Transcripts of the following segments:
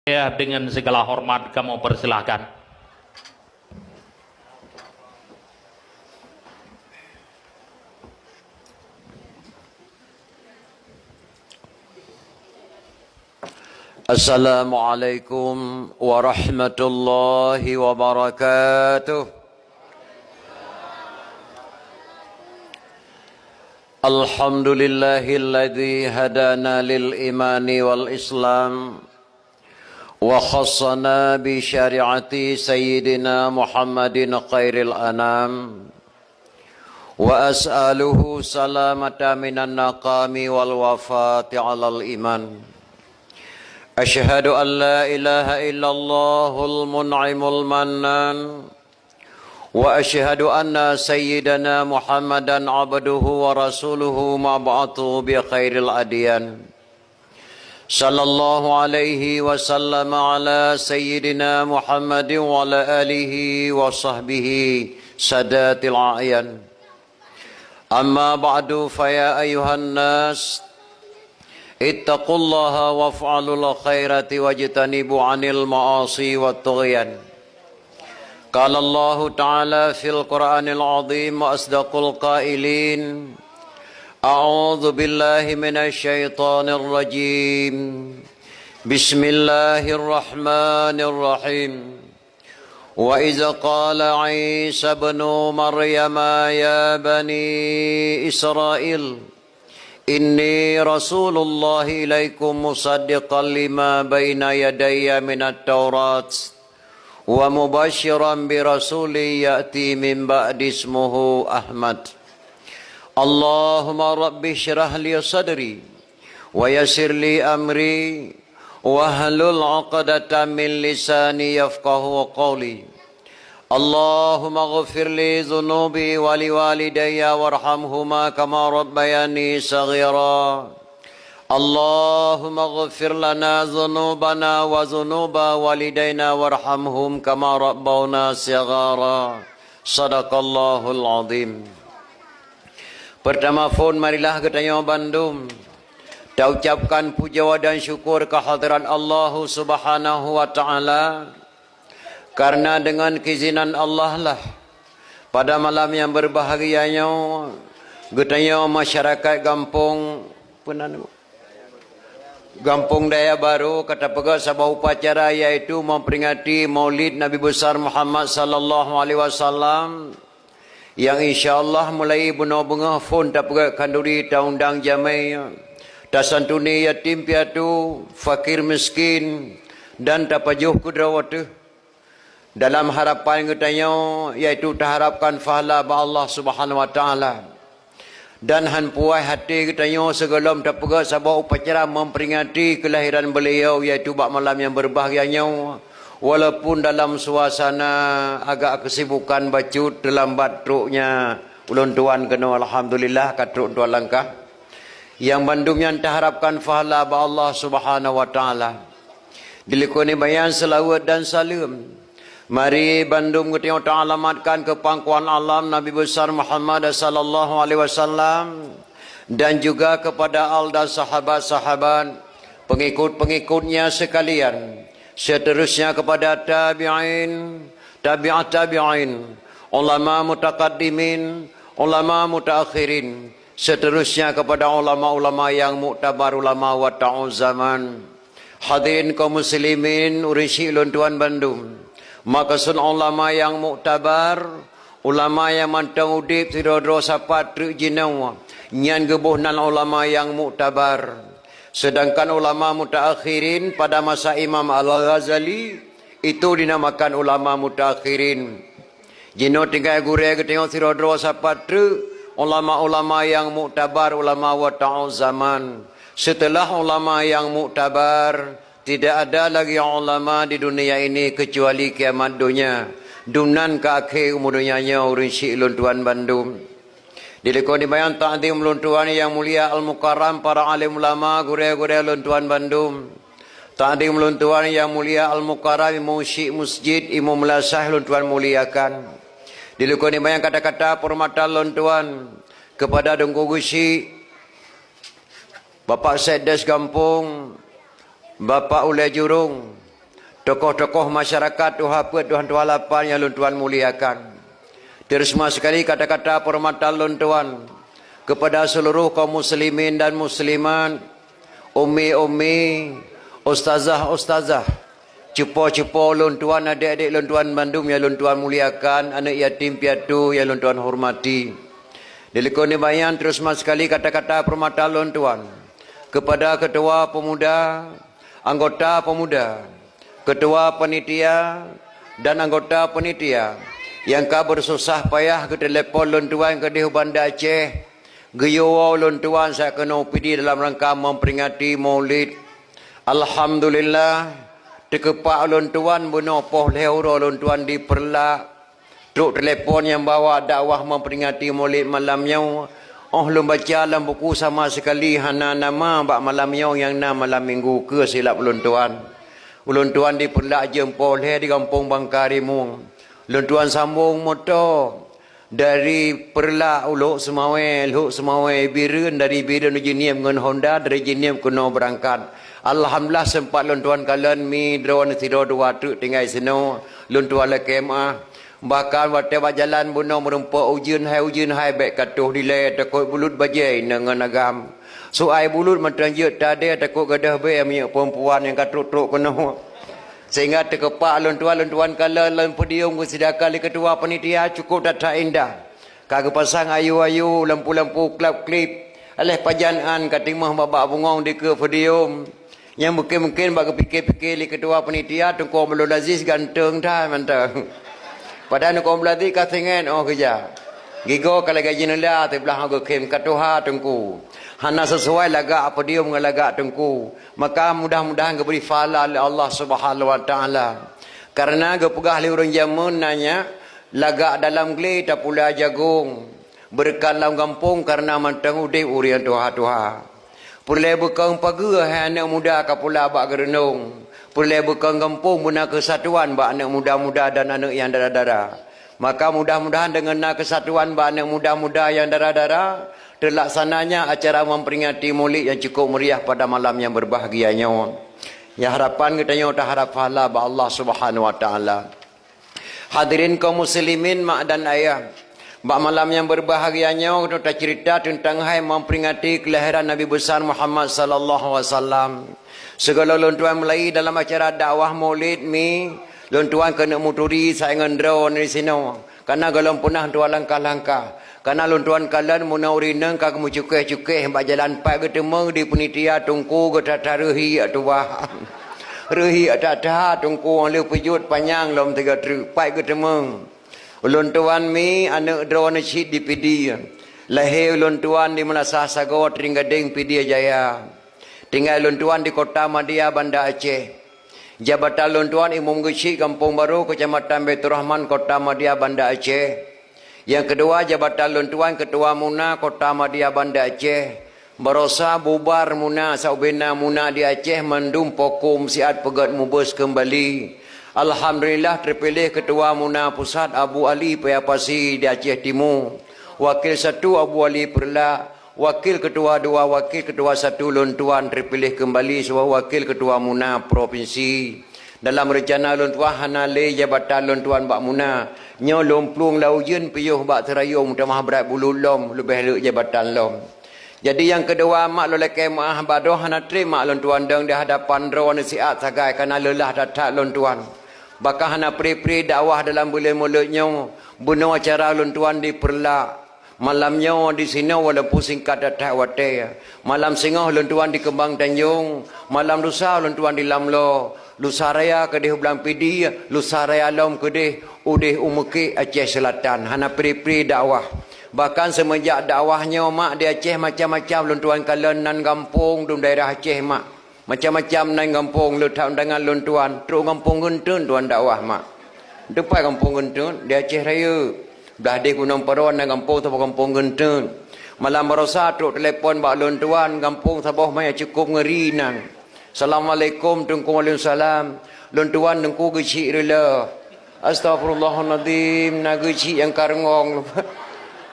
Ya, dengan segala hormat kamu persilahkan. Assalamualaikum warahmatullahi wabarakatuh. Alhamdulillahilladzi hadana lil imani wal islam wa khassana bi syari'ati sayyidina Muhammadin khairil anam wa as'aluhu salamata minan naqami wal wafati alal iman. Asyhadu an la ilaha illallahul mun'imul mannan wa asyhadu anna sayyidana Muhammadan abduhu wa rasuluhu mab'athu bi khairil adyan. Sallallahu alaihi wasallam ala sayyidina Muhammadin wa ala alihi wa sahbihi sadatil a'yan. Amma ba'du fa ya ayuhan nas ittaqullaha waf'alul khairati wajtanibu 'anil ma'asi wat tughyan. Qala Allah Ta'ala fil Qur'anil 'azim wa asdaqul qailin. A'udzu billahi minasy syaithanir rajim. Bismillahirrahmanirrahim. Wa idza qala Isa ibnu Maryam ya bani Israil inni rasulullah ilaikum musaddiqan lima baina yadayya minat taurat wa mubashiran bi rasulin ya'ti min ba'di ismuhu Ahmad. Allahumma rabbi syrah li sadri wa yassir li amri wa hlul 'uqdatam min lisani yafqahu qawli. Allahumma ighfir li dhunubi wa li walidayya warhamhuma kama rabbayani saghira. Allahumma ighfir lana dhunubana wa dhunuba walidayna warhamhum kama rabbawna saghara. Sadaqallahul azim. Pertama phone marilah ketanya Bandung. Kita ucapkan puja dan syukur kehadiran Allah Subhanahu wa taala. Karena dengan keizinan Allah lah pada malam yang berbahagianya getanya masyarakat Gampung Gampung Daya Baru kata pegawai sebuah upacara yaitu memperingati Maulid Nabi besar Muhammad sallallahu alaihi wasallam yang insyaallah mulai bunga-bunga phone tak pegawai kanduri taundang jamai tasantuni yatim piatu fakir miskin dan tapajuh kudrawatu dalam harapan katanya yaitu terharapkan pahala ba Allah Subhanahu wa taala dan han puai hati katanya segala terpegat sebuah upacara memperingati kelahiran beliau yaitu bak malam yang berbahagianya walaupun dalam suasana agak kesibukan bacut dalam batruknya ulun tuan kena alhamdulillah katruk tuan langkah yang bandung yang terharapkan pahala ba Allah Subhanahu wa taala dilekoni bayan selawat dan salam. Mari Bandung kita ta'alamatkan ke pangkuan alam Nabi besar Muhammad sallallahu alaihi wasallam dan juga kepada al dan sahabat-sahabat pengikut-pengikutnya sekalian. Seterusnya kepada tabi'in, tabi'at tabi'in, ulama mutaqaddimin, ulama mutaakhirin. Seterusnya kepada ulama-ulama yang muktabar ulama wa ta'uz zaman. Hadirin kaum muslimin urisi ulun tuan Bandung. Maka sun ulama yang muktabar, ulama yang mantang udip tidak sapat truk jinau, nyan gebuhnan ulama yang muktabar. Sedangkan ulama mutaakhirin pada masa Imam Al-Ghazali itu dinamakan ulama mutaakhirin. Jino tinggal gure ketengok tidak sapat truk, ulama-ulama yang muktabar, ulama wa ta'uz zaman. Setelah ulama yang muktabar, tidak ada lagi ulama di dunia ini kecuali kiamat dunia. Dunan ke akhir umur dunianya urinsi ulun tuan Bandung. Dilekoni bayan ta'zim ulun tuan yang mulia al-mukarram para alim ulama gure-gure ulun tuan Bandung. Ta'zim ulun tuan yang mulia al-mukarram imam syekh masjid imam melasah ulun tuan muliakan. Dilekoni bayan kata-kata permata ulun tuan kepada Dengku Gusi Bapak Sekdes Gampung, Bapak Ulai Jurung, tokoh-tokoh masyarakat Tuhan Pet Tuhan Tuhan Lapan yang Lun Tuan muliakan. Terima sekali kata-kata permata Lun Tuan kepada seluruh kaum muslimin dan muslimat, ummi-ummi, ustazah-ustazah, cepo-cepo Lun Tuan, adik-adik Lun Tuan Bandung yang Lun Tuan muliakan, anak yatim piatu yang Lun Tuan hormati. Dilekoni bayan terus sekali kata-kata permata Lun Tuan kepada ketua pemuda, anggota pemuda, ketua panitia dan anggota panitia yang ka bersusah payah ke telefon Lun Tuan ke di Banda Aceh, geyo Lun Tuan saya kena upidi dalam rangka memperingati Maulid. Alhamdulillah terkepak Lun Tuan benopoh leuro Lun Tuan di Perlak. Truk telefon yang bawa dakwah memperingati Maulid malamnya. Oh belum baca dalam buku sama sekali hana nama bak malamnya yang nama malam minggu ke silap Lun Tuan. Lun Tuan di Perlak jempol di kampung Bangkarimu. Lun Tuan sambung motor dari Perlak uluk Semawai Birun, dari Birun Jiniam dengan Honda, dari Jiniam kena berangkat. Alhamdulillah sempat Lun Tuan kalian mi drone tidur dua truk tinggal seno. Lun Tuan le kemah. Bahkan waktu berjalan bunuh merumpak ujian hai baik katuh dilai takut bulut bajai dengan agam. So ai bulut macam je tadi takut gadah baik minyak perempuan yang katruk-truk kena. Sehingga terkepak Lun Tuan kala lan podium kesediakan ketua panitia cukup data indah. Kagak pasang ayu-ayu lampu-lampu klip-klip. Alih pajangan katimah babak bungong di ke podium. Yang mungkin bagi fikir-fikir ketua panitia Tunku Abdul Aziz ganteng dah mantap. Padahal kau belati katingan oh kerja. Gigo kalau gaji nela terbelah aku kem katuha tengku. Hana sesuai lagak apa dia mengalagak tengku. Maka mudah-mudahan kau beri fala oleh Allah Subhanahu Wa Taala. Karena kau pegah li orang jamun nanya lagak dalam geli tak pula jagung. Berkat dalam kampung karena mantang udip urian tuha-tuha. Pulai bekang pagi anak muda kau pula bak gerenung. Pulai bekang kampung guna kesatuan bak anak muda-muda dan anak yang dara-dara. Maka mudah-mudahan dengan kesatuan bak anak muda-muda yang dara-dara terlaksananya acara memperingati Maulid yang cukup meriah pada malam yang berbahagianya. Ya harapan kita tak harap pahala bak Allah Subhanahu Wa Taala. Hadirin kaum muslimin mak dan ayah. Bak malam yang berbahagianya kita cerita tentang hai memperingati kelahiran Nabi besar Muhammad sallallahu alaihi wasallam. Segala Lun Tuan mulai dalam acara dakwah Maulid mi, Lun Tuan kena muturi saingan drone di sini. Karena galon punah Tuan langkah-langkah. Karena Lun Tuan kalian munaurinang kak mucukeh-cukeh bak jalan pak ketemu di penitia tungku ke tataruhi atuah. Ruhi atata tungku oleh pejut panjang lom 3 truk pak ketemu. Lun Tuan mi anak drone syid di PD. Lahir Lun Tuan di Melasah Sago Tringgading PD Jaya. Tinggal Lun Tuan di Kota Madia Banda Aceh. Jabatan Lun Tuan Imam Gesi Kampung Baru Kecamatan Baitur Rahman Kota Madia Banda Aceh. Yang kedua Jabatan Lun Tuan Ketua Muna Kota Madia Banda Aceh. Berosa bubar Muna Saubena Muna di Aceh mendum pokum siat pegat mubus kembali. Alhamdulillah terpilih Ketua Muna Pusat Abu Ali Payapasi di Aceh Timur. Wakil 1 Abu Ali Perlak. Wakil Ketua 2, Wakil Ketua 1 Lun Tuan terpilih kembali sebagai Wakil Ketua Muna Provinsi. Dalam rencana Lun Tuan hanale Jabatan Lun Tuan Bak Muna. Nyo lomplung laujen piyuh bak terayung tamah berat bulu lom lebih lek Jabatan lom. Jadi yang kedua mak lolek maah badoh hana terima Lun Tuan deng di hadapan drone siat sagai kana lelah datat Lun Tuan. Bakal hana pri-pri dakwah dalam bulan mulutnya bunuh acara Lun Tuan di Perlak. Malamnya di sini walaupun singkat datang wate. Malam Singah Lun Tuan di Kembang Tanjung. Malam lusa Lun Tuan di Lamlo. Lusa Raya kedih Belang Pidi. Lusa Raya Lom kedih Udih Umuki Aceh Selatan. Hana pri-pri dakwah. Bahkan semenjak dakwahnya mak di Aceh macam-macam Lun Tuan kalian nan kampung di daerah Aceh mak. Macam-macam nan kampung letak undangan Lun Tuan. Teruk kampung Gentun Tuan dakwah mak. Depan kampung Gentun di Aceh Raya. Belah di Gunung Peron dan kampung Sabah Kampung Gentun. Malam berosa truk telefon bak Lun Tuan kampung Sabah maya cukup ngeri nang. Assalamualaikum tungku waalaikumsalam. Lun Tuan tungku gecik rela. Astagfirullahaladzim na gecik yang karengong.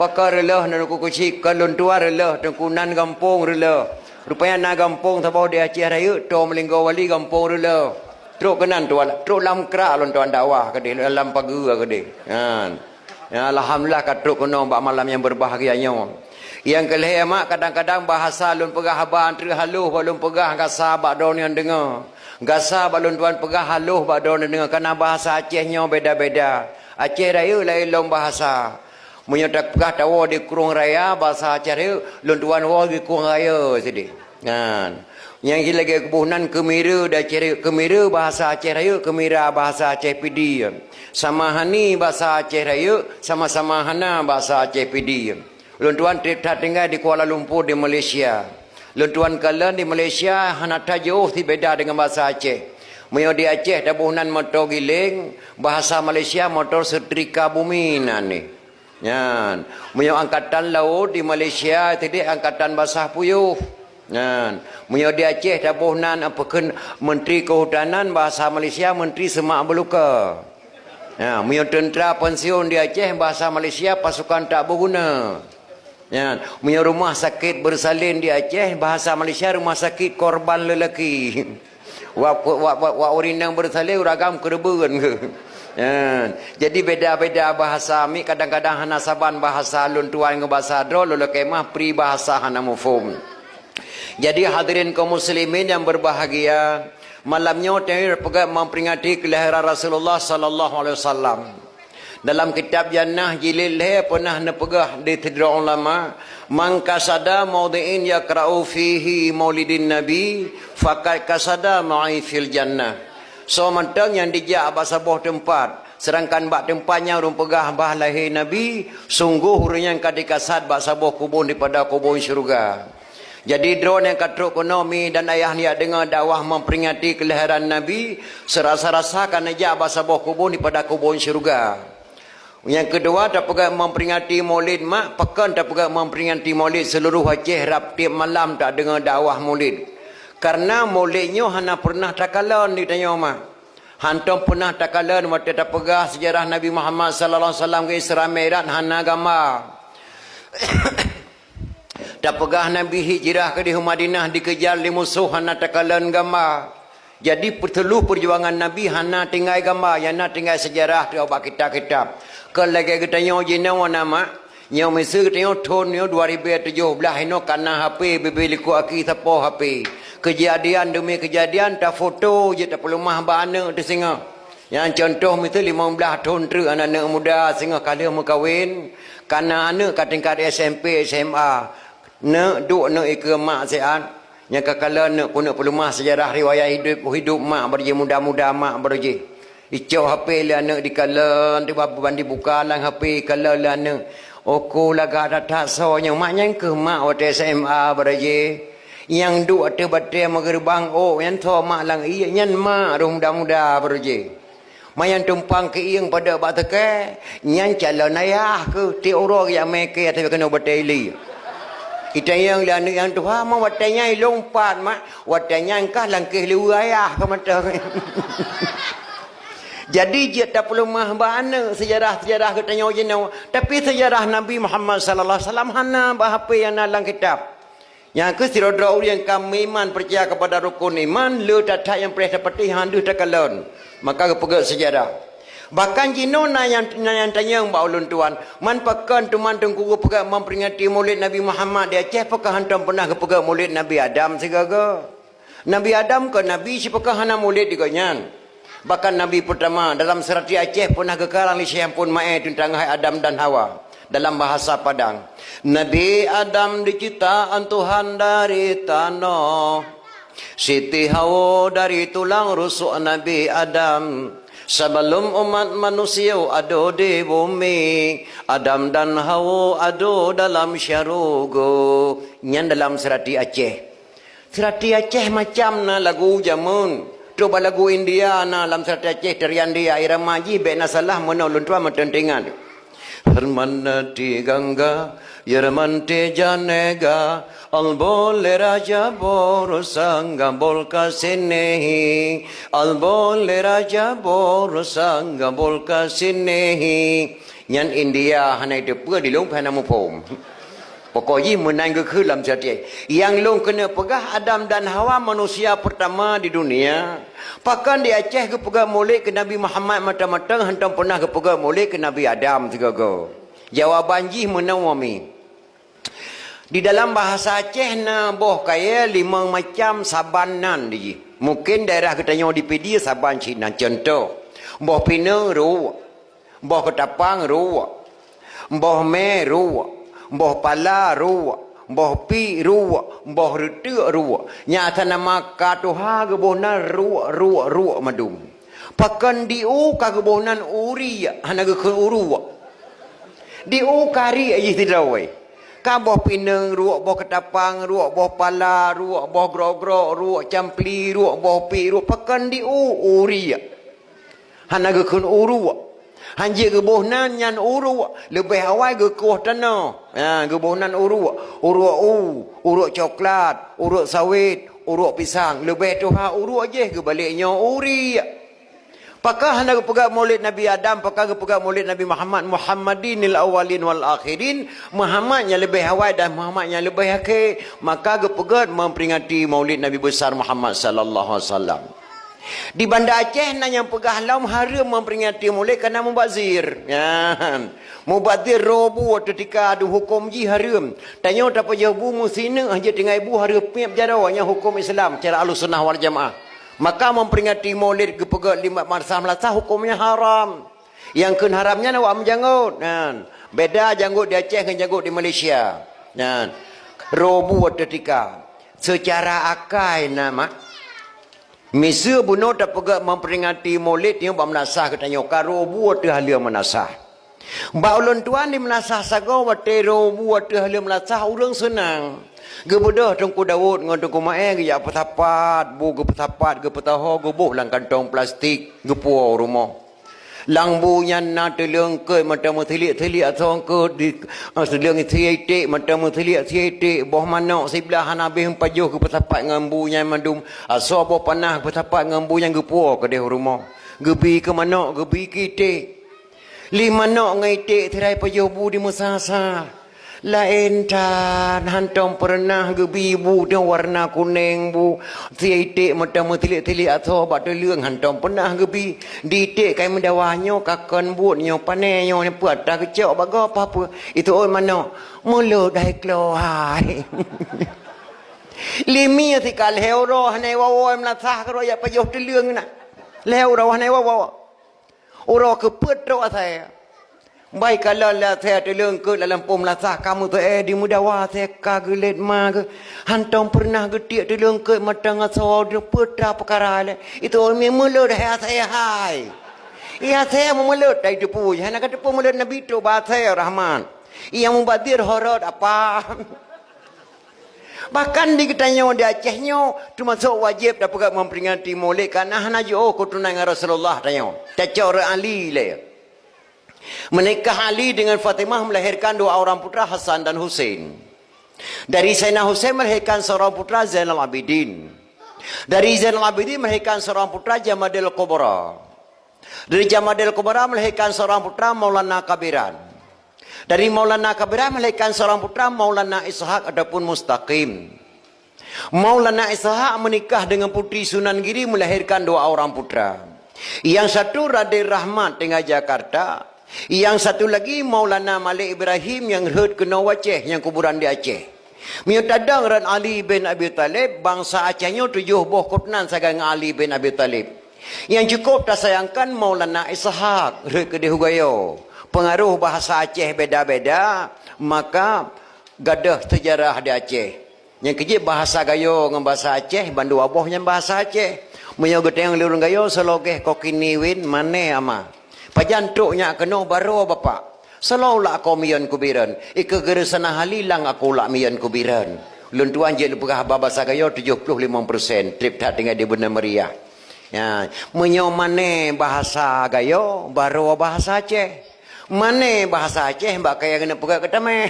Pakar rela na tungku gecik kan Lun Tuan rela tungku nan kampung rela. Rupanya na kampung Sabah di Aceh Raya to Melinggo Wali kampung rela. Truk kenan tuan, truk lam kera lon tuan dakwah ke dia, lam pagua ke dia. Ya, alhamdulillah kat truk kena bak malam yang berbahagianya. Yang kelih mak kadang-kadang bahasa lun pegah haban tri haluh balun pegah gasa bak don yang dengar. Gasa balun tuan pegah haluh bak don dengar kerana bahasa Acehnya beda-beda. Aceh raya lain lom bahasa. Munyo tak pegah tahu di kurung raya bahasa Aceh raya lun tuan wo di kurung raya sidi. Kan. Yang lagi kebunan kemira dah Aceh kemira bahasa Aceh raya, kemira bahasa Aceh Pidi. Samahani bahasa Aceh raya, sama-sama hana bahasa Aceh Pidi. Lun tuan tinggal di Kuala Lumpur di Malaysia. Lun tuan kalian di Malaysia hana jauh ti beda dengan bahasa Aceh. Munyo di Aceh dah bunan motor giling, bahasa Malaysia motor setrika bumi ni. Yan. Munyo angkatan laut di Malaysia tadi angkatan basah puyuh. Yan. Munyo di Aceh dah bunan apakan Menteri Kehutanan bahasa Malaysia Menteri Semak Beluka. Ya, munyo tentera pensiun di Aceh bahasa Malaysia pasukan tak berguna. Ya, punya rumah sakit bersalin di Aceh bahasa Malaysia rumah sakit korban lelaki. Wak urinang bersalin ragam kereben ke. Ya, jadi beda-beda bahasa mi kadang-kadang hana saban bahasa lun tuan ke bahasa dro lelaki mah pri bahasa hana mufhum. Jadi hadirin kaum muslimin yang berbahagia, malamnya kita memperingati kelahiran Rasulullah sallallahu alaihi wasallam. Dalam kitab Jannah jilid pernah nepegah di tidra ulama, man kasada maudiin yaqra'u fihi maulidin nabi faqad kasada ma'i fil jannah. So mentang yang dijak bahasa boh tempat, sedangkan bak tempatnya urung pegah bah lahir nabi, sungguh urang yang kadikasad bahasa boh kubun daripada kubun syurga. Jadi drone yang katruk ekonomi dan ayah ni dengar dakwah memperingati kelahiran nabi, serasa-rasa kan ajak bahasa boh kubun daripada kubun syurga. Yang kedua, tak pegang memperingati maulid mak, pekan tak pegang memperingati maulid seluruh Aceh rap tiap malam tak dengar dakwah maulid. Karena maulidnya hana pernah takalan ditanya mak. Hantam pernah takalan waktu tak pegang sejarah Nabi Muhammad sallallahu alaihi wasallam ke Isra Mi'raj hana gambar. Tak pegang Nabi hijrah ke di Madinah dikejar di musuh hana takalan gambar. Jadi perlu perjuangan Nabi hana tinggal gambar, yang nak tinggal sejarah tu abak kitab-kitab. Kalau lagi kita nyo jina wana mak, nyo mesti kita nyo tahun nyo 2017 ino karena HP bebeliku aki tapo HP. Kejadian demi kejadian tak foto je tak perlu mah bana tu singa. Yang contoh mesti 15 tahun tu anak-anak muda singa kali mau kahwin, karena anak kat tingkat SMP, SMA. Nak duk nak ikut mak sehat. Yang kakala nak kuna pelumah sejarah riwayat hidup mak berje muda-muda mak berje. Icau HP lah nak dikalan tiba bandi buka lang HP kala lah nak. Oko laga tak sonya mak yang ke mak waktu SMA berje. Yang duk ate bate magerbang yang tho mak lang iya nyan mak muda-muda berje. Mayan tumpang ke iyang pada batake nyan calon ayah ke ti orang yang meke tapi kena bateli. Kita yang lain yang tu ha mau watanya lompat mak watanya engkah langkah liu ayah ke mata. Jadi dia tak perlu mah bana sejarah-sejarah kita nyawa tapi sejarah Nabi Muhammad sallallahu alaihi wasallam hana bahapa yang dalam kitab. Yang ke sirodra yang kami iman percaya kepada rukun iman le tak yang perih seperti handu takalon. Maka kepegak sejarah. Bahkan jino yang tanya mbak ulun tuan, man pakan tuman tengku pegak memperingati maulid Nabi Muhammad di Aceh pakah hantam pernah kepegak maulid Nabi Adam segaga. Nabi Adam ke Nabi si pakah hana maulid digonyan. Bahkan Nabi pertama dalam serati Aceh pernah kekarang li syekh pun mae tentang Adam dan Hawa dalam bahasa Padang. Nabi Adam diciptaan Tuhan dari tanah, Siti Hawa dari tulang rusuk Nabi Adam. Sebelum umat manusia ada di bumi, Adam dan Hawa ada dalam syurga. Nyan dalam serati Aceh. Serati Aceh macam na lagu jamun. Coba lagu India na dalam serati Aceh tarian dia irama ji bena salah menolong tua mententingan. Hermanati Gangga, Yermante Janega, Albole Raja Borosanga Bolka Sinehi, Albole Raja Borosanga Bolka Sinehi. Nyan India hana itu pun di lumpur nama pom. Pokoknya menang ke dalam cerita. Yang long kena pegah Adam dan Hawa manusia pertama di dunia. Pakan di Aceh ke pegah molek ke Nabi Muhammad mata-mata hentam pernah ke pegah molek ke Nabi Adam segago. Jawaban jih menang wami. Di dalam bahasa Aceh na boh kaya 5 macam sabanan di. Mungkin daerah kita nyawa di PD saban Cina contoh. Boh Pinang ruwa. Boh Ketapang ruwa. Boh Me ruwa. Boh Pala ruwa. Boh Pi ruwa. Boh Retuk ruwa. Nyata nama katuha kebohnan ruwa madum. Pakan diu kagebohnan uri hana ke uruwa. Diu kari aja tidak wei. Boh Pinang ruak, boh Ketapang ruak, boh Pala ruak, boh Grogro ruak, Campli ruak, boh Pi ruak, pakan di uri. Hana gekun uru. Hanje geboh nan nyan uru. Lebih awal gekuh tanah. Geboh nan uru. Uru coklat, uru sawit, uru pisang. Lebih tu ha uru aja kebaliknya uri. Pakah hendak pegak maulid Nabi Adam, pakah pegak maulid Nabi Muhammad, Muhammadinil awalin wal akhirin, Muhammadnya lebih awal dan Muhammadnya lebih akhir, maka pegat memperingati maulid Nabi besar Muhammad sallallahu alaihi wasallam. Di Banda Aceh nanya pegah lam haram memperingati maulid kerana mubazir. Ya. Mubazir robu ketika ada hukum ji haram. Tanya tak payah bu musina aja dengan ibu haram piap jarawanya hukum Islam cara Ahlussunnah wal Jamaah. Maka memperingati maulid ke pegat 5 Marsah Melasa hukumnya haram. Yang kun haramnya nak menjanggut. Beda janggut di Aceh dengan janggut di Malaysia. Robu ketika secara akal nama misa bunuh tak pegat memperingati maulid yang menasah katanya karobu tu halia menasah. Ba ulun tuan di menasah sago wate robu tu halia menasah urang senang. Gebedah tungku Daud dengan tungku Mae ke ya petapat, bu ke petapat ke petaho ke buh lang kantong plastik gepu rumah. Lang bu nyan na teleng ke mata muthilik atau ke di teleng thiete mata muthilik boh manok sebelah hanabih pajuh ke petapat ngambu nyan madum aso boh panah petapat ngambu yang gepu ke deh rumah. Gebi ke manok gebi kite. Li manok ngai te thirai pajuh bu di musasa. Lain tan hantam pernah gebi bu dia warna kuning bu titik mata mutilik atau batu leung hantam pernah gebi ditik kai mendawahnyo kakon buatnyo panenyo ni puat dah kecok baga apa itu oi mana mulut dah keluar limi ti kal heuro hanai wawo mlasah karo ya payoh teleung na leuro hanai wawo oro ke petro saya. Baik kalau lah saya teleng ke dalam pom lasah kamu tu di mudawa saya kagelet ma ke hantam pernah getik teleng ke mata ngaso de peta perkara le itu memang mulut dah saya hai ia saya mulut dai depu hana kata depu mulut nabi tu ba saya rahman ia mubadir horot apa bahkan di kitanya di Acehnya termasuk wajib dapat memperingati maulid karena hana jo ko tunai Rasulullah tanya tacor Ali le. Menikah Ali dengan Fatimah melahirkan 2 orang putra Hasan dan Husain. Dari Sayyidina Husain melahirkan seorang putra Zainal Abidin. Dari Zainal Abidin melahirkan seorang putra Jamadil Kubra. Dari Jamadil Kubra melahirkan seorang putra Maulana Kabiran. Dari Maulana Kabiran melahirkan seorang putra Maulana Ishaq adapun Mustaqim. Maulana Ishaq menikah dengan putri Sunan Giri melahirkan 2 orang putra. Yang satu Raden Rahmat tinggal Jakarta. Yang satu lagi Maulana Malik Ibrahim yang herd ke Aceh yang kuburan di Aceh. Miutadang Ran Ali bin Abi Talib bangsa Acehnya 7 buah kutnan sagang Ali bin Abi Talib. Yang cukup tak sayangkan Maulana Ishaq herd ke Dihugayo. Pengaruh bahasa Aceh beda-beda maka gadah sejarah di Aceh. Yang kejip bahasa Gayo dengan bahasa Aceh bandu abohnya bahasa Aceh. Menyogot yang lurung Gayo selogeh kokini win mane ama. Pajantuknya kena baru bapak. Selalu aku mian kubiran. Ika geresana halilang aku lak mian kubiran. Luntuan je lepegah bahasa Gayo 75%. Trip tak tinggal di Bunda Meriah. Ya, menyomane bahasa Gayo baru bahasa Aceh. Mane bahasa Aceh mbak kaya kena pegah ketame.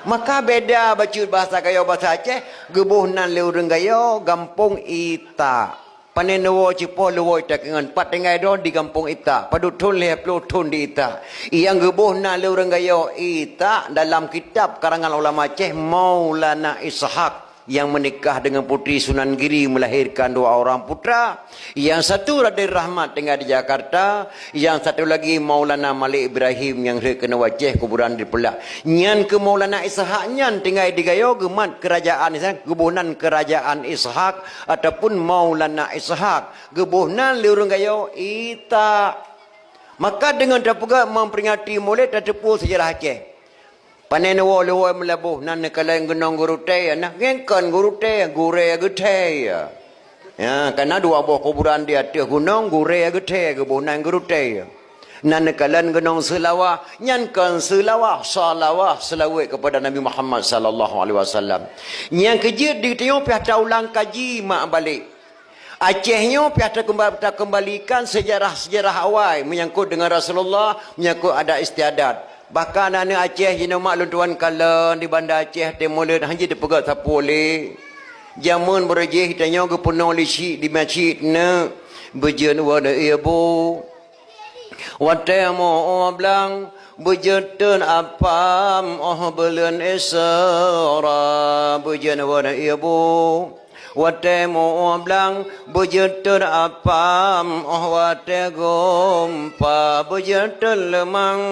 Maka beda baca bahasa Gayo bahasa Aceh. Gebuhnan lurung Gayo gampung ita. Panenowo cipo luwoi tak ngan pat tengai don di kampung ita. Padu tun le plu tun di ita. Yang gebuh na le urang gayo ita dalam kitab karangan ulama Aceh Maulana Ishaq yang menikah dengan putri Sunan Giri melahirkan 2 orang putra. Yang satu Raden Rahmat tinggal di Jakarta, yang satu lagi Maulana Malik Ibrahim yang kena Aceh kuburan di Pelak. Nyan ke Maulana Ishaq nyan tinggal di Gayo gemat kerajaan gebunan kerajaan Ishaq ataupun Maulana Ishaq gebunan liurung Gayo ita. Maka dengan dapat memperingati Maulid dan tepu sejarah Aceh. Panen wo melabuh nan kalain genong guru teh nak ngengkan guru teh gure gete ya. Ya karena 2 buah kuburan di atas gunung gure gete gebunan guru teh. Nan kalain genong selawah nyankan selawah selawat kepada Nabi Muhammad sallallahu alaihi wasallam. Yang kejir di tengok pihak ulang kaji mak balik. Acehnya pihak kembalikan sejarah-sejarah awal menyangkut dengan Rasulullah, menyangkut ada istiadat. Bahkan anak Aceh jenis maklum tuan kala di bandar Aceh Timur hanya dipegat sapu oleh jamun berjih tanya ke penuh lisi di masjid na berjen wada ibu watemu oblang berjeten apam bulan esra berjen wada ibu watemu oblang berjeten apam wate gompa berjeten lemang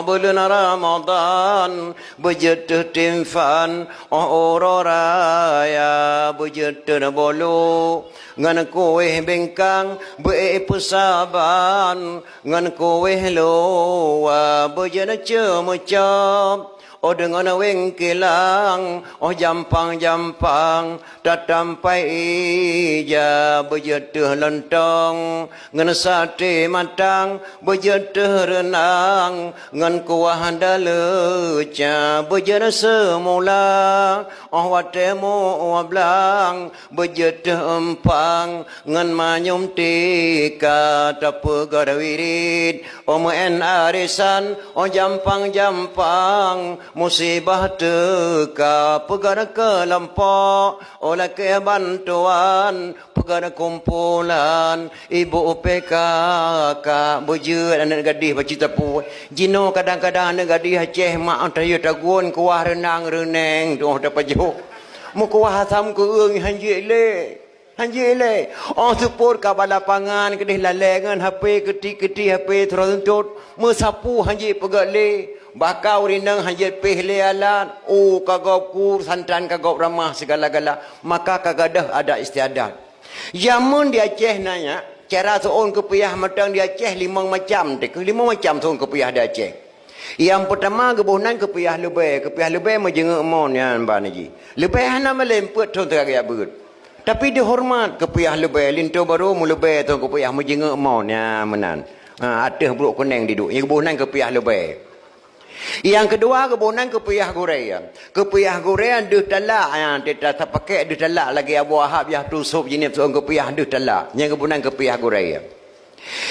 bulan Ramadan berjeten timfan ororaya berjeten bolu ngan kowe bengkang bepesaban ngan kowe loa berjeten cemecap. Oh dengan weng kilang, oh jampang tatampai ija berjeteh lentong, ngan sate matang berjeteh renang, ngan kuah daleca berjeteh semula, oh watemu wablang berjeteh empang, ngan manyum tika tapegar wirid, oh muen arisan, oh jampang musibah teka pegara ke lampau oleh ke bantuan pegara kumpulan ibu PKK bujur anak gadis bercita pu jino kadang-kadang anak gadis Aceh mak antaya tagun kuah renang reneng tu dapat jauh mu kuah asam ke ung hanjik le oh support ka balapangan kedih lalengan HP keti HP terus tuntut mesapu hanjik pegat le bakau rinang hanjit pehle alan kagop kur santran kagop ramah segala-gala maka kagadah ada istiadat jamun di Aceh nanya cara seorang kepiyah matang di Aceh 5 macam 5 macam seorang kepiyah di Aceh. Yang pertama kebunan kepiyah lebih menjenguk mon ya mbak Naji lebih hana melemput tu teragak begut tapi dihormat kepiyah lebih lintu baru mu lebih tu kepiyah menjenguk mon ya menan atas buruk kuning duduk yang kebunan kepiyah lebih. Yang kedua kebunan kepiyah Korea. Kepiyah Korea deh talak yang tidak pakai deh talak lagi Abu Wahab yang tusuk jenis seorang kepiyah deh talak. Yang kebunan kepiyah Korea.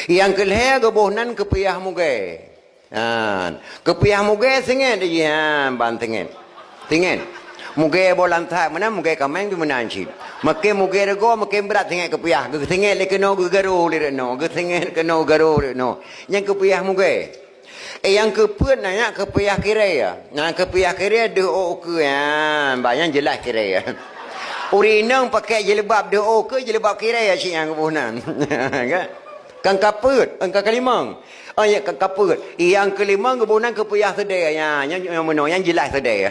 Yang kelihatan kebunan kepiyah Mugai. Kepiyah Mugai sengit dia bantengin. Tingin. Mugai bolan tak mana Mugai kameng di mana cip. Makin Mugai rego makin berat sengit kepiyah. Sengit le kena garu le no. Sengit kena garu le no. Yang kepiyah Mugai. Yang keput nanya kepiyah kira ya. Nah kepiyah kira doa ke ya. Banyak jelas kira ya. Urinang pakai jilbab doa ke jilbab kira ya si yang kebunan. Kan kaput, kan kelimang. Oh ya kan kaput. Yang kelima kebunan kepiyah sedaya ya. Yang mana yang jelas sedaya.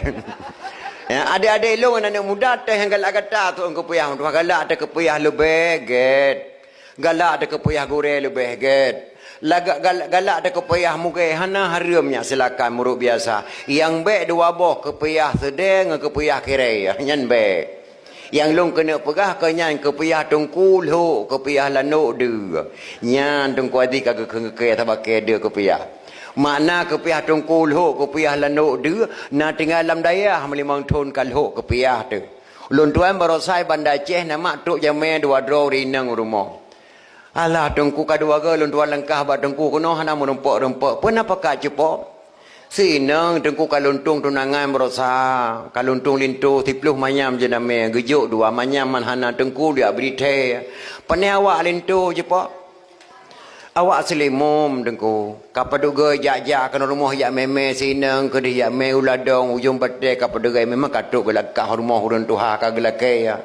Ya adik-adik lu anak muda teh yang galak kata tu kepiyah tu galak ada kepiyah lebih get. Galak ada kepiyah gore lebih get. Galak ada kepayah mukai hana haramnya silakan muruk biasa yang baik 2 boh kepayah sedeng kepayah kira nyan baik yang long kena pegah kenyan kepayah tungkul ho kepayah lanuk de nyan tungku adi kagak ke tabake de kepayah makna kepayah tungkul ho kepayah lanuk de na tinggal dalam daya melimang ton kal ho kepayah tu lun tuan barosai bandar Aceh nama tuk jamai 2 draw rinang rumah. Alah tengku kadua ke lun tuan langkah ba tengku kono hana merempok-rempok. Pernah pakai cepok? Sinang tengku kaluntung tunangan berosa. Kaluntung lintu 10 manyam je nama. Gejuk 2 manyam manhana tengku dia berite. Panai awak lintu je pak. Awak selimum tengku. Kapaduga jak-jak kena rumah yak meme sinang ke dia me uladong ujung batai kapaduga memang katuk gelakah rumah urun tuha ka gelakai ya.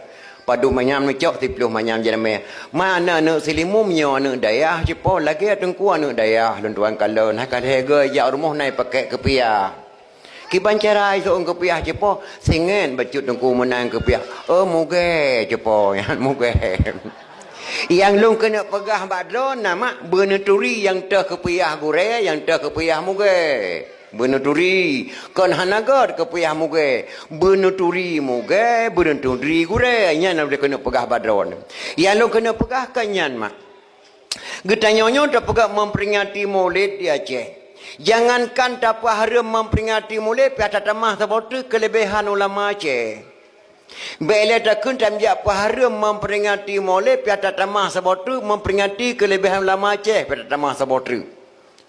Padu manyam ni cok 10 manyam je nama. Mana nak selimumnya anak dayah je pak lagi tengku anak dayah dan tuan kalau nak harga yak rumah naik pakai kepiah. Ki bancarai seorang kepiah je pak singen bacut tengku menang kepiah. Muge je pak yang muge. Yang long kena pegah badron nama beneturi yang teh kepiah gure yang teh kepiah muge. Beneturi kan hanagar kepiah muge. Beneturi muge beneturi gure nya nak kena pegah badron. Yang long kena pegah kanyan mak. Getanyonyo dak pegah memperingati Maulid di Aceh. Jangankan tak haram memperingati Maulid piata tamah sabotu kelebihan ulama Aceh. Bila takun tamjak haram memperingati Maulid piata tamah sabotu memperingati kelebihan ulama Aceh piata tamah sabotu.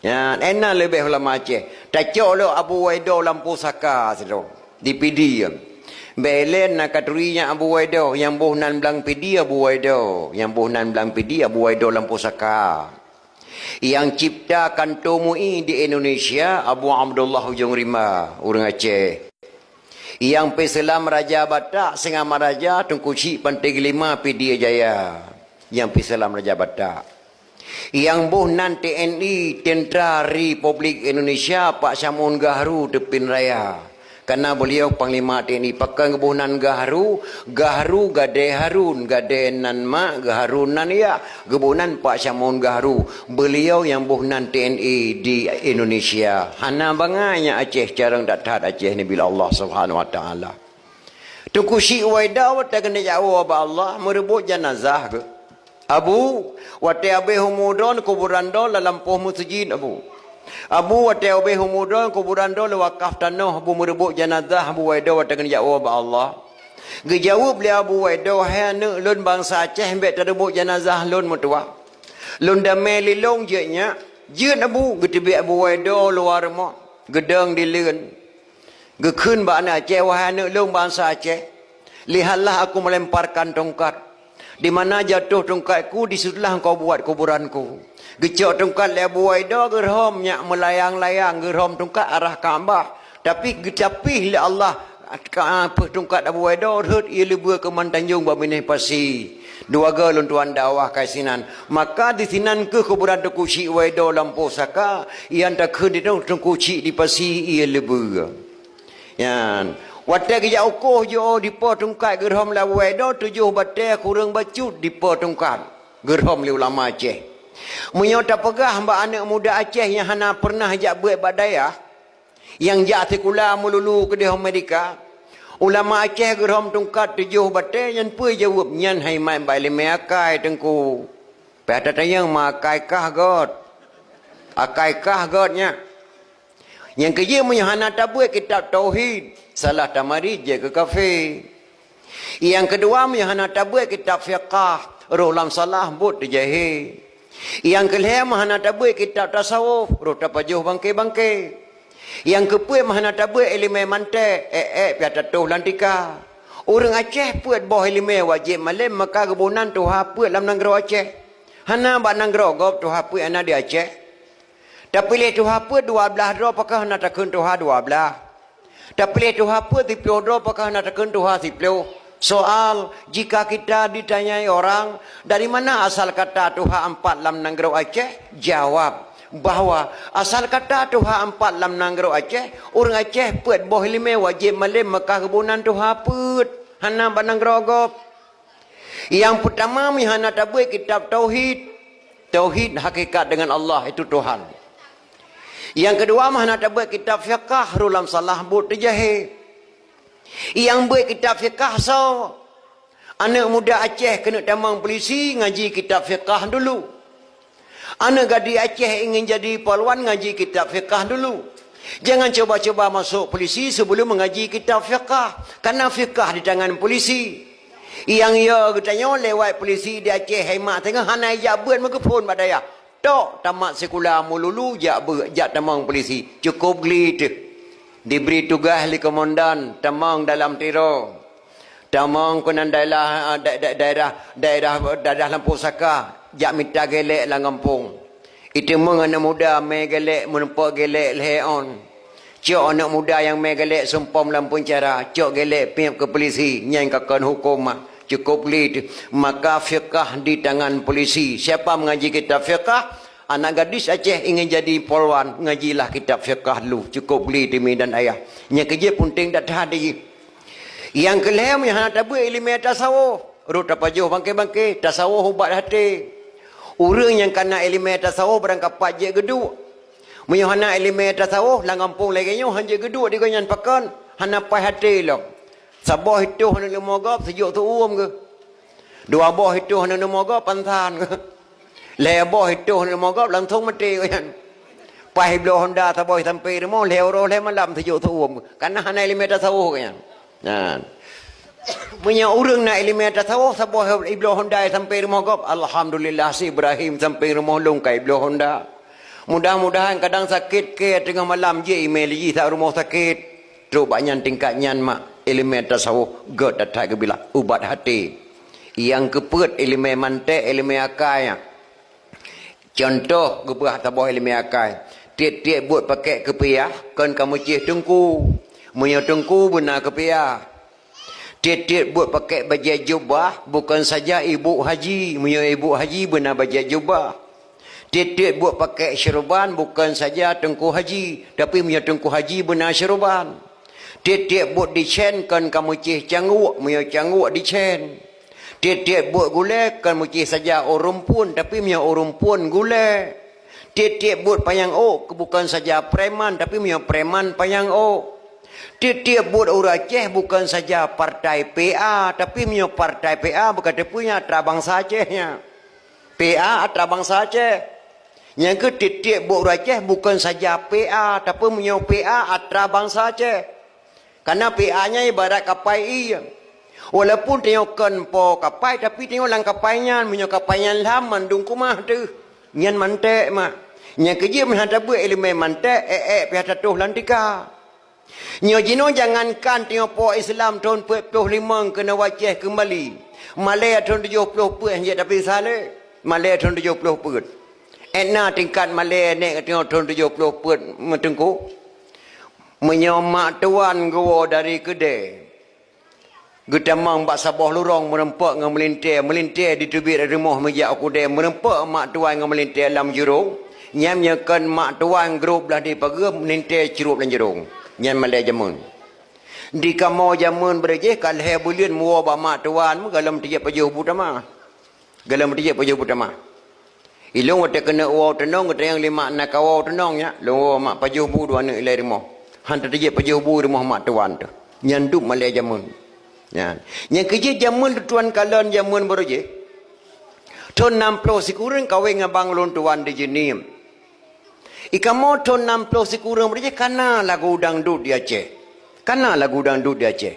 Ya, enak lebih ulama Aceh. Tak lo Abu Waido lampu saka situ di PD. Belen nak katurinya Abu Waido yang buhnan belang PD Abu Waido, yang buhnan belang PD Abu Waido lampu saka. Yang ciptakan TMUI di Indonesia Abu Abdullah Hujung Rima orang Aceh. Yang peselam Raja Batak Sengama Raja Tunku Cik Pantai Gelima PD Jaya. Yang peselam Raja Batak. Yang buhnan TNI Tentera Republik Indonesia Pak Syamun Gahru Tepin Raya. Karena beliau Panglima TNI pakai kebuhnan Gahru gade Harun gade nan mak Gaharunan ya kebuhnan Pak Syamun Gahru. Beliau yang buhnan TNI di Indonesia. Hana banganya Aceh carang tak tahat Aceh ni bila Allah Subhanahu Wa Taala. Tuku Syekh Waidah tak kena jawab Allah merebut jenazah ke? Abu wate abe humudon kuburan do dalam poh masjid Abu. Abu wate abe humudon kuburan do wakaf tanah Abu merebut jenazah Abu Waidah wate kena jawab Allah. Gejawab le Abu Waidah hai anak lun bangsa Aceh ambek terebut jenazah lun mutua. Lun damai lilong je nya. Jeun Abu getebek Abu Waidah luar mak. Gedang di leun. Gekun ba anak Aceh wahai anak lun bangsa Aceh. Lihatlah aku melemparkan tongkat. Di mana jatuh tongkatku disitulah engkau buat kuburanku. Gecok tongkat le Abu Waidah gerhom nyak melayang-layang gerhom tongkat arah Kaabah. Tapi gecapih le Allah apa tongkat Abu Waidah hut ia lebih ke Mantanjung Babineh Pasi. Dua galon tuan dakwah kaisinan. Maka di sinan ke kuburan Tunku Syekh Waidah lampu saka yang tak ke di Tunku Syekh di Pasi ia lebih. Yan watak kerja ukoh jo di po tungkat gerhom la Waidah 7 batai kurang bacut di po tungkat gerhom li ulama Aceh. Munyo tak pegah mbak anak muda Aceh yang hana pernah jak buat badaya yang jak sekolah melulu ke di Amerika. Ulama Aceh gerhom tungkat 7 batai yang pui jawab nyan hai mai bai le akai tengku. Pada tayang makai kah god. Akai kah godnya. Yang kerja munyo hana tak buat kitab tauhid. Salah tamari je ke kafe. Yang kedua mahana tabuh kitab fiqh, rolam salah but dijahi. Yang kelima mahana tabuh kitab tasawuf, roh tapajuh bangke-bangke. Yang kepuih mahana tabuh ilmu mantek, piata tuh lantika. Orang Aceh puat boh ilmu wajib malam maka kebunan tuha puat lam nanggro Aceh. Hana ba nanggro gop tuha puat ana di Aceh. Tapi le tuha puat 12 ro pakah hana takun tuha 12. Tapi tuha pun di piodro apakah nak tekan tuha si pleo. Soal jika kita ditanyai orang dari mana asal kata tuha 4 lam nanggro Aceh, jawab bahawa asal kata tuha 4 lam nanggro Aceh, orang Aceh put boh lime wajib malam Mekah kebunan tuha put hana bananggro gop. Yang pertama mi hana tabuh kitab tauhid. Tauhid hakikat dengan Allah itu Tuhan. Yang kedua mana tak buat kitab fiqh rulam salah but terjahit. Yang buat kitab fiqh so anak muda Aceh kena tamang polisi ngaji kitab fiqh dulu. Anak gadis Aceh ingin jadi pahlawan ngaji kitab fiqh dulu. Jangan coba-coba masuk polisi sebelum mengaji kitab fiqh. Karena fiqh di tangan polisi. Yang ia katanya lewat polisi di Aceh hemat tengah hana ijabut megapun badaya. tok tamat sekolah mululu jak tamang polisi. Cukup geli tu. Diberi tugas li komandan tamang dalam tiro. Tamang kunan daerah Lampu Saka. Jak minta gelek lah ngampung. Itu anak muda mai gelek menempuk gelek leheon. Cok anak muda yang mai gelek sumpam Lampung Cara. Cok gelek pihak ke polisi. Nyai kakon hukum. Cukup geli. Maka fiqah di tangan polisi. Siapa mengaji kitab fiqah? Anak gadis Aceh ingin jadi polwan. Ngajilah kitab fiqah dulu. Cukup geli di medan ayah. Yang kerja penting dah terhadiri. Yang keliham yang nak tabu ilmu tasawuf. Rut apa jauh bangkit-bangkit. Tasawuf ubat hati. Orang yang kena ilmu tasawuf berangkat je geduk. Punya hana ilmu tasawuf lang kampung lagi nyo hanya geduk di ganyan pakan. Hana pai hati lo. Sabah itu hana lemagap sejuk tu ke. Dua boh itu hana lemagap pantan ke. Lebah itu hana lemagap langsung mati ganyan. Pai blo Honda sabah sampai demo leo malam sejuk tu ke. Karena hana ilmu tasawuf ganyan. Nah. Punya orang nak ilmu tasawuf sabah Ibnu Honda sampai rumah kau. Alhamdulillah si Ibrahim sampai rumah longkai Ibnu Honda. Mudah-mudahan kadang sakit ke tengah malam je email je tak rumah sakit. Teruk banyak tingkatnya mak ilmu tasawuf god datang ke bila ubat hati. Yang keput ilmu mantek ilmu akal. Contoh gebah tabah ilmu akal. Tiap-tiap buat pakai kepiah kan kamu cih tengku. Punya tengku benar kepiah. Tiap-tiap buat pakai baju jubah bukan saja ibu haji. Punya ibu haji benar baju jubah. Tiap-tiap buat pakai syuruban bukan saja tengku haji. Tapi punya tengku haji benar syuruban. Tiap-tiap buat dicen kan kamu cih cangguk. Punya cangguk dicen. Tiap-tiap buat gulai kan kamu cih saja orang pun. Tapi punya orang pun gulai. Tiap-tiap buat payang ok bukan saja preman. Tapi punya preman payang ok. Tiap-tiap buat orang Aceh bukan saja partai PA. Tapi punya partai PA bukan punya atra bangsa Acehnya. PA atra bangsa Aceh. Yang ke tiap-tiap buat orang Aceh bukan saja PA. Tapi punya PA atra bangsa Aceh. Karena PA-nya ibarat kapai iya. Walaupun tengokkan po kapai. Tapi tengok lang kapainya. Punya kapainya lam mandung kumah tu. Nyan mantek mak. Yang kerja menghadapi elemen mantek. Pihak tatuh lantika. Nyo jino jangankan tengok po Islam tahun 45 kena wajah kembali. Malaya tahun 70 pun je tapi salah. Malaya tahun 70 pun. Enak tingkat Malaya ni tengok tahun 70 pun metengku. Menyomak tuan gua dari kedai. Getamang bak Sabah lurong merempak dengan melintir di tubik rumah meja aku dia merempak mak tuan dengan melintir dalam jerung. Nyamnya kan mak tuan grup lah di pagi melintir cerup dalam jerung. Nyan malai jamun. Di kamau jamun berje kalhe bulian muwa ba mak tuan mu galam tiap pajuh butama. Galam tiap pajuh butama. Ilung wate kena uau tenong kata yang lima nak kawau tenong nya. Long mak pajuh bu dua nak ilai rumah. Hantar tiap pajuh bu rumah mak tuan tu. Nyan dup malai jamun. Ya. Yang kerja jamun tuan kalon jamun berje. Ton 60 sikurang kawin ngabang lon tuan di jenim. Ikamu tahun 60 sekurang berje kana lagu dangdut di Aceh. Kana lagu dangdut di Aceh.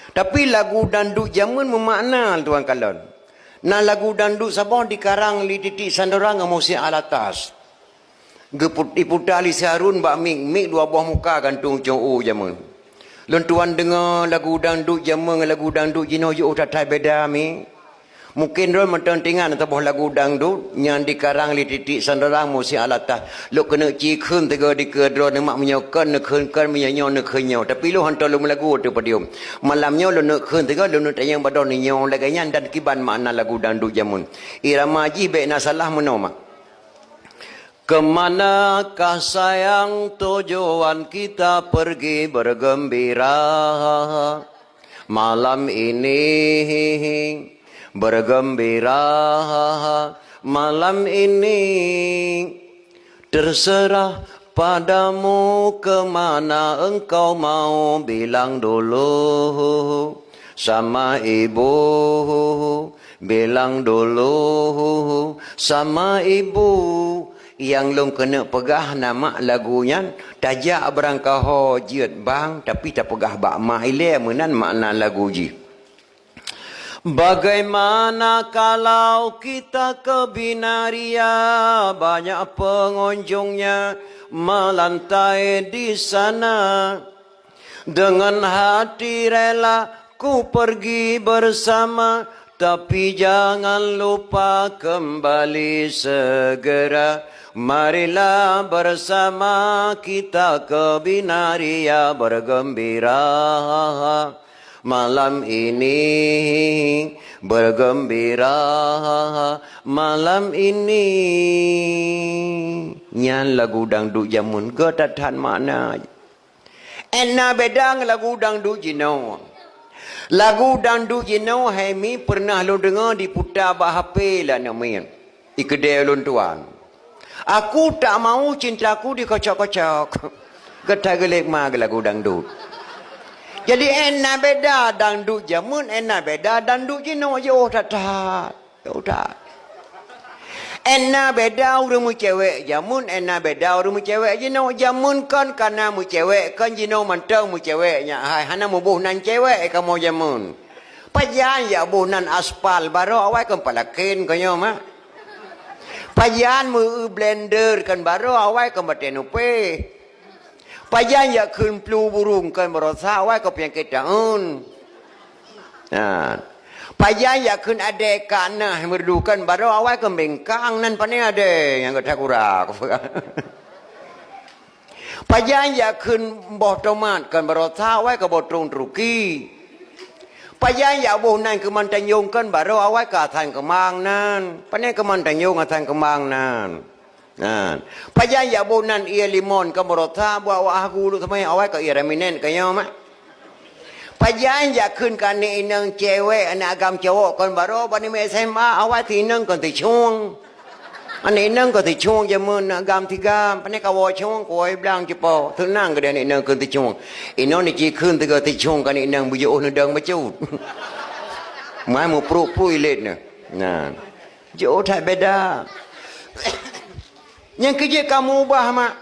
Tapi lagu dangdut zaman memakna tuan kalon. Nah lagu dangdut Sabah dikarang li titik sandarang emosi alatas. Iputali Harun bak mik dua buah muka gantung cou zaman. Lon tuan dengar lagu dangdut zaman lagu dangdut jino yo tatai beda mi. Mungkin dia mententingan atau lagu dangdut yang dikarang li titik sandarang musi alatas. Lo kena cikun tega di kedro nak menyokan nak kan menyanyo nak kenyo. Tapi lo hantar lo lagu tu padium. Malamnya lo nak kun tega lo nak tayang badon ni nyo laganya dan kiban makna lagu dangdut jamun. Irama ji baik nak salah menoma. Kemanakah sayang tujuan kita pergi bergembira malam ini? Bergembira malam ini terserah padamu kemana engkau mau bilang dulu sama ibu bilang dulu sama ibu yang long kena pegah nama lagunya tajak berangkah hojit bang tapi tak pegah bak maile menan makna lagu ji. Bagaimana kalau kita ke Binaria, banyak pengunjungnya melantai di sana. Dengan hati rela ku pergi bersama, tapi jangan lupa kembali segera. Marilah bersama kita ke Binaria bergembira. Malam ini bergembira, malam ini. Nyan lagu dangdut jamun ke tak tahan makna. Enna bedang lagu dangdut jino. Lagu dangdut jino hemi pernah lo dengar diputar bahapa lah namanya. Di kedai lon tuan. Aku tak mau cintaku dikocok-kocok. Ketai gelek mag lagu dangdut. Jadi enak beda dangdut jamun, enak beda dangdut jino yo tak. Enak beda orang mu cewek jamun, enak beda orang mu cewek jino jamun kan karena mu cewek kan jino mantang mu ceweknya. Hai hana mu buhnan cewek kamu jamun. Pajan ya buhnan aspal baru awak kan palakin kanyo mah. Pajan mu blender kan baru awak kan batenupe. Pajan ya kun plu burung kan berosa awak kau piang kedaun. Pajan ya kun ade kana merdukan baru awak kan bengkang nan pane ade yang kata kurak. Pajan ya kun boh tomat kan berosa awak kau botrung truki. Pajan ya boh nan kemantanyong kan baru awak katan kemang nan. Pane kemantanyong katan kemang nan. Pajan ya bonan ia limon ke merota bawa aku lu sampai awak ke iraminen kaya mak. Pajan ya kun kan ni inang cewek anak agam cowok kan baru bani SMA awak tinang kan tichung. Ane inang kan tichung jamun agam tiga pane kawo chung koi blang jepo tenang ke dia ni inang kan tichung. Ino ni ji kun tiga tichung kan inang bujo nedang bacut. Mai mu pru ilet ne. Nah. Jo tak beda. Yang kerja kamu ubah mak.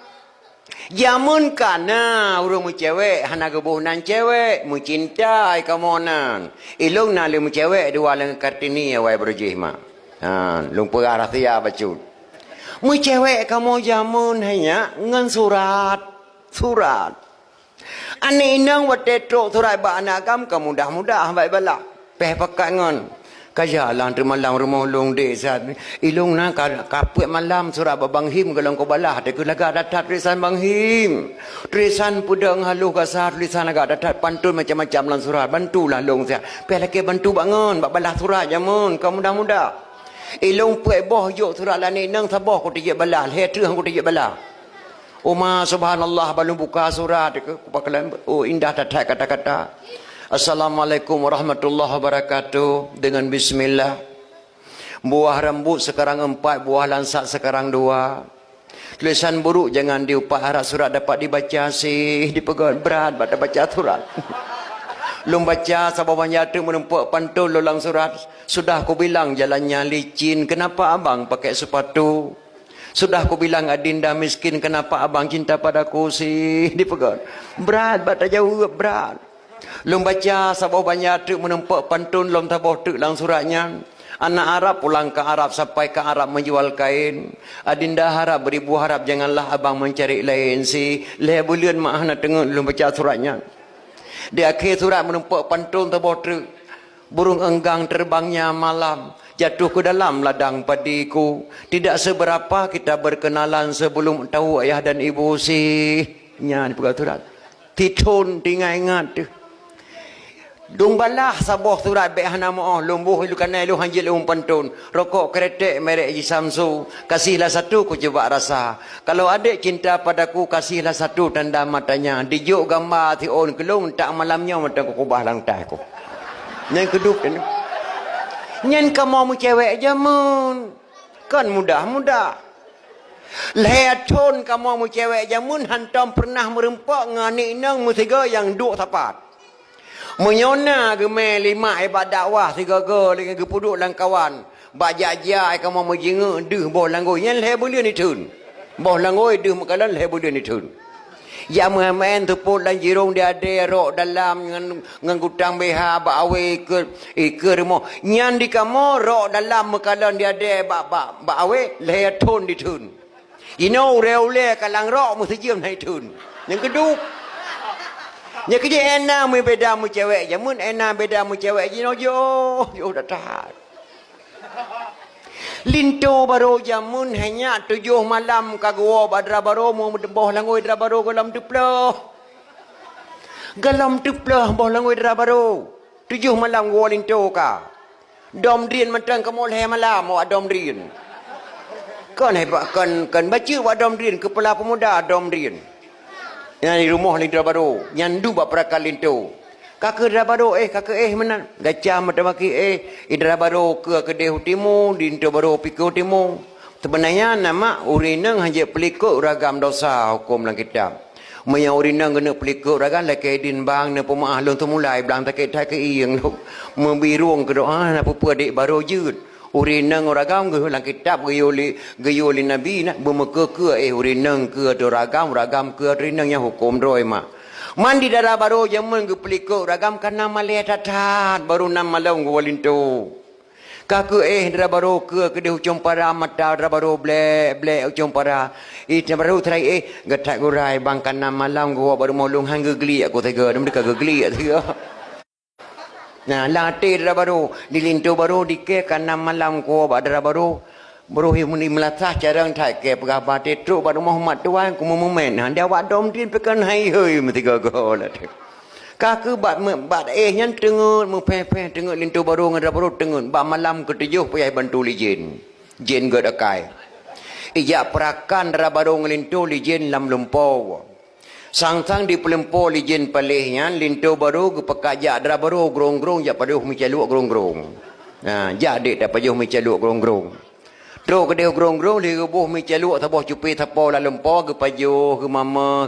Jamun kana urung mu cewek hana kebunan cewek mu cintai kamu nan. Ilung na le mu cewek dua leng Kartini awai berjih mak. Lung perah tia bacut. Mu cewek kamu jamun hanya ngan surat. Ane inang watetro surat ba anakam kamu mudah-mudah baik bala. Peh pakat ngan. Kajalan malam rumah long desa ilung na kaput malam surah Bang Him kalau kau balah de kulaga datat tulisan Bang Him tulisan pudang halu kasar tulisan agak datat pantun macam-macam lan surah bantulah long saya pelake bantu bangun bak balah surah jamun kau mudah-mudah ilung puai boh yok surah lan nang saboh ko tije balah he treuh ko tije balah Uma subhanallah balung buka surah de ko pakalan oh indah datat kata-kata. Assalamualaikum warahmatullahi wabarakatuh. Dengan bismillah. Buah rambut sekarang 4, buah lansat sekarang 2. Tulisan buruk jangan diupah, harap surat dapat dibaca sih. Dipegang berat pada baca surat. Lum baca sabah banyak tu menempuk pantul lolang surat. Sudah aku bilang jalannya licin, kenapa abang pakai sepatu? Sudah aku bilang adinda miskin, kenapa abang cinta padaku sih? Dipegang berat pada jauh berat. Lom baca sabah banyak tu menempuk pantun lom tabah tu lang suratnya. Anak Arab pulang ke Arab sampai ke Arab menjual kain. Adinda harap beribu harap janganlah abang mencari lain si. Leh bulan mak nak tengok lom baca suratnya. Di akhir surat menempuk pantun tabah tu. Burung enggang terbangnya malam. Jatuh ke dalam ladang padiku. Tidak seberapa kita berkenalan sebelum tahu ayah dan ibu si. Nya di pegang surat. Titun tinggal ingat tu. Dung balah sabah surat baik hana moh lumbuh lu kanai lu hanjil pantun rokok kretek merek Haji Samsu kasihlah satu ku coba rasa kalau adik cinta padaku kasihlah satu tanda matanya dijuk gambar ti on kelung tak malamnya mata ku kubah langtai ku yang kedua ni nyen kamu mu cewek jamun kan mudah-mudah lehaton kamu mu cewek jamun hantam pernah merempak ngani nang mu tiga yang duk tapat menyona gemel 5 hebat dakwah 3 dengan gepuduk lang kawan bajajai kamu menjinga deh boh langgoi yang leh boleh ni tun boh langgoi deh makalan leh boleh ni tun Ya men tu pun dan jirung dia ada rok dalam ngan gutang beha ba awe ke remo. Nyan di kamu rok dalam mekalan dia ada ba awe le tun di tun. Ule kalang rok mesti jam naik tun. Yang kedua yang kerja enak mu beda mu cewek je. Mun enak beda mu cewek je. Yo dah tahan. Linto baru jamun hanya 7 malam kagua badra baru mu boh langoi dra baru galam tuplah. Galam tuplah boh langoi dra baru. 7 malam gua linto ka. Dom drin matang kamu le malam mu dom drin. Kan hebat kan baca wa dom drin kepala pemuda dom drin. Yang di rumah linto baru. Nyandu bak perakal linto. Kakak dra baru kakak mana? Gacah mata maki idra baru ke kedai hutimu linto baru pikir hutimu. Sebenarnya nama urinang hanya pelikut ragam dosa hukum dalam kitab. Maya urinang kena pelikut ragam laki din bang na pemaah long tu mulai belang tak ke iyang lu. Membirung ke doa na pupu adik baru jud. Urinang ragam ke dalam kitab gayoli nabi na bermuka ke urinang ke ragam ke urinang yang hukum roi mak. Mandi darah baru jaman ke pelikut ragam kan nama le tatat baru nama malam ke walinto. Kaku darah baru ke dia ucung para mata darah baru ble ucung para. Darah baru terai gatak gurai bang kan nama malam ke baru maulung hang gegli aku tega dem dekat gegli tega. Nah latih darah baru di linto baru dike kan nama malam ke darah baru. Baru muni melatah carang thai ke pegawai tetru pada Muhammad tuan ku momen dia wak dom din pekan hai hei mesti gagal lah. Kaku bat nyan tengun mu pe tengun lintu baru ngada baru tengun ba malam ke-7 payah bantu lijin. Jin gad akai. Ija perakan dara baru ngelintu lijin lam lumpo. Sang di pelempo lijin palihnya lintu baru ke pekajak dara baru grong-grong ja paduh mi caluk grong-grong. Nah jadi dak paduh mi caluk grong-grong. Tro ke dia grong-grong dia rebuh mi caluk taboh cupi tapo la lempo ke pajuh ke mama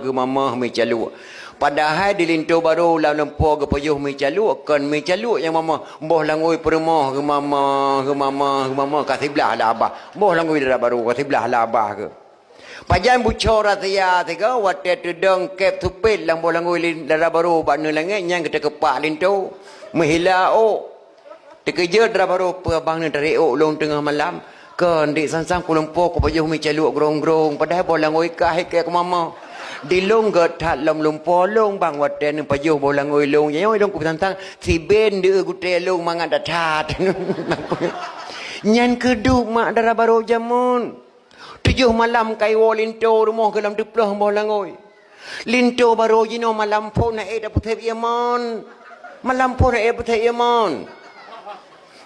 mi caluk. Padahal di lintu baru la lempo ke pajuh mi caluk kan mi caluk yang mama boh langoi peremah ke mama ka sebelah la abah. Boh langoi dah baru ka sebelah la abah ke. Pajan bucor rataya tiga wate tudung kep tupit lang boh langoi dah baru banu langit yang kita kepak lintu menghila Terkejar dah baru abang ni dari long tengah malam. Kan di sansang Kuala ko pajuh mi caluk grong-grong padahal bolang oi kah ke mama di long gat hat lam lumpur long bang waten pajuh bolang oi long yang long ku tantang si ben de gute long mangan datat nyan keduk mak dara baru jamun 7 malam kai wo linto rumah ke dalam deploh bolang oi linto baru jino malam pun na da putih yaman malam pun na putih yaman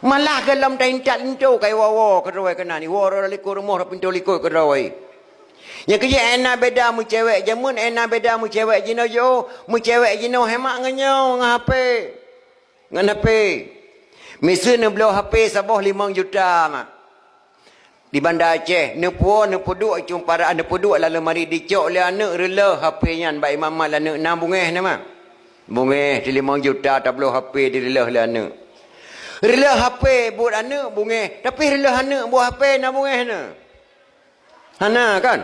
malah dalam tain cat lintu kai wawo kedoi kena ni woro liku rumah pintu liku kedoi yang kerja enak beda mu cewek jamun enak beda mu cewek jino jo mu cewek jino hemat ngenyo ngah HP ngan HP misalnya beli HP sabah 5 juta mak di Bandar Aceh nepu duk cum para nepu duk lalu mari dicok le anak rela HP nyan baik mama la anak 6 bungeh nama bungeh di 5 juta tak beli HP di rela le anak rela HP buat anak bungeh tapi rela anak buat HP nak bungeh na hana kan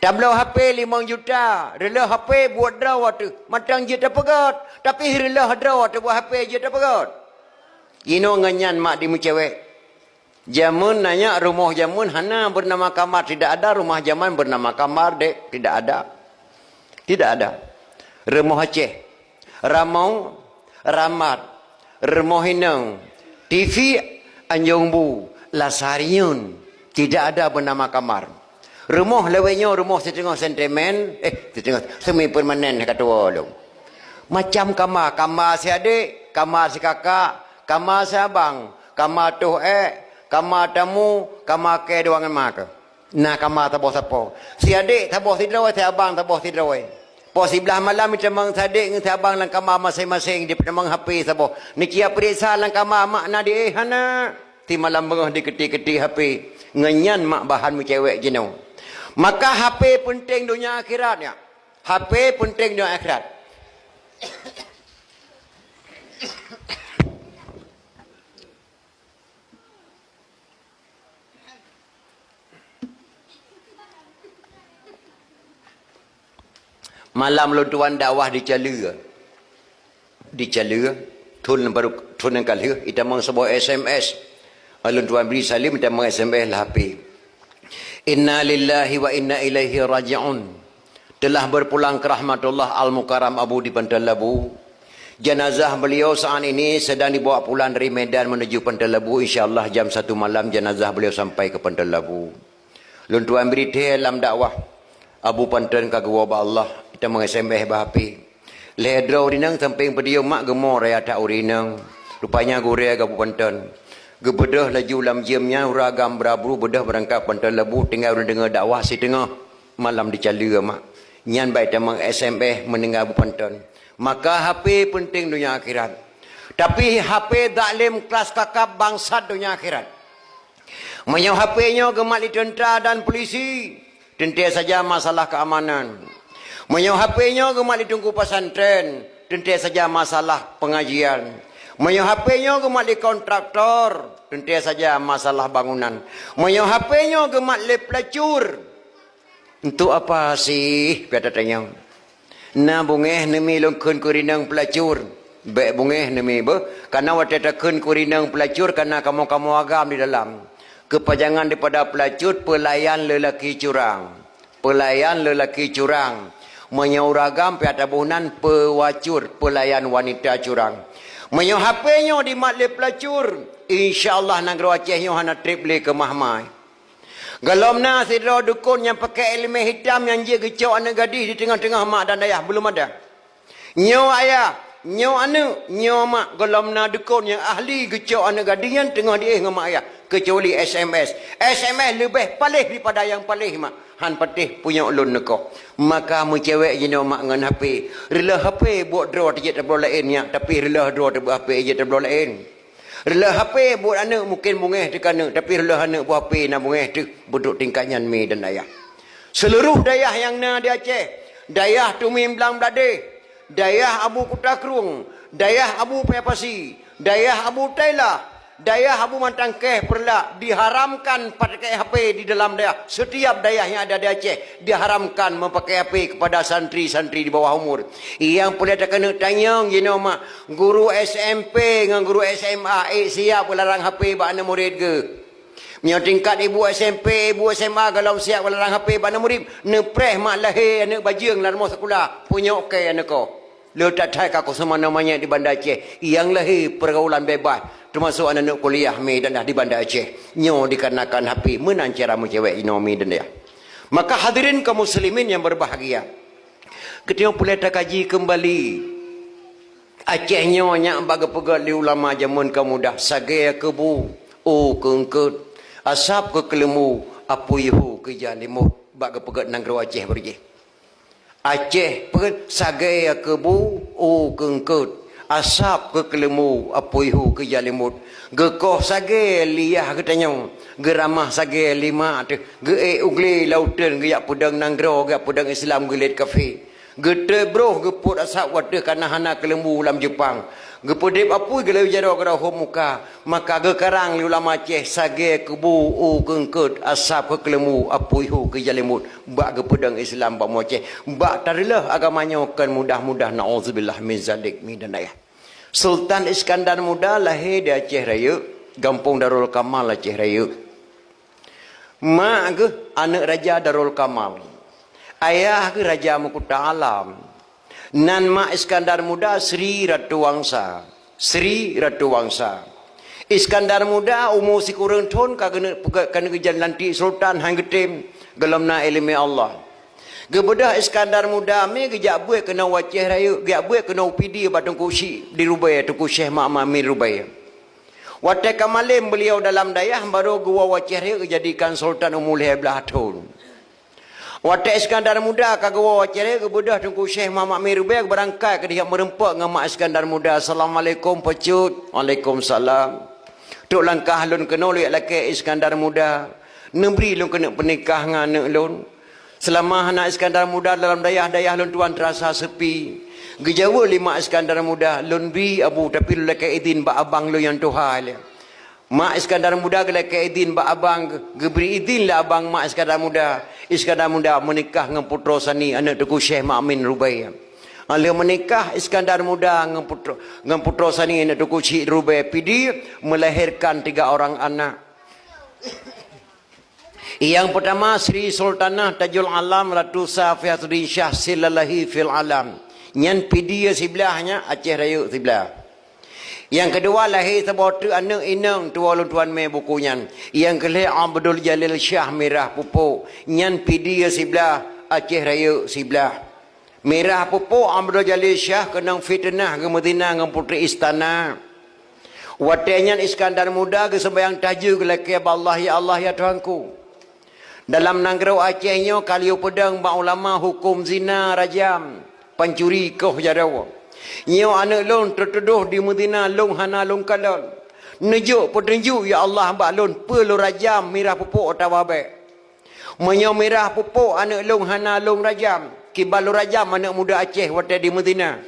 tablo HP 5 juta rela HP buat drawat tu matang je tak pegat tapi rela drawat buat HP je tak pegat ino nganyan mak di mu cewek jamun nanya rumah jamun hana bernama kamar tidak ada rumah zaman bernama kamar dek tidak ada rumah Aceh Ramau Ramat Remohinang, TV Anjongbu, Lasariun, tidak ada bernama kamar. Rumah lewenya rumah setengah sentimen, semi permanen kata orang. Macam kamar si adik, kamar si kakak, kamar si abang, kamar tu kamar tamu, kamar ke doangan mak. Nah kamar taboh sapo. Si adik taboh si drawai, si abang taboh si drawai. Po sebelah malam kita mang sadik dengan abang lang kamar masing-masing di penamang HP sabo. Niki periksa lang kamar mak na di hana. Ti malam bengah di keti-keti HP. Ngenyan mak bahan mu cewek jenou. Maka HP penting dunia akhiratnya. HP penting dunia akhirat. Malam lun tuan dakwah di Cala. Di Cala. Tun yang kali. Kita mang sebuah SMS. Lun tuan beri salim. Kita mang SMS lah HP. Inna lillahi wa inna ilaihi raji'un. Telah berpulang ke rahmatullah Al-Mukarram Abu di Pantai Labu. Jenazah beliau saat ini sedang dibawa pulang dari Medan menuju Pantai Labu. InsyaAllah jam 1 malam jenazah beliau sampai ke Pantai Labu. Lun tuan beri dalam dakwah. Abu Pantai kagwa ba Allah. Kita mengesembeh bahapi. Ledro dinang samping pediu mak gemor raya tak urinang. Rupanya gure Abu Pantai. Gebedah laju lam jamnya uragam berabru bedah berangkat Pantai Labu tinggal dengar dakwah si tengah malam di Cala mak. Nyan baik tamang SMS mendengar Abu Pantai. Maka HP penting dunia akhirat. Tapi HP daklim kelas kakap bangsat dunia akhirat. Menyau HP-nya gemak di tentera dan polisi. Tentu saja masalah keamanan. Menyau HP-nya gemak di tunggu pesantren. Tentu saja masalah pengajian. Menyau HP-nya gemak di kontraktor. Tentu saja masalah bangunan. Menyau HP-nya gemak di pelacur. Untuk apa sih? Biar tanya. Na bungeh nemi longkun kurinang pelacur. Baik bungeh nemi be. Karena waktu takun kurinang pelacur. Karena kamu-kamu agam di dalam. Kepanjangan daripada pelacur, pelayan lelaki curang. Pelayan lelaki curang. Menyauragam piata buhunan pewacur, pelayan wanita curang. Menyau HP-nya di matlib pelacur. InsyaAllah negara Aceh hana trip le ke Mahmai. Galomna sidra dukun yang pakai ilmu hitam yang dia gecau anak gadis di tengah-tengah mak dan ayah. Belum ada. Nyo ayah. Nyo anu, nyo mak golomna dukun yang ahli gecau anak gadis yang tengah dia dengan mak ayah. Kecuali SMS. SMS lebih palih daripada yang palih mak. Han patih punya ulun neko. Maka mu cewek je mak ngan HP. Rela HP buat draw tejak tablo lain nya, tapi rela draw tablo HP je tablo lain. Rela HP buat anak mungkin bungeh tekan tapi rela anak buat HP na bungeh tu buduk tingkatnya mi dan dayah. Seluruh dayah yang na di Aceh, dayah Tumim Blang Belade, dayah Abu Kutakrung, dayah Abu Pepasi, dayah Abu Taila, dayah Abu Mantangkeh perla diharamkan pakai HP di dalam dayah. Setiap dayah yang ada di Aceh diharamkan memakai HP kepada santri-santri di bawah umur. Yang boleh tak kena tanya mak guru SMP dengan guru SMA siap larang HP bak anak murid ke? Yang tingkat ibu SMP, ibu SMA kalau siap larang HP bak anak murid, nepreh mak lahir anak bajing dalam sekolah punya okey anak kau. Letak tak aku semua namanya di Bandar Aceh. Yang lahir pergaulan bebas. Termasuk anak-anak kuliah mi dan dah di Bandar Aceh. Nyo dikarenakan HP. Menang cara mu cewek ino mi dan dia. Maka hadirin kaum muslimin yang berbahagia. Ketika boleh tak kaji kembali. Aceh nyo yang baga-baga li ulama jamun kamu dah. Sagaya kebu. O kengkut. Asap ke kelemu. Apu yuhu ke jalimut. Baga-baga nanggro Aceh berjih. Aceh perut sagai kebu o kengkut asap ke kelemu apuihu ke jalimut gekoh sagai liyah katanya geramah sagai lima tu ge ugli lautan ge yak pudang nanggro ge pudang Islam gelet kafe gete bro geput asap wate kana hana kelembu lam Jepang gepudip apui gele jaro kada muka maka ge karang li ulama Aceh sagai kebu o kengkut asap ke kelemu apuihu ke jalimut bak ge pedang Islam ba Aceh bak tarilah agamanya kan mudah-mudah naudzubillah min zalik min dan ayah. Sultan Iskandar Muda lahir di Aceh Raya, Kampung Darul Kamal Aceh Raya. Mak ke anak Raja Darul Kamal. Ayah ke Raja Mukuta Alam. Nan mak Iskandar Muda Sri Ratu Wangsa. Sri Ratu Wangsa. Iskandar Muda umur si kurang ton kagena kejan lantik Sultan hang getim gelamna ilmu Allah. Gebedah Iskandar Muda me gejak buat kena Aceh Raya, gejak buat kena UPD batang kursi di Rubaya Tuku Syekh Mak Amir Rubaya. Waktu kemalim beliau dalam dayah baru gua Aceh Raya dijadikan Sultan umur 12 tahun. Waktu Iskandar Muda kagwa Aceh Raya gebedah Tuku Syekh Mak Amir Rubaya berangkat ke dia merempak dengan Mak Iskandar Muda. Assalamualaikum pecut. Waalaikumsalam. Tok langkah lun kena lihat laki Iskandar Muda. Nebri lun kena pernikah dengan anak lun. Selama anak Iskandar Muda dalam dayah-dayah lun tuan terasa sepi. Gejawa lima Iskandar Muda lun bi abu tapi lu laki izin ba abang lu yang Tuhan. Mak Iskandar Muda gelai ke izin ba abang geberi izin lah abang mak Iskandar Muda. Iskandar Muda menikah dengan putra sani anak Tuku Syekh Ma'min Rubai. Ala menikah Iskandar Muda dengan putra sani anak Tuku Syekh Rubai pidi melahirkan 3 orang anak. Yang pertama Sri Sultanah Tajul Alam Ratu Safiatuddin Shah Silalahi fil Alam. Nyan pidi sebelahnya Aceh Raya sebelah. Yang kedua lahir sebatu anak inang tua lun tuan me bukunya. Yang kelih Abdul Jalil Shah Merah Pupuk. Nyan pidi sebelah Aceh Raya sebelah. Merah Pupuk Abdul Jalil Shah kena fitnah ke Madinah dengan puteri istana. Watenya Iskandar Muda ke sembahyang tahajud ke laki Allah ya Allah ya Tuhanku. Dalam Nanggro Acehnya kaliu pedang ba ulama hukum zina rajam, pencuri koh jarawa. Nyo anak lon tertuduh di Madinah long hana long kalon. Nejuk petunjuk ya Allah ba lon perlu rajam Merah Pupuk tawabe. Menyo Merah Pupuk anak long hana long rajam. Kibalu rajam anak muda Aceh wate di Madinah.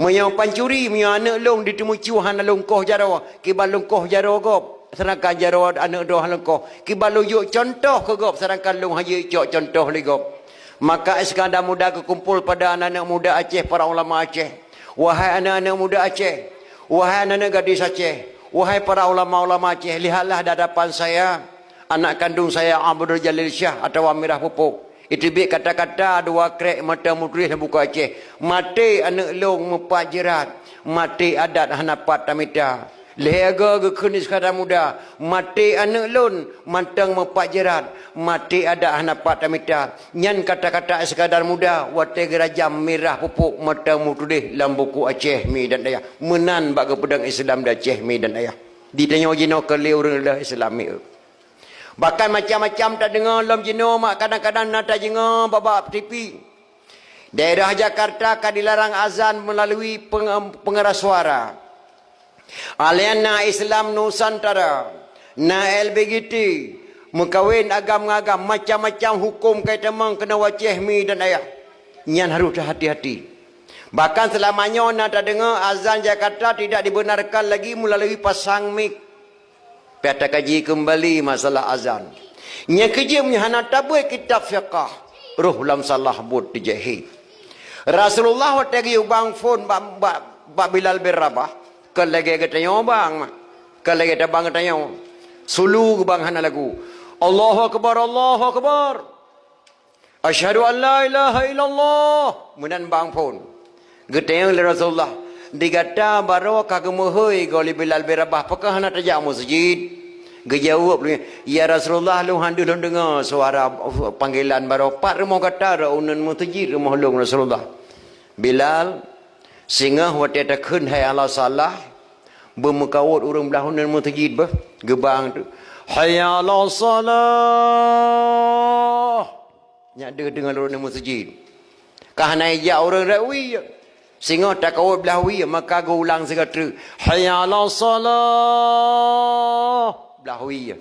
Menyo pencuri menyo anak long ditemucu hana long koh jarawa. Kibalu koh jarawa gop. Sedangkan jarawa anak doh hana koh. Kibalu yuk contoh ke gop sedangkan long haji cok contoh li gop. Maka Iskandar Muda kekumpul pada anak-anak muda Aceh, para ulama Aceh. Wahai anak-anak muda Aceh, wahai anak-anak gadis Aceh, wahai para ulama-ulama Aceh, lihatlah di hadapan saya anak kandung saya Abdul Jalil Shah atau Merah Pupuk. Itu biar kata-kata dua krek mata mudrih dan buku Aceh. Mati anak long mepat jerat, mati adat hanapat tamita. Lehaga ke kunis Iskandar Muda, mati anak lon mantang mepat jerat, mati adat hanapat tamita. Nyan kata-kata Iskandar Muda wate gerajam Merah Pupuk mata mudrih dalam buku Aceh mi dan daya. Menan bak ke pedang Islam da Aceh mi dan daya. Ditanya jino ke orang dah Islam mi. Bahkan macam-macam tak dengar dalam jino mak kadang-kadang nak tak dengar babak TV. Daerah Jakarta kan dilarang azan melalui pengeras suara. Aliana Islam Nusantara, na LGBT, mengkawin agam-agam, macam-macam hukum kaitan kena waceh mi dan ayah. Nyan harus hati-hati. Bahkan selamanya nak tak dengar azan Jakarta tidak dibenarkan lagi melalui pasang mik. Pihak kaji kembali masalah azan. Nya kerja menyahana tabui kitab fiqah. Ruh lam salah bud dijahi. Rasulullah watagi ubang phone ba Bilal bin Rabah. Kelagi katanya bang, kelagi tabang katanya. Sulu bang hana lagu. Allahu Akbar, Allahu Akbar. Asyhadu an la ilaha illallah. Menan bang phone. Geteng le Rasulullah. Digata baro kagemuhoi goli Bilal bin Rabah. Apakah hana tajak masjid? Gejawab ya Rasulullah lu handu lu dengar suara panggilan baro pat rumah kata ra unan masjid rumah lu Rasulullah. Bilal singa wate ta khun hai ala salah bermukawat urang belah unan masjid bah gebang tu hayya ala salah nya de dengan urang masjid kahana ya orang rawi singa tak kawat belah wi maka go ulang sekatra hayya ala salah belah wi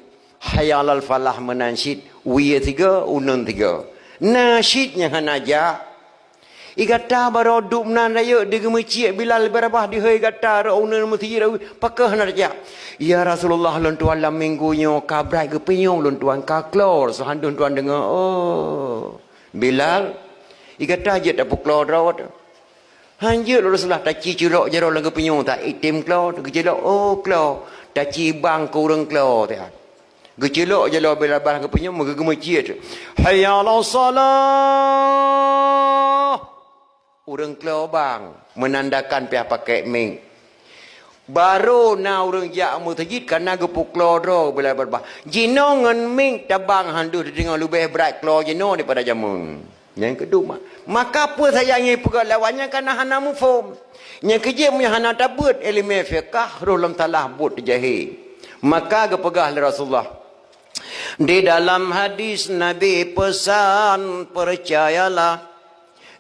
hayya ala falah menansyid wi 3 unan 3 nasyidnya hanaja igata baro duk nan raya di gemecik Bilal berabah di hai gata ra unan masjid pakah narja ya Rasulullah lon tuan lam minggunya kabrai ke pinyong lon tuan ka klor sahandun tuan dengar oh Bilal igata je tak puklor rawat hanje Rasulullah tak ci curok jero lang ke pinyong tak itim klor gejelok oh klor tak ci bang ku urang klor tak gejelok jelo Bilal bang ke pinyong gemecik hayya ala salah urang keluar bang menandakan pihak pakai ming baru na urang jak masjid kana gepuk keluar ro bila berbah jino ngan ming tabang handu dengan lebih berat keluar jino daripada jamun yang kedua maka apa sayangnya pegang lawannya kana hana mufhum yang kerja punya hana tabut ilmu fiqh rulam talah but jahi maka gepegah Rasulullah di dalam hadis Nabi pesan percayalah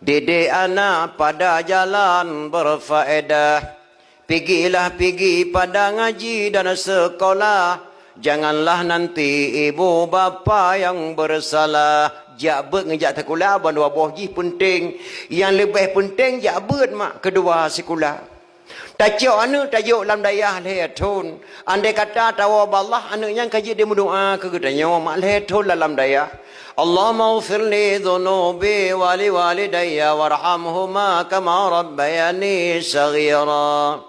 didik anak pada jalan berfaedah. Pergi pada ngaji dan sekolah. Janganlah nanti ibu bapa yang bersalah. Jak ngejak sekolah bandua boh ji penting. Yang lebih penting jak mak kedua sekolah. Tajuk anak tajuk lam dayah lehetun. Andai kata tawa Allah anak yang kaji dia berdoa ke gedanya mak lehetun dalam dayah. Allahumma ighfir li dhunubi wa li walidayya warhamhuma kama rabbayani saghira.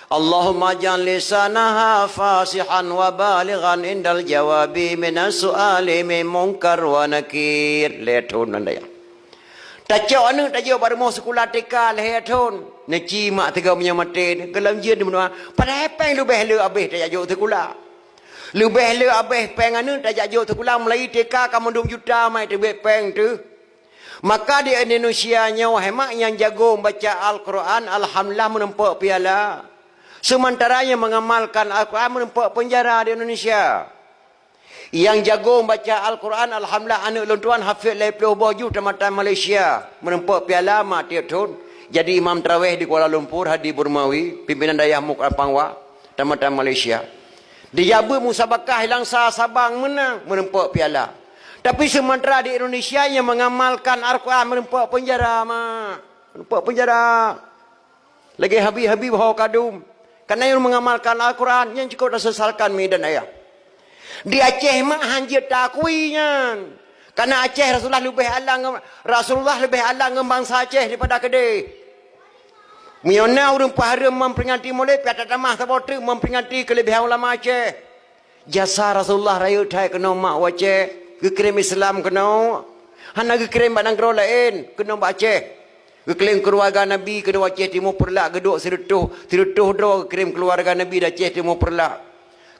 Allahumma ja'al lisanaha fasihan wa balighan indal jawabi minas su'ali min munkar wa nakir. Lehetun dayah. Tajuk anak tajuk baru mau sekolah TK lehetun. Neci mak tiga punya mati kelam dia berdoa pada peng lebih le habis tak jauh sekolah. Lebih le habis peng anu tak jauh sekolah mulai TK kamu 2 juta mai tebek peng tu. Maka di Indonesia nyawa hemat yang jago membaca Al-Quran alhamdulillah menempak piala. Sementara yang mengamalkan Al-Quran menempak penjara di Indonesia. Yang jago membaca Al-Quran alhamdulillah anak lontuan hafiz 50 baju tamatan Malaysia menempak piala mak tiap tahun. Jadi imam tarawih di Kuala Lumpur, Hadi Burmawi, pimpinan dayah Mukran Pangwa, tamatan Malaysia. Di Jaba musabakah Langsa Sabang menang, menempak piala. Tapi sementara di Indonesia yang mengamalkan Al-Quran menempak penjara, mak. Menempak penjara. Lagi habis-habis bahawa kadum. Kerana yang mengamalkan Al-Quran, yang cukup dah sesalkan medan ayah. Di Aceh mak hanjir takuinya. Karena Aceh Rasulullah lebih alang dengan bangsa Aceh daripada Kedah. Miona urang pahara memperingati mulai piata tamah sabotre memperingati kelebihan ulama Aceh. Jasa Rasulullah raya thai kena mak Aceh, gekrem Islam kena. Hana gekrem badang kro lain kena mak Aceh. Gekrem keluarga Nabi kena Aceh Timur Perlak geduk sirutuh dro gekrem keluarga Nabi Aceh Timur Perlak.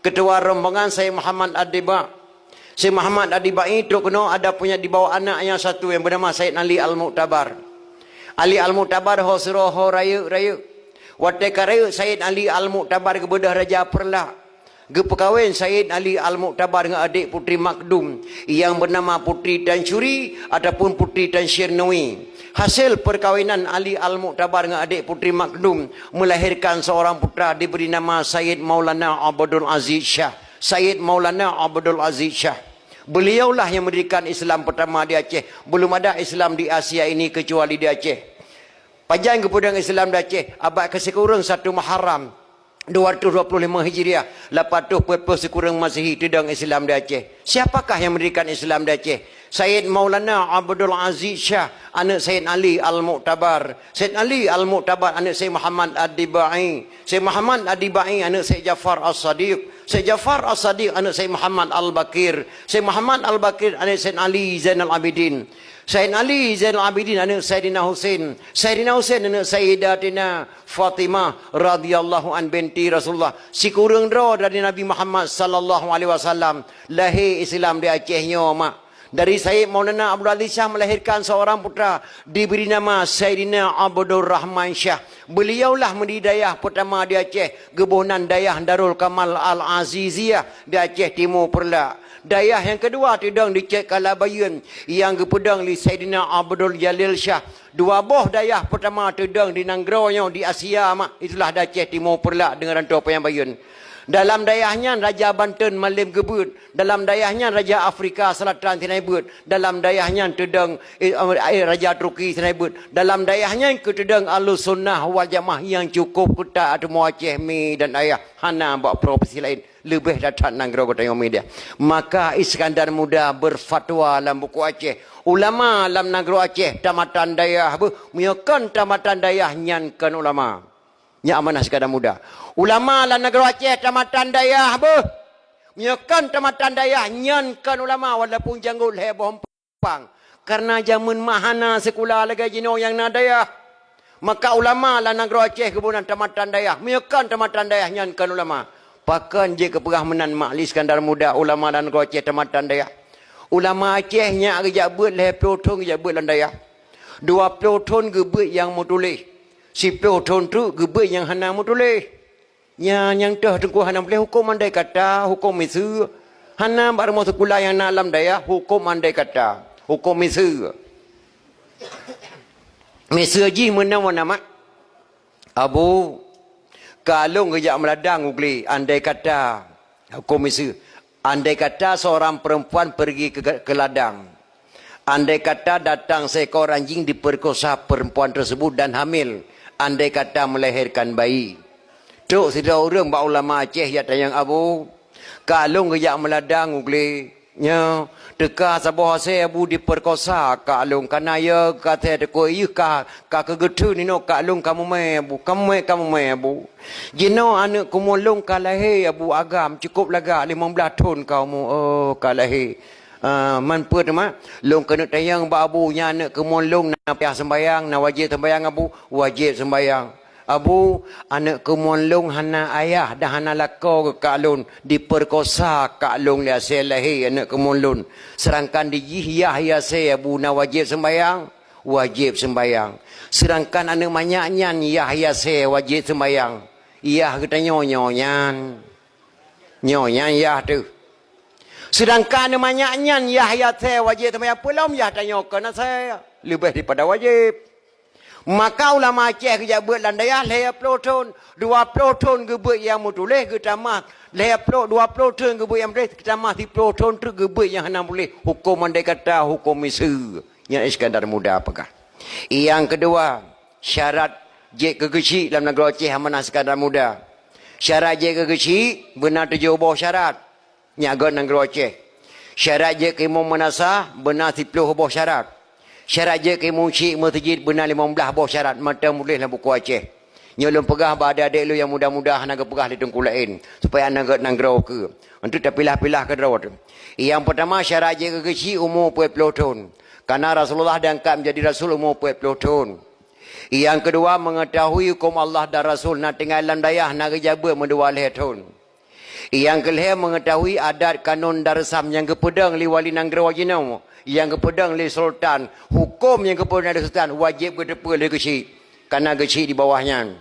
Ketua rombongan saya Muhammad Adiba. Syekh Muhammad Adiba itu kena ada punya di bawah anak yang satu yang bernama Said Ali Al-Mu'tabar. Ali Al-Mu'tabar ho suruh ho raya. Watai raya Said Ali Al-Mu'tabar kebedah Raja Perlah. Gepekawin Said Ali Al-Mu'tabar dengan adik Putri Makdum yang bernama Putri Tan Syuri ataupun Putri Tan Syirnawi. Hasil perkawinan Ali Al-Mu'tabar dengan adik Putri Makdum melahirkan seorang putra diberi nama Sayyid Maulana Abdul Aziz Shah. Sayyid Maulana Abdul Aziz Shah. Beliaulah yang mendirikan Islam pertama di Aceh. Belum ada Islam di Asia ini kecuali di Aceh. Panjang kemudian Islam di Aceh. Abad kesekurang 1 Muharram 225 Hijriah. 800 sekurang Masihi tedang Islam di Aceh. Siapakah yang mendirikan Islam di Aceh? Sayyid Maulana Abdul Aziz Shah, anak Sayyid Ali Al-Mu'tabar. Sayyid Ali Al-Mu'tabar, anak Sayyid Muhammad Adibai. Sayyid Muhammad Adibai, anak Sayyid Jafar As-Sadiq. Sayyid Jafar As-Sadiq, anak Sayyid Muhammad Al-Bakir. Sayyid Muhammad Al-Bakir, anak Sayyid Ali Zainal Abidin. Sayyid Ali Zainal Abidin, anak Sayyidina Husain. Sayyidina Husain, anak Sayyidatina Fatimah radhiyallahu an binti Rasulullah. Si kurang dro dari Nabi Muhammad sallallahu alaihi wasallam. Lahir Islam di Acehnya, mak. Dari Sayyid Maulana Abdul Aziz Shah melahirkan seorang putra diberi nama Sayyidina Abdul Rahman Shah. Beliaulah mendidayah pertama di Aceh, Gebunan Dayah Darul Kamal Al-Aziziyah di Aceh Timur Perlak. Dayah yang kedua tidang di Cek Kalabayun yang gepedang di Sayyidina Abdul Jalil Shah. Dua boh dayah pertama tidang di Nanggronya di Asia, mak. Itulah di Aceh Timur Perlak dengan Rantua Payang Bayun. Dalam dayahnya Raja Banten Malim Gebut. Dalam dayahnya Raja Afrika Selatan Sinaibut. Dalam dayahnya tedang Raja Turki Sinaibut. Dalam dayahnya ketedang Ahlus Sunnah wal Jamaah yang cukup ketat atau Aceh Mi dan ayah hana buat profesi lain lebih datang nanggro kota yang media. Maka Iskandar Muda berfatwa dalam buku Aceh. Ulama dalam negeri Aceh tamatan dayah menyakan tamatan dayah nyankan ulama. Nya amanah Iskandar Muda. Ulama dalam negeri Aceh tamatan dayah menyakan tamatan dayah nyankan ulama walaupun janggut heboh pang. Karena zaman mahana sekolah lagi jino yang nadayah. Maka ulama dalam negeri Aceh kebunan tamatan dayah menyakan tamatan dayah nyankan ulama. Pakan je kepegah menan Makli Iskandar Muda ulama dan negeri Aceh tamatan dayah. Ulama Aceh nya kerja buat leh pelotong kerja buat dan dayah. 20 tahun gebet yang mau tulis. 10 tahun tu gebet yang hana mau tulis. Yang dah tengku hana boleh hukum andai kata, hukum misu. Hana baru mau sekolah yang nak alam dayah, hukum andai kata, hukum misu. Misu ji menang nama. Abu kalung kerja meladang ugli andai kata hukum misu. Andai kata seorang perempuan pergi ke ladang. Andai kata datang seekor anjing diperkosa perempuan tersebut dan hamil. Andai kata melahirkan bayi. Tuk sida urang ba ulama Aceh ya tayang abu. Kalung ke yak meladang ugli. Nya teka sabah se abu diperkosa kalung kanaya kata ko ieu ka kegetu ni no kalung kamu me kamu me abu. Jino anak kumulung kalahe abu agam cukup laga 15 tahun kamu kalahe. Man put ma long kena tayang ba abu nya anak kumulung na piah sembayang na wajib sembayang abu wajib sembayang. Abu anak kemonlong hana ayah dah hana lako ke kalun diperkosa kalung dia selahi anak kemonlong serangkan dijihiyah ya se abu na wajib sembayang serangkan anak manyaknyan ya se wajib sembayang iya kita nyonyan ya tu sedangkan anak manyaknyan ya se wajib sembayang pelom ya tanya kena saya lebih daripada wajib. Maka ulama Aceh kerja buat landaya leher peloton 20 tahun ke buat yang mutuleh ke tamat leher pelot 20 tahun ke buat yang boleh ke tamat 10 tahun tu ke buat yang hana boleh hukum andai kata hukum Mesir yang Iskandar Muda apakah. Yang kedua syarat je kekecil dalam negara Aceh amanah Iskandar Muda. Syarat je kekecil benar 7 buah syarat nyaga negara Aceh. Syarat je keimam manasah benar 10 buah syarat. Syarat je ke muncik masjid benar 15 buah syarat mata boleh lah buku Aceh. Nyolong pegah pada adik lu yang mudah-mudah nak pegah di tengku lain supaya nak gerau ke. Untuk tak pilah-pilah ke gerau tu. Yang pertama syarat je ke kecil umur 40 tahun. Karena Rasulullah diangkat menjadi Rasul umur 40 tahun. Yang kedua mengetahui hukum Allah dan Rasul nak tinggal dalam dayah nak kejabat mendua tahun. Yang kelima mengetahui adat kanun darsam yang kepedang li wali nanggraw jinau. Yang kepedang li sultan, hukum yang kepedang li sultan wajib kedepa li kecil karena kecil di bawahnya.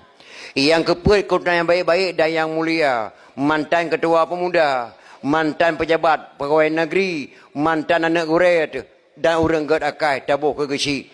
Yang keped keputusan yang baik-baik dan yang mulia, mantan ketua pemuda, mantan pejabat pegawai negeri, mantan anak guret dan orang gad akai tabuh ke kecil.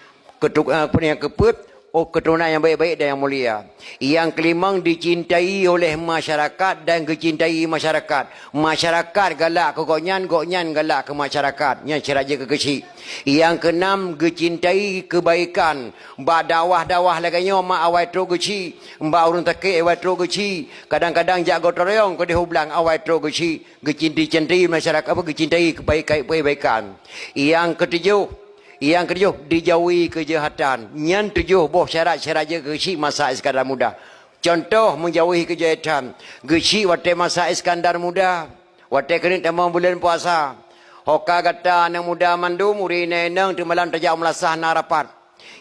Yang keped keturunan yang baik-baik dan yang mulia. Yang kelima dicintai oleh masyarakat dan kecintai masyarakat. Masyarakat galak ke goknyan galak ke masyarakat. Yang syarat je ke kecil. Yang keenam kecintai kebaikan. Ba dawah-dawah laganya mak awai tro kecil. Mbak urun takik awai tro kecil. Kadang-kadang jago terayong ke dihublang awai tro kecil. Kecintai masyarakat apa kecintai kebaikan. Yang ketujuh, dijauhi kejahatan. Yang tujuh, boh syarat-syarat je kecil masa Iskandar Muda. Contoh, menjauhi kejahatan. Kecil waktu masa Iskandar Muda. Waktu kena tamang bulan puasa. Hoka kata anak muda mandum, uri neneng, tu malam terjauh melasah narapat.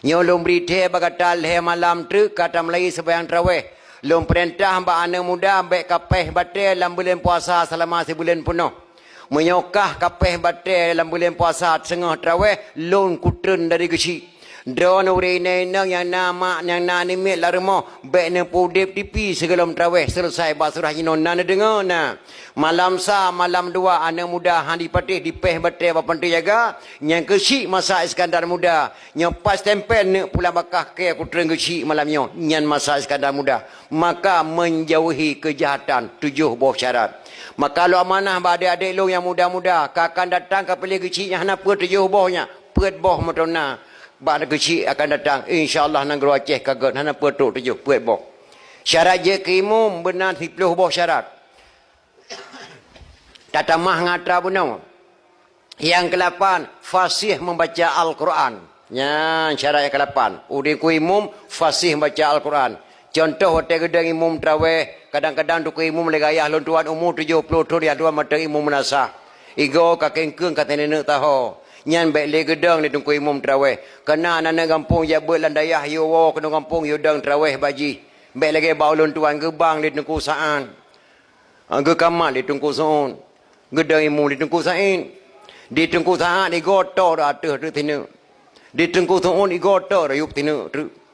Nyolong berita bagata leh malam tu, kata Melayu sebayang terawih. Lom perintah mbak anak muda, ambek kapeh batal dalam bulan puasa selama sebulan penuh. Menyokah kapeh batal dalam bulan puasa setengah terawih lon kutren dari kecil. Drone uri neneng yang nama yang nanimit larmo baik ne pudip tipi sebelum terawih selesai basurah jinona ne dengar na. Malam malam dua anak muda handi patih dipeh batal bapan tu jaga yang kecil masa Iskandar Muda. Yang pas tempel ne pula bakah ke kutren kecil malamnya nyan masa Iskandar Muda. Maka menjauhi kejahatan 7 buah syarat. Maka kalau amanah pada adik lu yang muda-muda, akan datang ke pilih kecil yang nak put 7 bohnya, put boh matona. Pada kecil akan datang, insya-Allah negara Aceh kaget nak put 7 put boh. Syarat je kimum benar 10 boh syarat. Tata mah ngatra bunau. Yang ke-8, fasih membaca Al-Quran. Ya, syarat yang ke-8. Udin ku imum fasih membaca Al-Quran. Contoh hotel gedang imum terawih, kadang-kadang tu imum legayah lon tuan umur 70 tahun dia tuan mata imum menasah. Igo kakengkeung kata nenek tahu. Nyan baik le gedang ni tungku imum terawih. Kena anak kampung jabut landayah yo wo kena kampung yo dang terawih baji. Baik lagi bau lon tuan gebang di tungku saan. Ge kamat di tungku soon. Gedang imum di tungku sain. Di tungku saan igo to dah tu tinu. Di tungku soon igo to yuk tinu.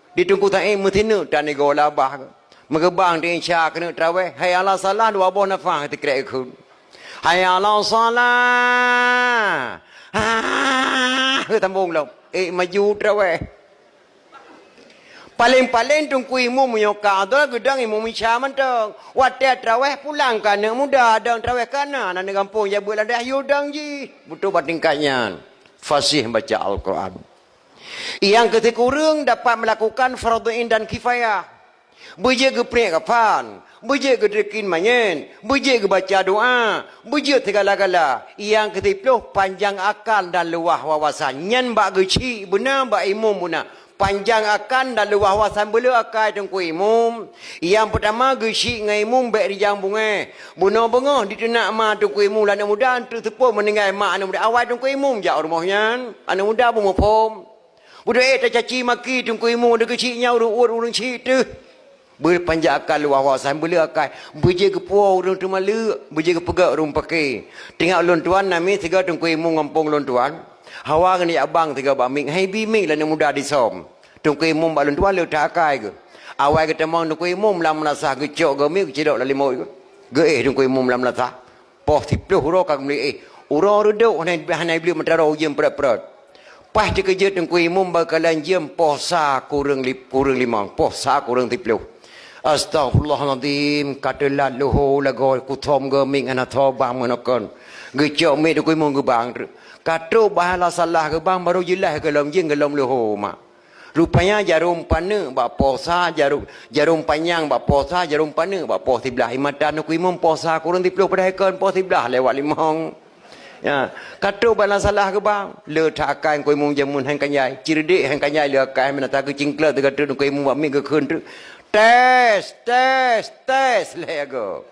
Ditunggu tak mutina dan nego labah. Mengebang di insya kena terawih. Hayallah salah 2 buah nafah tikrak ikut. Hayallah salah. Tambung lah. Maju terawih. Paling-paling tunggu imum menyokak. Itulah gedang imum insya mantang. Wadah terawih pulang kan anak muda. Adang terawih kanan. Anak kampung jabut lah dah yudang ji. Betul batingkatnya. Fasih baca Al-Quran. Yang ketika kurang dapat melakukan fardu'in dan kifayah. Beje ke prik kafan, beje ke dekin manyen, beje ke baca doa, beje segala-gala. Yang ke-10 panjang akal dan luah wawasan. Nyen bak geci benar bak imum benar. Panjang akal dan luah wawasan bela akal tengku imum. Yang pertama geci ngai imum baik di jang bunga. Bunuh bengah ditenak ma tengku imum anak muda tu tepuk meninggal mak anak muda awal tengku imum jak rumahnya. Anak muda pun mopom. Budak tak caci maki tengku imum ada keciknya urung cik tu. Berpanjang akal luah wawasan bela akal. Beje ke puau urung tu malu, beje ke pegak urung pakai. Tengok lon tuan nami tiga tengku imum ngampung lon tuan. Hawa ngani abang tiga bak ming, hai bi ming lah muda disom. Tengku imum bak lon tuan le tak akai ke. Awal kita mau tengku imum lam nasah gecok ke mi cidok la limau ke. Ge tengku imum lam nasah. Poh 10 ro kak meli urang reduk hanai beli mentara ujem perat-perat. Pas dikerja tengku imum bakalan jem posa kurang limang, posa kurang 10. Astaghfirullahaladzim, kata laluh lagu kutom geming anak tobang menakon. Gecok mi tu kuimung ke bang. Kata bahala salah ke bang baru jelas ke dalam jeng ke dalam luhu mak. Rupanya jarum pana bak posa, jarum panjang bak posa, jarum pana bak pos 11. Imatan kuimung posa kurang 10 pada ikon pos 11 lewat limang. Ya, kata bahala salah ke bang. Le tak akan kuimung jamun hang kanyai. Cirdik hang kanyai le akan menata ke cingkla tu kata kuimung bak mi ke khun tu. Tes lego.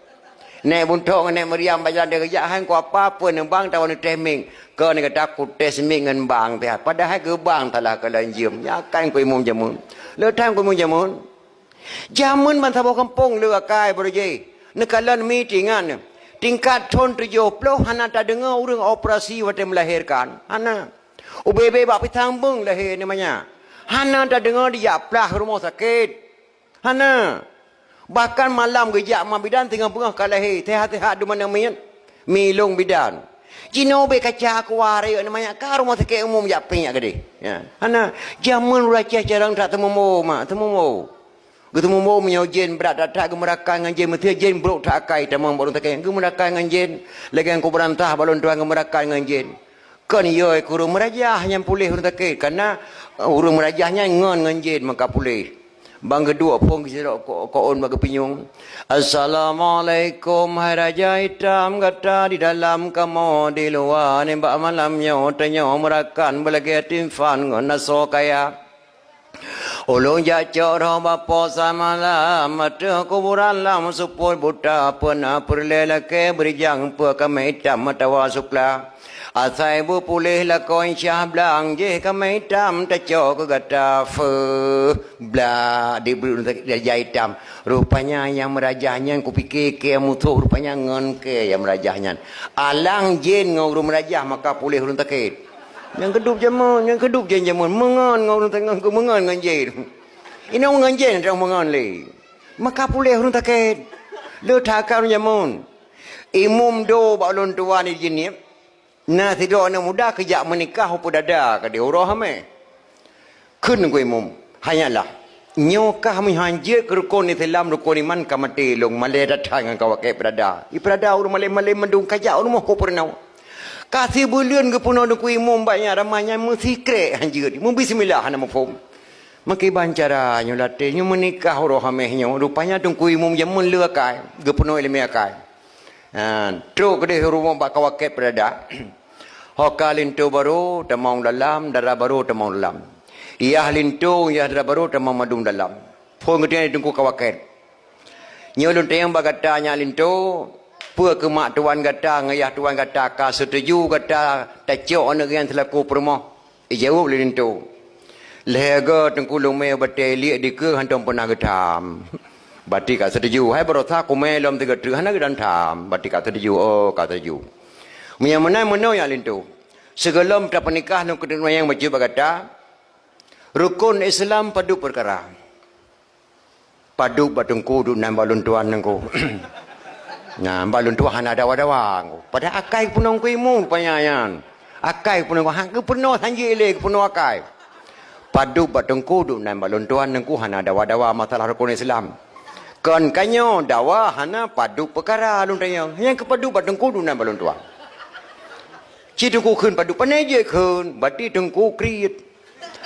Nek buntok nek Maryam baca dia kerja hang ko apa-apa nang bang tahu ni teming. Kau ni kata aku tes ming ngan bang teh. Padahal ke bang talah kelanjim. Ya kan ko imum jamun. Le tang ko imum jamun. Jamun man tabo kampung le akai berje. Nekalan meetingan. Tingkat ton 70 hana tak dengar urang operasi waktu melahirkan. Hana. Ubebe bak pitang bung lahir namanya. Hana tak dengar dia plah rumah sakit. Hana. Bahkan malam gejak ma bidan tengah pengah kalahi. Tehat-tehat di mana mian. Milung bidan. Jino be kaca kuare namanya ka rumah sakit umum jak pinyak gede. Ya. Hana. Jamun raca jarang tak temu mo mak, temu mo. Ketemu mo menyojen berat tak gemerakan ngan jen mesti jen brok tak akai tamang baru tak kai gemerakan ngan jen. Lagi aku berantah balon tuan gemerakan ngan jen. Kan yo kurung merajah yang pulih urang tak kai karena urang merajahnya ngon ngan jen maka pulih. Bang kedua pun kita koon bagi pinyung. Assalamualaikum hai raja hitam kata di dalam kamu di luar ni bak malamnya tanya merakan belagi timfan ngon naso kaya. Ulung jacok roh bapa samalam mata kuburan lam supul buta pena perlelake berjang pe kami hitam matawa sukla. Asai bu pulih la koin syah blang je kami hitam tacok ke gata fe bla di raja hitam. Rupanya yang merajahnya ku fikir ke mutu rupanya ngon ke yang merajahnya. Alang jin ngau merajah maka pulih urang takit. Yang kedup jamun mengon ngau tengah ku mengon ngan jin. Ini ngan jin tang mengon le. Maka pulih urang takit. Le takar jamun. Imum do balon tuan ni jin. Nah tidak anak muda kejak menikah apa dada ke dia urah ame. Kun ku imum. Hanyalah. Nyokah mihanjir ke rukun Islam rukun iman kamati long malai datang dengan kawak berada. I berada urang malai mendung kajak urang ko pernah. Kasih bulan ke puno ku imum banyak ramanya mesti krek hanjir. Mu bismillah nama pom. Maki bancara nyolate nyu menikah urah amehnya rupanya tungku imum jamun le akai. Ke puno ilmi akai. Truk ke dia rumah bak kawak berada. Hokalin tu baru tamang dalam darah baru tamang dalam. Ia lintu ia darah baru tamang madung dalam. Pun ketika tunggu kawaket. Nyolun tayang bagata nya lintu. Pua ke mak tuan kata ngayah tuan kata ka setuju kata tacok anak yang selaku permah. Jawab lintu. Lega tengku lume bateli di ke hantam pernah getam. Bati ka setuju. Hai berota ku melom tiga tu hana gedan tam. Bati ka setuju. Oh ka setuju. Yang mana yang lintu. Sebelum tak pernikah nak kedua yang maju berkata, rukun Islam padu perkara. Padu batungku du nan balun tuan nangku. Nah balun tuan ada wadawang. Pada akai punong ku imun panyayan. Akai punong hang ke penuh hanji le penuh akai. Padu batungku du nan balun tuan nangku hana ada wadawa masalah rukun Islam. Kan kanyo dawa hana padu perkara lun tayang. Yang kepadu batungku du nan balun tuan. Ci tengku khun padu panai je khun, bati tengku kriit.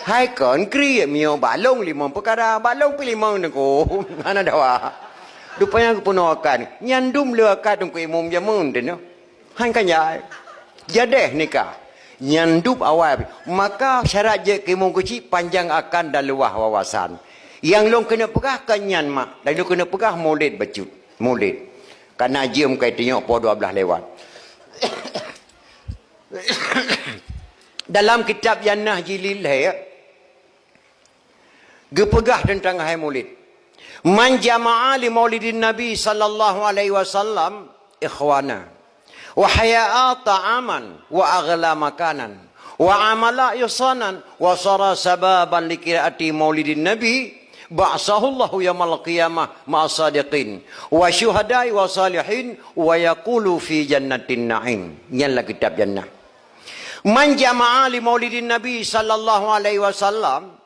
Hai kon kri mio balong lima perkara balong pi lima neko. Ana dawa. Rupanya aku penuh akan nyandum le akad ku imum jamun tu no. Han kan ya. Jadeh nikah. Nyandum awal. Maka syarat je ke imum kecil panjang akan dan luah wawasan. Yang long kena pegah kanyan mak. Dan long kena pegah maulid bacut. Maulid. Karena jam kai tengok po 12 lewat. Dalam kitab Jannah Jilil ya. Gepegah tentang hari maulid. Man jama'a li maulidin Nabi sallallahu alaihi wasallam ikhwana. Wa haya'a ta'aman wa aghla makanan. Wa amala yusanan wa sara sababan li qiraati maulidin Nabi. Ba'sahu Allahu yaumil qiyamah ma'as sadiqin wa syuhada'i wa salihin wa yaqulu fi jannatin na'im. Inilah kitab Jannah. Man jama'a li maulidin Nabi sallallahu alaihi wasallam.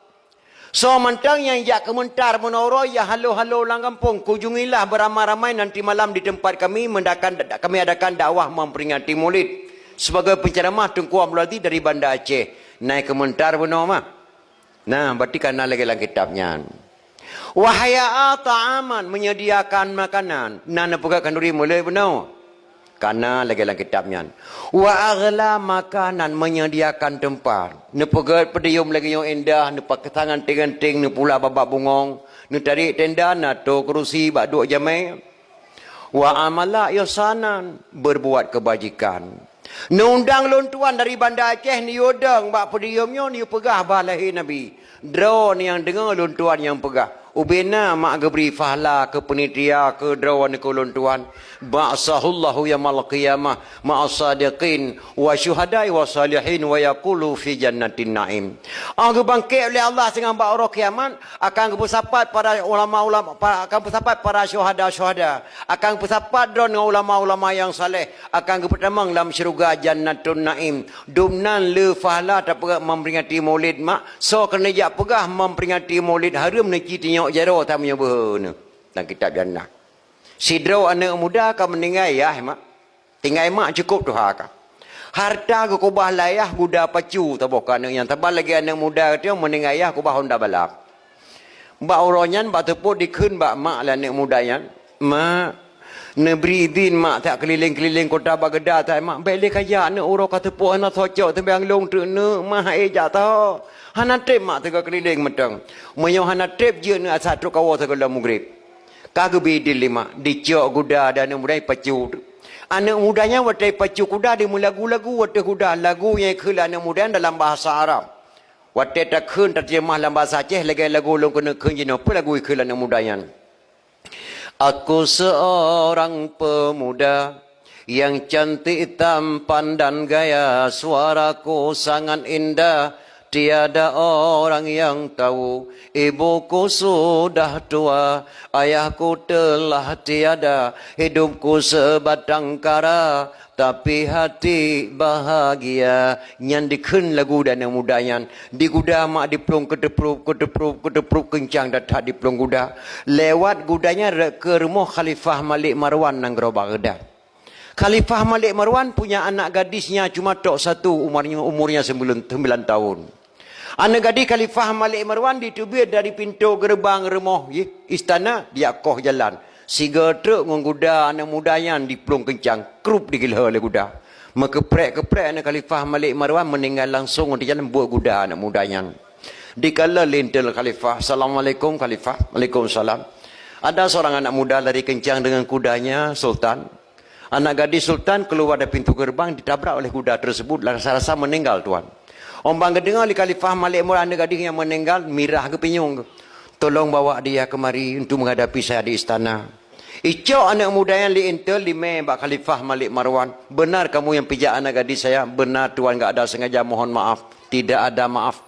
So mentang yang jak kementar menoro ya halo-halo lang kampung kunjungilah beramai-ramai nanti malam di tempat kami kami adakan dakwah memperingati Maulid sebagai penceramah Tunku Abdul dari Banda Aceh naik kementar menoro mah. Nah, berarti kana lagi dalam kitabnya. Wahaya ta'aman menyediakan makanan. Nana pegak kanduri mulai benar. Karena lagi dalam kitabnya. Wa aghla makanan menyediakan tempat. Ne pegat pedium lagi yang indah, ne pakai tangan ting-ting, ne pula babak bungong, ne tarik tenda, ne to kerusi bak duk jamai. Wa amala yasanan berbuat kebajikan. Ne undang lontuan dari Banda Aceh ni yodang bak pediumnya ni pegah balahi Nabi. Drone yang dengar lontuan yang pegah. Ubena mak geberi fahla ke penitia ke drawan ke lontuan. Ba'sahullahu yaumil qiyamah ma'as sadiqin wa syuhada'i wa salihin wa yaqulu fi jannatin na'im. Aku bangkit oleh Allah dengan ba'urah kiamat akan bersapat para ulama-ulama, akan bersapat para syuhada-syuhada, akan bersapat dengan ulama-ulama yang saleh, akan bertamang dalam syurga jannatun na'im. Dumnan le fahla tak pegah memperingati Maulid mak. So kena jak pegah memperingati Maulid harum ni citinya jaro tamnya behuna dalam kitab Jannah. Sidro anak muda akan meninggal ya mak. Tinggal mak cukup tu hak. Harta ke kubah layah guda pacu tabok anak yang tabal lagi anak muda dia meninggal ya kubah Honda balap. Mbak oronyan mbak tepuk dikun mbak mak lah anak muda yan. Mak nebri din mak tak keliling-keliling kota Baghdad tak mak balik kaya anak uro kata tepuk anak socok tembang long tu ne mah eja tau. Hana trip mak tega keliling metang. Menyo hana trip je ni asat tu kawa segala mugrib. Kagebi di lima dicok kuda dan anak muda pacu. Anak mudanya watai pacu kuda di lagu-lagu watai kuda lagu yang khul anak muda dalam bahasa Arab. Watai tak khun terjemah dalam bahasa Aceh lagi lagu long kena khun jino apa lagu khul anak mudanya. Aku seorang pemuda yang cantik tampan dan gaya, suaraku sangat indah. Tiada orang yang tahu, ibuku sudah tua, ayahku telah tiada, hidupku sebatang kara, tapi hati bahagia. Yang dikhen lagu dan yang mudayan, di kuda mak diplong kedepruk kencang datang diplong kuda. Lewat kudanya ke rumah Khalifah Malik Marwan nang Baghdad. Khalifah Malik Marwan punya anak gadisnya cuma tok satu, umurnya 9 tahun. Anak gadis Khalifah Malik Marwan ditubir dari pintu gerbang rumah istana, dia koh jalan. Siga truk dengan kuda anak muda yang diplong kencang, krup digilha oleh kuda. Keprek anak Khalifah Malik Marwan meninggal langsung di jalan buat kuda anak muda yang. Dikala lintel Khalifah, Assalamualaikum Khalifah, Waalaikumsalam. Ada seorang anak muda lari kencang dengan kudanya Sultan. Anak gadis Sultan keluar dari pintu gerbang ditabrak oleh kuda tersebut, rasa-rasa meninggal tuan. Orang dengar di Khalifah Malik Marwan anak gadis yang meninggal, mirah ke pinyung. Tolong bawa dia kemari untuk menghadapi saya di istana. Icok anak muda yang liintel lima bak Khalifah Malik Marwan. Benar kamu yang pijak anak gadis saya? Benar tuan, enggak ada sengaja, mohon maaf. Tidak ada maaf.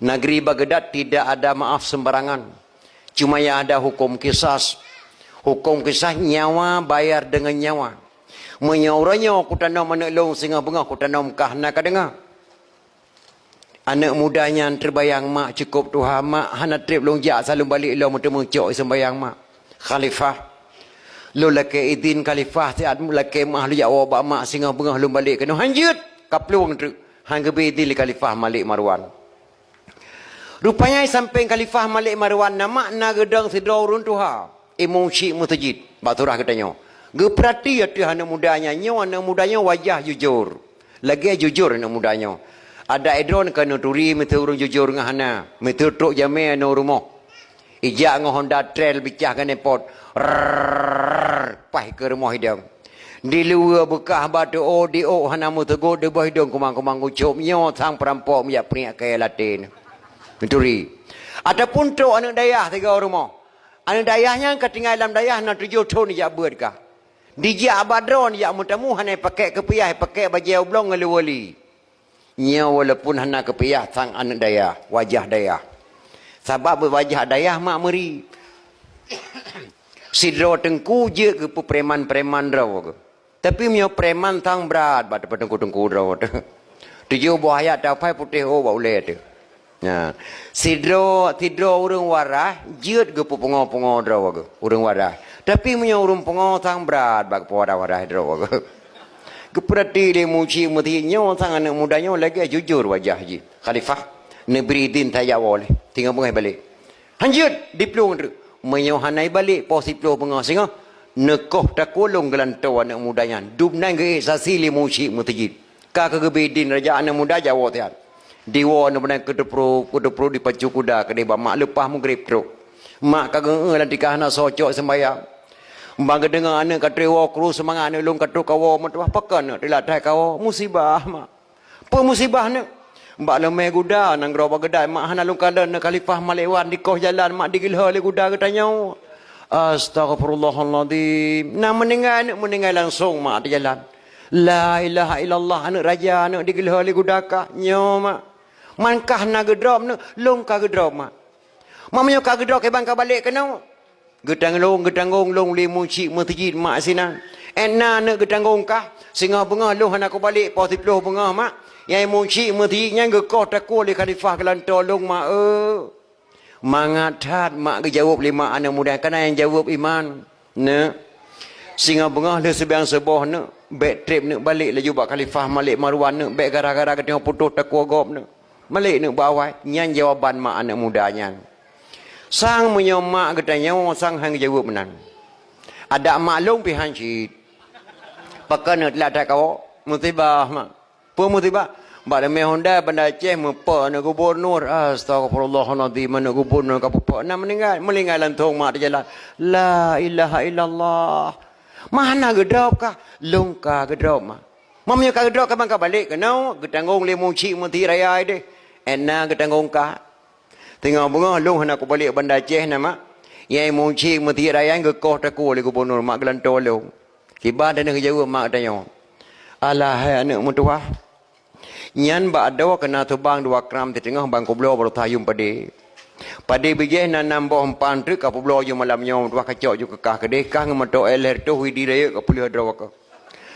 Negeri Baghdad tidak ada maaf sembarangan. Cuma yang ada hukum kisas. Hukum kisah nyawa bayar dengan nyawa. Menyauranya aku tanam meneklong singa bunga aku tanam kahna kadengar. Anak mudanya terbayang mak cukup Tuhan mak hana trip longjak selalu balik lo mutemu cok sembayang mak. Khalifah lo laki idin Khalifah tiad laki mah lu jawab mak singa bunga lu balik kena hanjut kaplung tu hang gebi idin Khalifah Malik Marwan. Rupanya sampai Khalifah Malik Marwan nama na gedang sidro urun tuha. Emosi mutajid. Baturah katanya. Geperhati ya anak mudanya. Anak mudanya wajah jujur. Lagi jujur anak mudanya. Ada edron kena turi mete urun jujur ngahana. Mete truk jame no rumah. Ijak ngah Honda Trail bicah kan nepot. Pai ke rumah hidang. Di luar bekah batu ODO hana mutego de boh hidang kumang-kumang ucup nyo sang perampok miak periak kaya latin. Menturi. Ataupun truk anak dayah tiga rumah. Anak dayahnya ketinggalan dayah nak 7 tahun dia buat kah. Dia abadron dia mutamu hanya pakai kepiah pakai baju oblong ngeluwali. Nya walaupun hana kepiah sang anak dayah, wajah dayah. Sebab wajah dayah mak meri. Sidro tengku je ke preman-preman raw ke. Tapi mio preman tang berat pada tengku raw tu. 7 buah ayat dapai putih oh boleh tu. Ya. Sidro urang warah jeut ge pungo-pungo draw ge urang warah. Tapi punya urang pungo tang berat bag warah draw ge. Keperti dia muci mutinya tang anak mudanya lagi jujur wajah ji. Khalifah negeri din taya boleh. Tinggal bungai balik. Hanjut diplong tu. Menyohanai balik posiplo pungo singa nekoh takulung gelantau anak mudanya. Dubnai ge sasili muci mutijid. Ka ke bedin raja anak muda Jawa tiat. Dewa nak benar kedepro dipacu kuda ke deba mak lepas mu grip truk. Mak kageng lan tikah nak socok sembayang. Bang dengar anak katrewa kru semangat anak lung katruk kawo metwah pakan dilatai kawo musibah mak. Pe musibah nak. Mbak lemai kuda nang groba gedai mak hana lung kadan Khalifah Malewan di koh jalan mak digilha le kuda katanya. Astagfirullahaladzim. Nak meninggal langsung mak di jalan. La ilaha illallah anak raja anak digilha le kuda ka nyo mak. Mankah na gedrop nu long ka gedrop mak. Mamanya ka gedrop ke bangka balik kena. Gedang gong long limu cik mutijid mak sina. Enna na gedang gong ka singa bengah long hana ko balik posiploh bengah mak. Yang mu cik mutijid nyang gekoh takul le Khalifah kelanto long mak mangat mak ke jawab 5 anak muda kana yang jawab iman. Ne. Singa bengah le sebiang seboh ne back trip ne balik laju bak Khalifah Malik Marwan ne back gara-gara ke tengok putus takul gop ne. Malik nak bawai nyan jawaban mak anak mudanya. Sang menyomak katanya sang hang jawab menan. Ada maklum pihan cid. Pakan nak tak kau musibah mak. Apa musibah? Bada me Honda benda Aceh mepa nak gubernur. Astagfirullahaladzim nak gubernur kapupa nak meninggal lantong mak di jalan. La ilaha illallah. Mana gedrop kah? Longka gedrop mak. Mamnya ka gedrop ka bangka balik kena gedangong lemu cik menti raya deh. Enna gedangong ka. Tengok bunga long hana ko balik Banda Aceh nama. Yang mu cik menti raya gekoh taku le gubernur mak gelanto long. Kibar dan jawab mak tanya. Alah hai anak mutuah. Nyan ba adawa kena tebang 2 kram di tengah bangko blo baru tayum pade. Pade bijeh na nambah 4 truk apa blo yo malamnya dua kacau jo kekah kedeh kah ngemato eler tu hui di raya ka pulih drawa ka.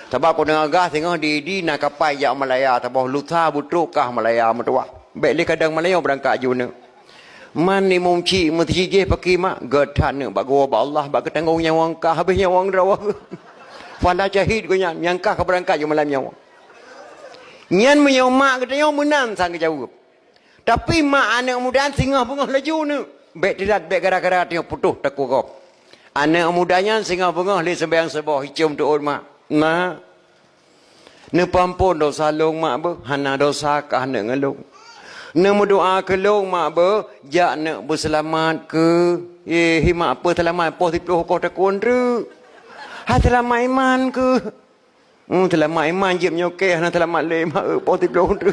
Sebab ko dengar gah tengah di nak kapai ya Malaya tabah lutha butruk kah Malaya mutuah. Baik le kadang Malaya berangkat juna. Man ni mumci mutijih pakai mak gadan bak gua ba Allah bak ketanggung nyawang ka habis nyawang drawa. Fala jahid ko nyan yang kah berangkat jo malam nyawa. Nyan menyau mak katanya menang sang jawab. Tapi mak anak muda singa bungah laju ni. Baik tidak baik gara-gara tengok putus takut kau. Anak mudanya singa bungah li sembayang sebah hicum tu mak. Mak. Ne pampun dosa long mak be hana dosa kah ne ngelong. Nak berdoa ke long mak ber, jak nak berselamat ke. Mak apa selamat posiploh kau takun tu. Ha selamat iman ke. Selamat iman je menyokeh nak selamat le mak posiploh tu.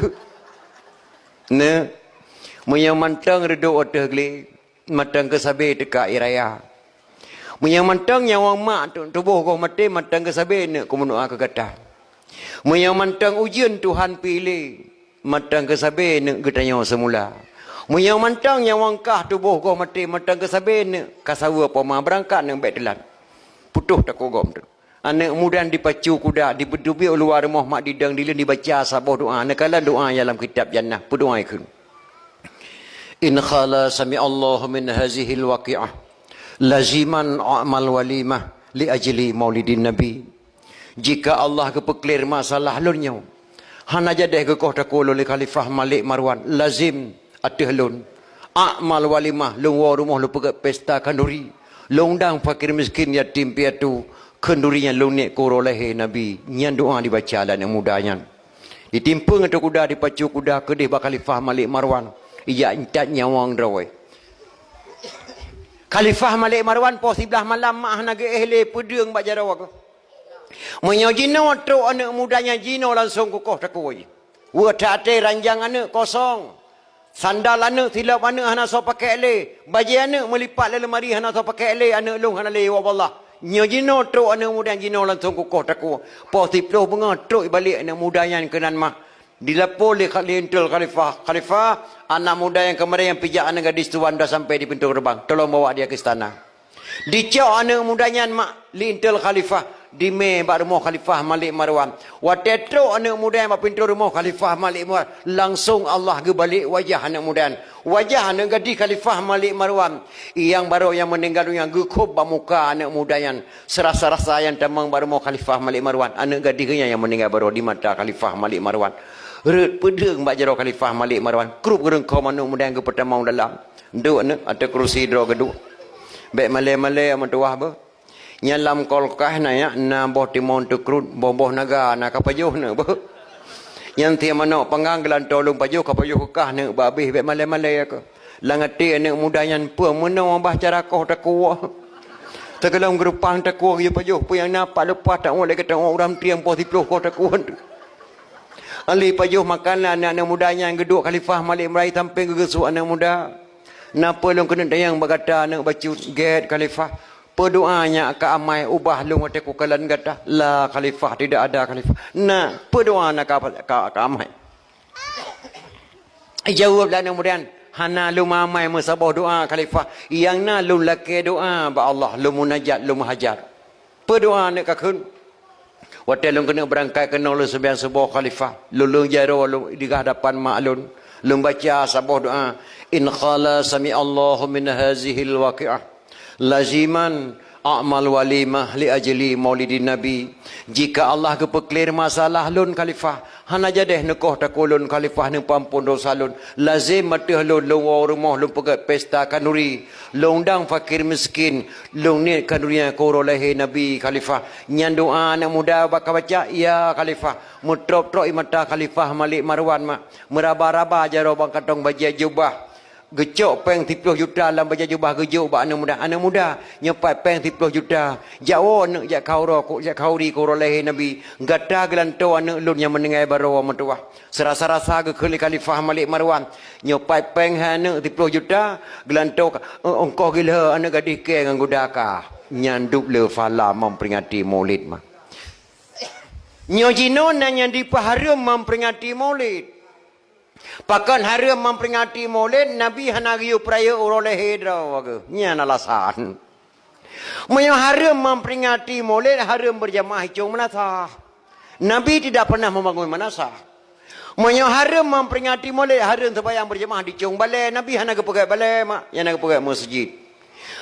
Ne. Menyang mantang reduk odah geli. Matang ke sabe dekat iraya. Menyang mantang nyawang mak tubuh kau mati matang ke sabe nak kau mendoa ke kata. Menyang mantang ujian Tuhan pilih. Matang ke sabe nak getanya semula. Menyang mantang yang wangkah tubuh kau mati matang ke sabe nak kasawa apa mah berangkat nak baik telan. Putuh tak kau gom tu. Anak muda dipacu kuda dibedubi luar rumah mak didang dilin dibaca sabah doa. Nakala doa dalam kitab jannah berdoa ikut. In khala sami Allah min hazihi alwaqi'ah laziman a'mal walimah li ajli maulidin nabi. Jika Allah kepeklir masalah lunnya hana jadeh ke kau takul oleh Khalifah Malik Marwan lazim atihlun Amal walimah long wa rumah lu pegat pesta kanduri. Long dang fakir miskin yatim piatu kendurinya long nek korolahe nabi. Nyan doa dibaca lah yang mudanya. Ditimpung atau kuda dipacu kuda ke deh Khalifah Malik Marwan. Iya intat nyawang drawai. Khalifah Malik Marwan po sebelah malam mah naga ehle pedeng bak jarawak. Menyo jino tro anak mudanya jino langsung kukuh takoi. Wa tate ranjang anak kosong. Sandal anak silap anak hana so pakai le. Baju anak melipat le lemari hana so pakai le anak long hana le wallah. Nyo jino tro anak muda jino langsung kukuh takoi. Po tiplo bunga tro balik anak muda yang kenan mah. Dilapor le khalintul Khalifah anak muda yang kemarin yang pijak anak gadis tuan dah sampai di pintu gerbang. Tolong bawa dia ke istana. Dicok anak mudanya mak lintul Khalifah. Di me bak rumah Khalifah Malik Marwan. Watetro anak muda yang bak pintu rumah Khalifah Malik Marwan. Langsung Allah ke balik wajah anak muda. Wajah anak gadis Khalifah Malik Marwan. Yang baru yang meninggal yang gukub bak muka anak muda yang serasa-rasa yang tamang bak rumah Khalifah Malik Marwan. Anak gadisnya yang meninggal baru di mata Khalifah Malik Marwan. Red pedeng bak jaro Khalifah Malik Marwan. Krup gereng kau anak muda yang ke pertama dalam. Duk anak atau kursi draw geduk. Baik malai-malai amat tuah ba. Nyalam kolkah na ya na boh timon tu krut boh naga na kapajuh na ba. Yang tiap mana panggang gelan tolong pajuh kapajuh kah na ba habis baik malai-malai aku. Langati anak muda yang pu menang bah cara kau takwa. Tegelam gerupang takwa ya pajuh pu yang napa lepas tak boleh kata orang tiang po 10 kau takwa. Ali pajuh makanlah anak-anak mudanya yang geduk Khalifah Malik Meraih tampil gegesuk anak muda. Napa long kena dayang berkata anak baca get Khalifah. Berdoanya ke amai ubah long hatiku kalan kata. La Khalifah tidak ada Khalifah. Nah berdoa nak ke amai. Jawablah anak muda. Hana lu mamai mesabah doa Khalifah. Yang na lu laki doa ba Allah. Lu munajat lu muhajar. Berdoa nak kakun. Waktu lu kena berangkat kena lu sebuah Khalifah. Lu jaro lu di hadapan maklun. Lu baca sebuah doa. In khala sami Allahu min hazihil waqi'ah. Laziman a'mal walimah li ajli maulidin nabi. Jika Allah kepeklir masalah lun Khalifah. Hana jadeh nekoh takulun Khalifah ni pampun dosa lun. Lazim matih lun lung rumah lun pegat pesta kanuri. Lung dang fakir miskin. Lung ni kanurinya korolahi nabi Khalifah. Nyan doa anak muda bakal baca. Ya Khalifah. Mutrop-trop mata Khalifah Malik Marwan mak. Meraba-raba jaro bang katong bajai jubah. Gecok peng 30 juta dalam baju jubah gejuk bak anak muda nyepat peng 30 juta jauh nak jak kauro jak kauri korolahi nabi gata gelanto anak lun yang mendengar baru metuah serasa-rasa ke Khalifah Malik Marwan nyepat peng anak 30 juta gelanto engkau gila anak gadis ke dengan gudaka nyanduk le fala memperingati maulid mah nyojino nanya di paharum memperingati maulid. Pakan hari memperingati maulid Nabi hanariu peraya urolehe draw ke. Nya alasan. Menyo hari memperingati maulid hari berjamaah hicung manasah. Nabi tidak pernah membangun manasah. Menyo hari memperingati maulid hari sembahyang berjamaah di hicung balai Nabi hanaga pegai balai mak yang naga pegai masjid.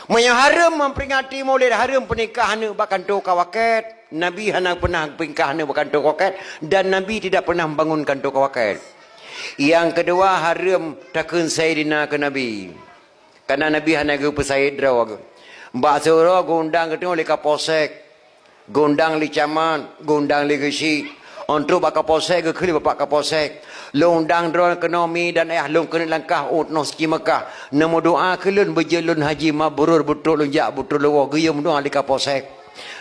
Menyo hari memperingati maulid hari pernikahan bahkan tu kawaket. Nabi hanaga pernah pernikahan bahkan tu kawaket dan Nabi tidak pernah membangunkan tu kawaket. Yang kedua haram takun Sayyidina ke Nabi. Karena Nabi hanya ke pesayid rawa. Mbak Surah gundang ketemu oleh Kapolsek. Gundang li caman, gundang li gesi. Untuk Pak Kapolsek ke keli Bapak Kapolsek. Lundang drone ekonomi dan long kena langkah nos ki Mekah. Namo doa kelun berjelun haji mabrur betul lunjak betul lawa geyum doa li Kapolsek.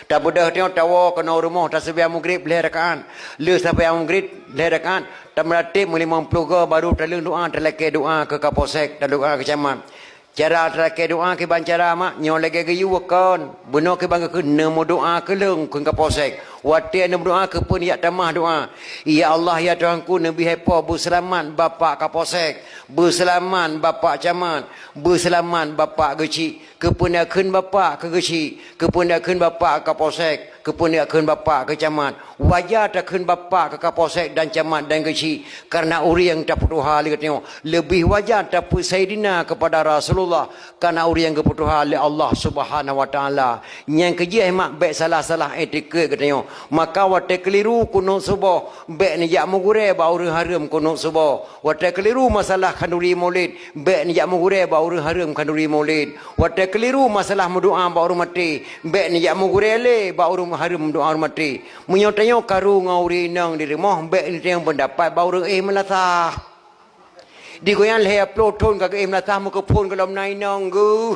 Tak mudah tengok tawa kena rumah tak sebiar maghrib leh rakaat. Le sampai maghrib leh rakaat. Tak meratib 50 ke baru terleng doa terlekeh doa ke Kapolsek dan doa ke camat. Cara terlekeh doa ke bancara mak nyo lagi ke yu kon. Benar ke bangga ke namo doa ke leng ke Kapolsek. Wati namo doa ke pun ya tamah doa. Ya Allah ya Tuhanku nabi hepa berselamat bapak Kapolsek. Berselamat bapak camat. Berselamat bapak geci. Kepunyakan bapak ke geci. Kepunyakan bapak Kapolsek. Kepunyakan bapak ke camat. Wajar takkan bapak ke Kapolsek dan camat dan geci. Karena uri yang tak putus hal tengok. Lebih wajar tak Sayyidina kepada Rasulullah. Karena uri yang keputus hal Allah Subhanahu Wa Taala. Yang kerja mak baik salah-salah etiket tengok. maka wate keliru kuno subuh be ni jak mugure bau haram kuno subuh wate keliru masalah kanduri maulid be ni jak mugure bau haram kanduri maulid wate keliru masalah doa bau mati be ni jak mugure le bau haram doa mati munyo tanyo karu ngauri nang di rumah be ni yang pendapat bau melata di goyan le upload ton ka melata mu ko phone ko lom nai nang gu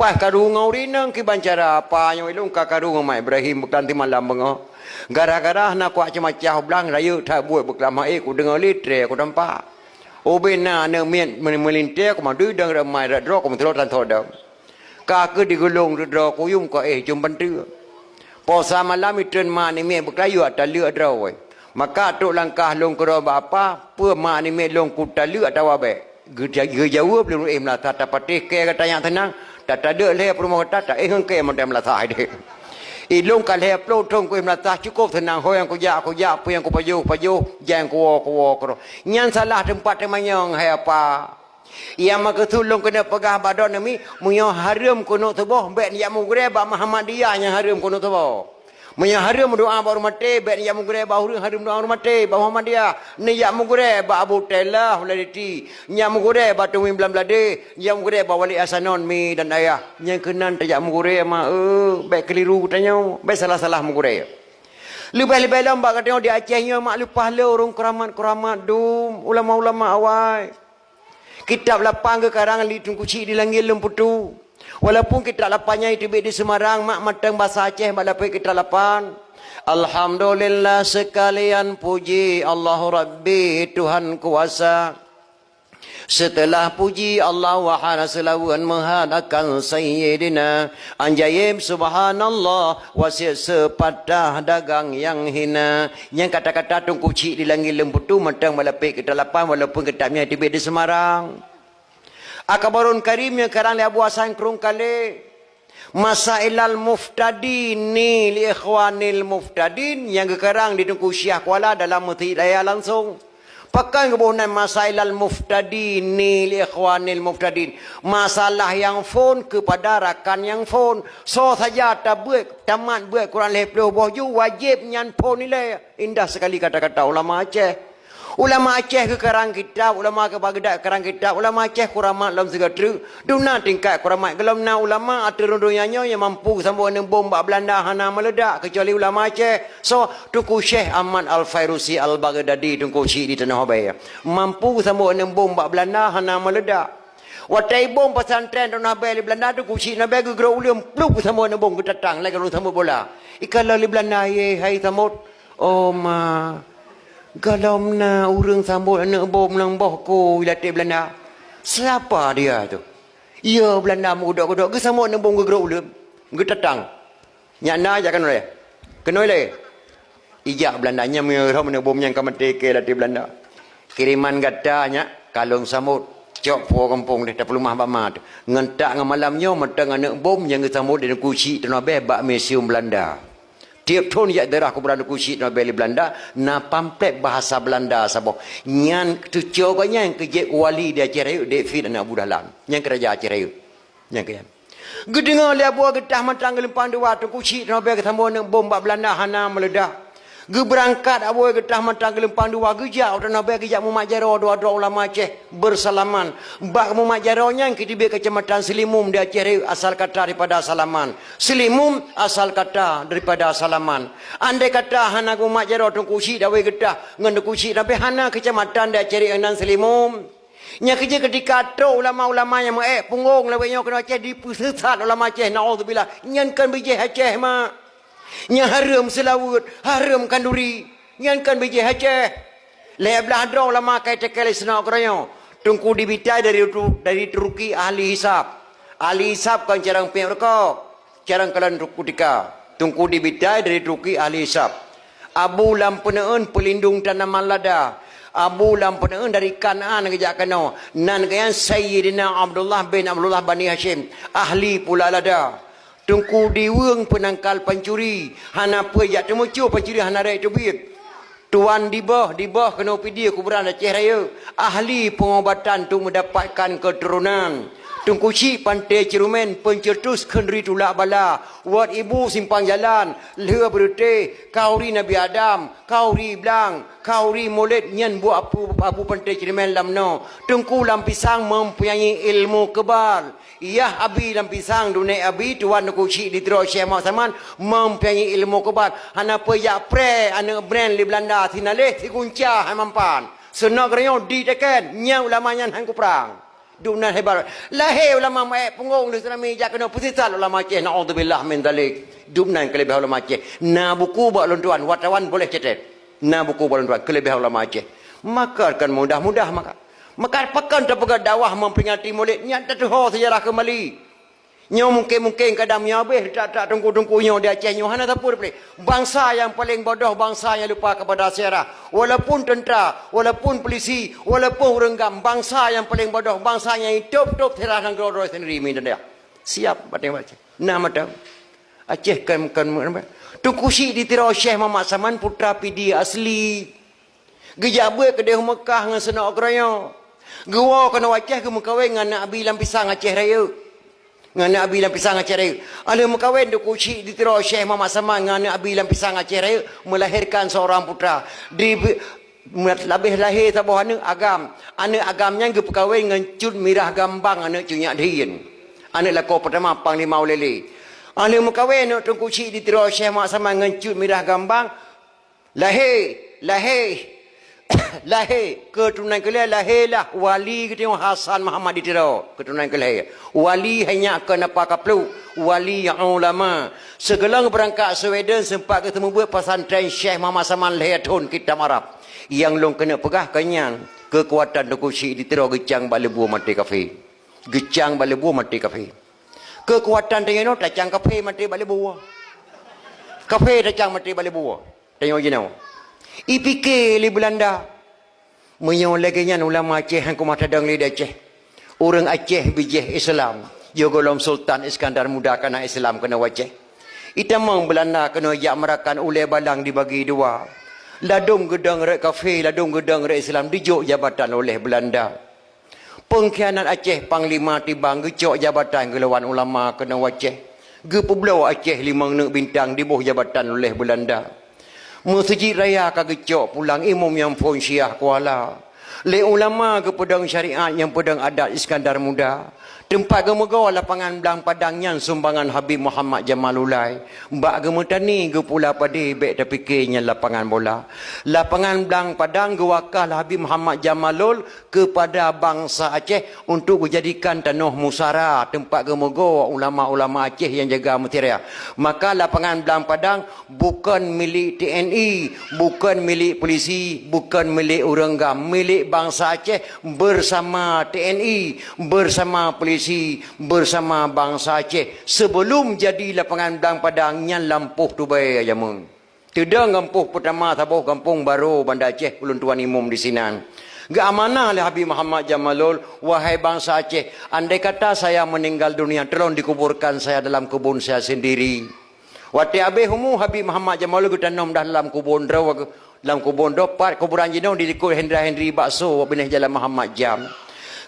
pas karung ngau nang ki bancara apa yang ilung ka karung mai Ibrahim bukan ti malam bengo gara-gara nak kuat macam blang rayu tha buat berkelama ku dengar litre ku nampak obena ne mien melinte ku madu dang ramai radro ku mentro tan thodam ka ke digulung radro ku yum ko jum bantu posa malam itren ma ni mien berkayu atas leu adro maka tok langkah long kro apa pu ma ni mien long ku ta leu atau abe jauh belum lah tak patih ke kata yang tenang tak ada le rumah tak hang ke modem lah tak dia ilung ka le upload tong ku melata cukup tenang ho yang ku jak pu yang ku payuh jang ku ko nyan salah tempat temanyang hai apa ia maka tulung kena pegah badon ni munyo haram kuno tubuh be ni mugre ba Muhammadiyah yang haram kuno tubuh munyo haram doa ba rumate be ni mugre ba haram doa rumate ba Muhammadiyah ni mugre ba Abu Taillah waladiti nya mugre ba Tumim Blamblade nya mugre ba Wali Hasanon mi dan ayah nya kenan tak mugre ma be keliru tanya be salah-salah mugre lebih-lebih lamba katanya di Acehnya mak lupa le orang keramat dum ulama-ulama awal kitab lapang ke karangan li tungkuci di langit lemputu walaupun kitab lapangnya itu di Semarang mak matang bahasa Aceh balapai kitab lapang alhamdulillah sekalian puji Allah Rabbi Tuhan kuasa setelah puji Allah wahana selawan menghadakan Sayyidina anjayib subhanallah wasir sepatah dagang yang hina yang kata-kata tungkuci di langit lembutu matang malapik kita lapan walaupun kitabnya di Semarang akabarun karimnya karang li Abu Hasan Krung kali Masailal Muftadin ni li ikhwanil muftadin yang kekarang di Tungku Syah Kuala dalam Muti Daya langsung pakai kebunan Masailal Muftadin ni li ikhwanil muftadin masalah yang phone kepada rakan yang phone so saja tamat buat Quran leplo boju wajib nyan phone nilai indah sekali kata-kata ulama Aceh ulama Aceh ke karang kitab ulama ke Baghdad karang kitab ulama Aceh kuramat dalam segatru duna tingkat kuramat gelam na ulama aturundunya yang mampu sambung dengan bom bak Belanda hana meledak kecuali ulama Aceh so Tunku Syekh Ahmad Al-Fairusi Al-Baghdadi Tunku Syekh di Tanah Abang mampu sambung dengan bom bak Belanda hana meledak watai bom pesantren Tanah Abang di Belanda Tunku Syekh nabe gegero ulium pluk sambung dengan bom ketatang lagi kalau sambung bola ikala di Belanda hai samut oh ma galam na urang sambut anak bom nang bohku ilatik Belanda siapa dia tu ya Belanda mudak-mudak ke sambut nang bom gegero ulium getatang nyana aja kan oleh kenoi le ijak Belanda nya merah nang bom yang kamate ke ilatik Belanda kiriman gatanya kalung sambut cok po kampung dia tak perlu mah mat ngentak ngam malamnya matang anak bom yang sambut di kuci Tanah Abang bak museum Belanda tiap tahun ya daerah keberadaan kuci Tanah Abang Belanda na pamflet bahasa Belanda sabok nyan tu cokanya yang kejek wali dia Aceh David anak Abu Dahlan yang kerja Aceh Raya yang kaya gedengar dia buat getah matang gelempang dua tu kuci Tanah Abang ketambah nak bom bak Belanda hana meledak ge berangkat aboy getah matang gelempang dua gejak Tanah Abang gejak Muhammad Jaro dua-dua ulama Aceh bersalaman bak Muhammad Jaro nya ketibe kecamatan Selimum dia Aceh Raya asal kata daripada salaman Selimum asal kata daripada salaman andai kata hana Muhammad Jaro tu kuci dawe getah ngan kuci tapi hana kecamatan dia Aceh Raya nan Selimum nya kerja ketika tu ulama-ulama yang punggung lawanya kena Aceh dipusat ulama Aceh naudzubillah nyan kan bijih Aceh mak nya haram selawut haram kanduri nyan kan bijih Aceh le belah dro ulama kai tekel sena kroyo tungku dibitai dari Turki ahli hisab kan jarang pek reko jarang kalan rukutika tungku dibitai dari Turki ahli hisab Abu Lampeneun pelindung tanaman lada Abu Lampeneun dari Kanaan kejak kano nan kayan Sayyidina Abdullah bin Abdullah Bani Hashim ahli pula lada tungku diweng penangkal pancuri hana pejak temucu pancuri hana rek tubit tuan di bawah kena upidi kuburan Aceh Raya ahli pengobatan tu mendapatkan keturunan Tungku Cik Pantai Cerumen pencetus kendri tulak bala. Wat ibu simpang jalan. Leh berute. Kauri Nabi Adam. Kauri Blang. Kauri Molid. Nyan buat abu Pantai Cerumen lamno. Tungku Lampisang mempunyai ilmu kebal. Iyah abi Lampisang dunia abi. Tuan Tungku Cik di Teruk Syekh Mak Saman mempunyai ilmu kebal. Hana peyak pre. Anak brand di Belanda. Tinaleh. Tikuncah. Hamampan. Senak rayon di teken. Nyau lamanya hangku perang. Dunan hebat. Lahir ulama mai punggung di sana meja kena pusat ulama Aceh. Naudzubillah min dzalik. Dunan kelebihan ulama Aceh. Na buku buat lontuan wartawan boleh cetak. Na buku buat lontuan kelebihan ulama Aceh. Maka akan mudah-mudah maka pakan terpegat dakwah memperingati Maulid nyata tuh sejarah kembali. Nyo mungkin kadang nyabeh tak tunggu nyo di Aceh nyo hana tapur boleh. Bangsa yang paling bodoh bangsa yang lupa kepada sejarah. Walaupun tentera, walaupun polisi, walaupun renggam, bangsa yang paling bodoh bangsa yang hidup terah dan gloro sendiri min dia. Siap batang Aceh. Nah macam Aceh kan Tungku Syekh di Teruk Syekh Muhammad Saman putra PD asli. Gejabe ke Deh Mekah dengan senak keraya. Gua kena Aceh ke mekawin dengan Nabi Lampisang Aceh Raya. Dengan Nabi Lampisang Aceh Raya. Ada mekawin Tungku Syekh di Teruk Syekh Muhammad Saman dengan Nabi Lampisang Aceh Raya melahirkan seorang putra. Lebih lahir tabuh anak agam. Anak agamnya ke perkahwin dengan Cud Mirah Gambang anak Cunyak Diin. Anak lako pertama Panglima Ulele. Anak mekawin nak Tungku Syekh di Teruk Syekh Muhammad Saman dengan Cud Mirah Gambang. Lahir keturunan kelih lahirlah wali kita Hasan Muhammad di Teruk keturunan kelih wali hanya kenapa kaplu wali yang ulama segelang berangkat Sweden sempat ketemu buat pesantren Syekh Muhammad Saman Lehatun kita Arab yang long kena pegah kenyan kekuatan Tungku Syekh di Teruk gecang balebu mati kafe gecang balebu mati kafe kekuatan tengok tacang kafe mati balebu kafe tacang mati balebu tengok je IPK li Belanda menyong lagi nya ulama Aceh hang kumah tadang li Aceh orang Aceh bijih Islam jogolom Sultan Iskandar Muda kana Islam kena Aceh itamang Belanda kena jak merakan ulai balang dibagi dua ladung gedang rek kafe ladung gedang rek Islam dijuk jabatan oleh Belanda pengkhianat Aceh Panglima tibang gecok jabatan gelawan ulama kena Aceh gepublau Aceh 5 nek bintang dibuh jabatan oleh Belanda. Masjid Raya kagecok pulang imam yang pun Syiah Kuala. Le ulama ke pedang syariat yang pedang adat Iskandar Muda. Tempat gemegau lapangan Belang Padangnya sumbangan Habib Muhammad Jamalulai. Mbak gemetani ke pula padi bek terfikirnya lapangan bola. Lapangan Belang Padang gewakal Habib Muhammad Jamalul kepada bangsa Aceh untuk dijadikan tanah musara tempat gemegau ulama-ulama Aceh yang jaga materia. Maka lapangan Belang Padang bukan milik TNI, bukan milik polisi, bukan milik orang gam, milik bangsa Aceh bersama TNI, bersama polisi, bersama bangsa Aceh sebelum jadi lapangan Belang Padang yang lampuh tu baik aja mun. Tidak gampuh pertama tabuh kampung baru Banda Aceh ulun tuan imam di sinan. Gak amanah oleh Habib Muhammad Jamalul, wahai bangsa Aceh, andai kata saya meninggal dunia tolong dikuburkan saya dalam kebun saya sendiri. Wati abe humu Habib Muhammad Jamalul kita nom dalam kebun dalam kebun dopat kuburan jenong dilikut Henry Bakso benih Jalan Muhammad Jam.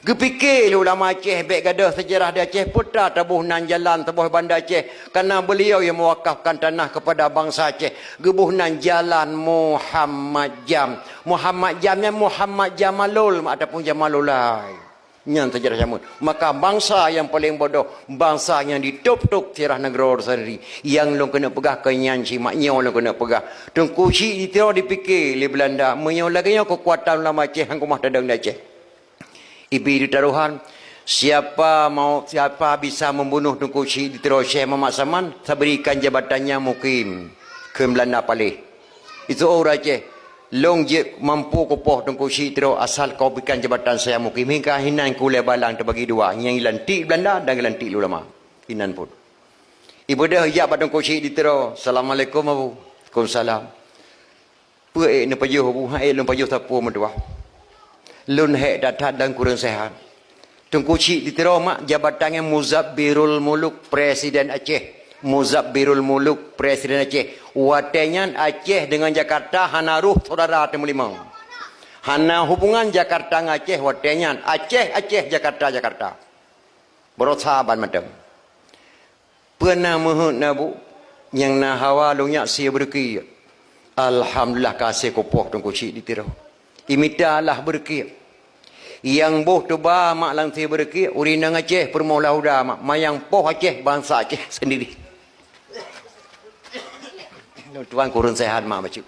Gepikir ulama Aceh baik gadah sejarah di Aceh putra tabuh nan jalan tabuh Banda Aceh kerana beliau yang mewakafkan tanah kepada bangsa Aceh gebuh nan jalan Muhammad Jam Jamnya Muhammad Jamalul ataupun Jamalulai nyan sejarah jamun maka bangsa yang paling bodoh bangsa yang ditup-tup tirah negara sendiri yang long kena pegah kenyan si maknya long kena pegah Tungku Syekh di Teruk dipikir li Belanda menyau lagi kekuatan ulama Aceh hang kumah tadang di Aceh Ibu taruhan siapa bisa membunuh Tungku Syekh di Teruk Syekh Muhammad Saman saya berikan jabatannya mukim ke Belanda Palih itu orang Aceh long je mampu kopoh Tungku Syekh Teruk asal kau berikan jabatan saya mukim hingga hinan kulai balang terbagi dua yang lantik Belanda dan lantik ulama hinan pun ibu dah hijab Tungku Syekh di Teruk Assalamualaikum Abu Waalaikumsalam puak ni pajuh Abu hai long pajuh tapu medua lun hek datat dan kurang sehat. Tungku Syekh di Teruk mak jabatannya Muzabbirul Muluk Presiden Aceh. Muzabbirul Muluk Presiden Aceh. Watenya Aceh dengan Jakarta hana ruh saudara temu limau. Hana hubungan Jakarta dengan Aceh watenya Aceh Jakarta. Berosaban macam. Pernah mohon nabu yang na hawa lunya sia berki. Alhamdulillah kasih kopoh tong kuci ditiro. Imitalah berki. Yang boh tu ba mak lang sia berki urina Aceh permoh lauda mak mayang poh Aceh bangsa Aceh sendiri. Tuan kurun sehat mak bacu.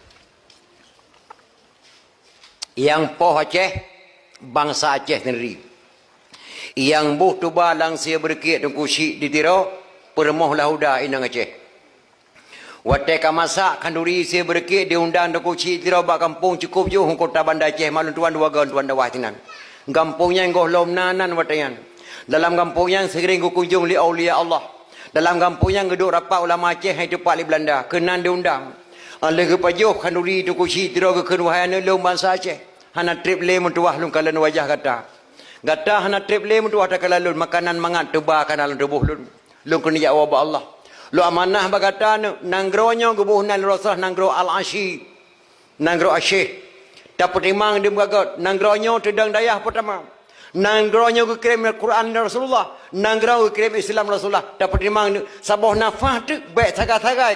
Yang poh Aceh bangsa Aceh sendiri. Yang boh tu ba lang sia berki tong kuci ditiro permoh lauda inang Aceh. Watai kamasak kanduri isi berkit diundang de kuci tira bak kampung cukup ju hong kota Bandar Aceh malun tuan dua gaun tuan dawah tinan. Kampungnya ngoh lom nanan watayan. Dalam kampungnya sering kunjung li aulia Allah. Dalam kampungnya geduk rapat ulama Aceh hai tepat li Belanda kenan diundang. Alih ke pajuh kanduri de kuci tira ke kenuhaian lom bangsa Aceh. Hana trip le mentuah lung kalan wajah kata. Gata hana trip le mentuah tak kalalun makanan mangat tebakan alun tubuh lun. Lung kena jawab Allah. Lu amanah bagata nanggronya gebuhnan Rasul nanggro al-ashi nanggro asyih dapat imang dia bagagat nanggronya tedang dayah pertama nanggronya ke kirim Al-Quran Rasulullah nanggro ke kirim Islam Rasulullah dapat imang saboh nafah tu baik sagai-sagai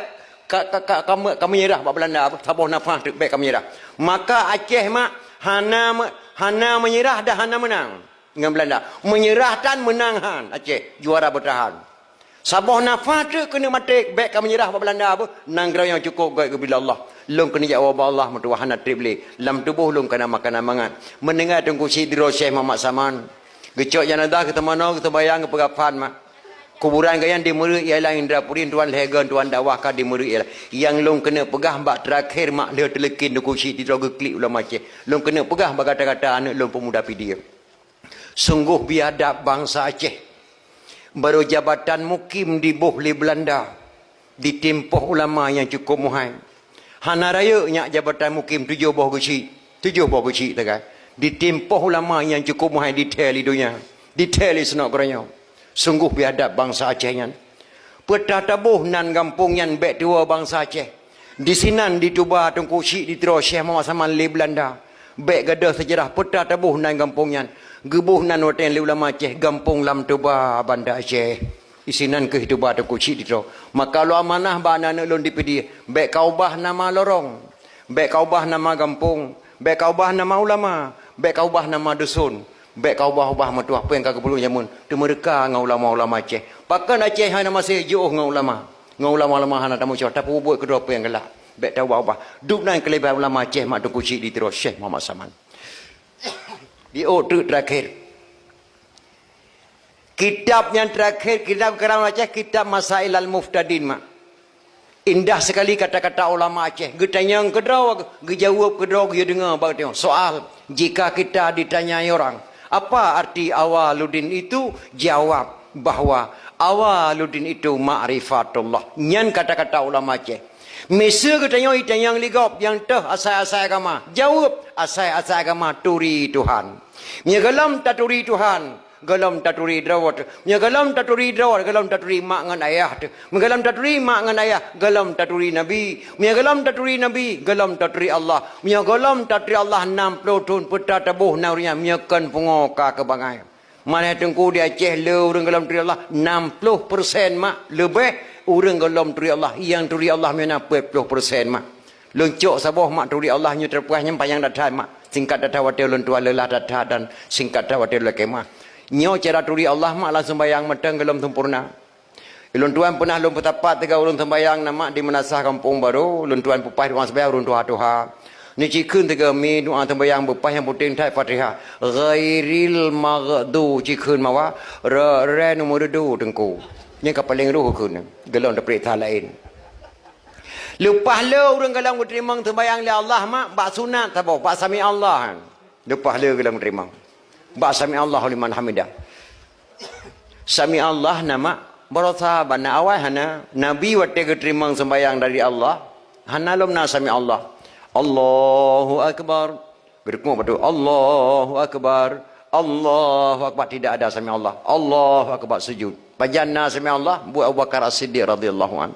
kamu nyerah bak Belanda saboh nafah tu baik kamu nyerah maka Aceh mak hana menyerah dah hana menang dengan Belanda menyerah dan menang han Aceh juara bertahan. Saboh nafas tu kena matik baik kami menyerah pada Belanda apa nanggrau yang cukup gaib bila Allah lum kena jawab Allah mutuhan tribli lam tubuh lum kena makanan mangan mendengar tunggu sidro Syekh Muhammad Saman gecok janadah ke temano ke bayang ke pegafan mak kuburan gayan di Meru ialah Indrapuri tuan legan tuan dakwah ka di Meru ialah yang lum kena pegah bak terakhir mak dia telekin tunggu sidro ke klik ulama Aceh lum kena pegah bak kata-kata anak lum pemuda pidia sungguh biadab bangsa Aceh. Baru jabatan mukim di Bohli Belanda ditempuh ulama yang cukup muhai. Hana raya nyak jabatan mukim 7 buah kecil tak kan. Ditempuh ulama yang cukup muhai detail di dunia. Detail senok keranya. Sungguh biadab bangsa Aceh yan. Petatabuh nan kampung yan bek tua bangsa Aceh. Di sinan di Tuba tungku syik di terus Syekh Muhammad Saman li Belanda. Bek gadah sejarah petatabuh nan kampung yan. Gebuh nan hotel li ulama Aceh gampung lam Tuba Bandar Aceh isinan ke Tuba tu kuci ditro maka lu amanah bana nak lon dipedi baik kau bah nama lorong baik kau bah nama kampung baik kau bah nama ulama baik kau bah nama dusun baik kau bah matu apa yang kagak perlu jamun tu mereka ngau ulama Aceh pakan Aceh hana masih jauh ngau ulama hana tamu cerita tapi buat kedua apa yang gelak baik tahu bah duk nan kelebihan ulama Aceh mak tu kuci ditro Syekh Muhammad Saman. Di order terakhir kitab yang terakhir kitab Karam Aceh kitab Masail Al-Muftadin mak indah sekali kata-kata ulama Aceh getanya kedraw gejawab kedraw dia dengar bang soal jika kita ditanyai orang apa arti awaluddin itu jawab bahawa awaluddin itu ma'rifatullah nyan kata-kata ulama Aceh. Mesa katanya yang ligop yang teh asal-asal agama. Jawab asal-asal agama turi Tuhan. Nya galam taturi Tuhan, galam taturi drawat. Nya galam taturi drawat, galam taturi mak ngan ayah tu. Galam taturi mak ngan ayah, galam taturi nabi. Nya galam taturi nabi, galam taturi Allah. Nya galam taturi Allah 60 tahun peta tabuh naurinya nya kan pungoka ke bangai. Mana tengku di Aceh le urang galam taturi Allah 60% mak lebih urang galam turi Allah yang turi Allah mana 20% mak lencok saboh mak turi Allah nya terpuas nyempayang datang mak singkat datang watel lentua lelah datang dan singkat datang watel lekemah nyo cara turi Allah mak langsung bayang meteng galam sempurna ulun tuan pernah lum petapat tiga ulun sembayang nama di Menasah Kampung Baru ulun tuan pupai ruang sembayang ulun tuha ni cikun tiga mi doa sembayang bepah yang puting tai Fatihah ghairil maghdu cikun mawa re nomor 2 tengku yang paling ruh kun gelon da perintah lain lepas le urang galang terima sembahyang li Allah mak bak sunat tabo bak sami Allah lepas le galang terima bak sami Allah liman hamidah sami Allah nama barasa bana awal hana nabi wate ke terima sembahyang dari Allah hana lum na sami Allah Allahu akbar berkemo betul Allahu akbar Allahu akbar tidak ada sami Allah Allahu akbar sujud Bajanna sami Allah buat Abu Bakar As-Siddiq radhiyallahu an.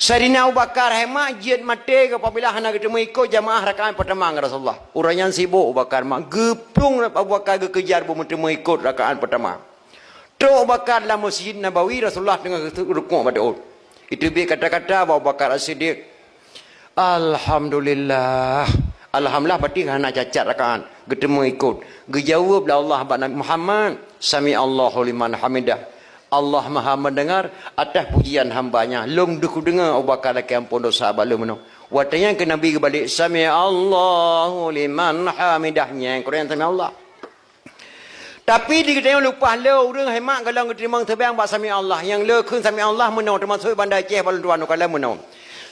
Sayyidina Abu Bakar hemat jid mati apabila hendak ketemu ikut jamaah rakaat pertama dengan Rasulullah. Orang yang sibuk Abu Bakar mak geplung Abu Bakar kejar bertemu ikut rakaat pertama. Tok Bakar dalam Masjid Nabawi, Rasulullah tengah rukuk berdoa. Itu dia kata-kata Abu Bakar As-Siddiq. Alhamdulillah. Alhamdulillah berarti nak cacat rakaat. Ketemu ikut. Gejawablah Allah pada Nabi Muhammad. Sami Allahu liman hamidah. Allah Maha mendengar atas pujian hambanya. Long duku dengar Abu Bakar laki ampun dosa balum no. Watanya ke Nabi kebalik Sami Allahu liman hamidahnya. Quran Sami Allah. Tapi di kita lupa lo orang hemat kalau terima terbang bak Sami Allah. Yang lo kun Sami Allah menau termasuk bandar Aceh balun tuan kalau menau.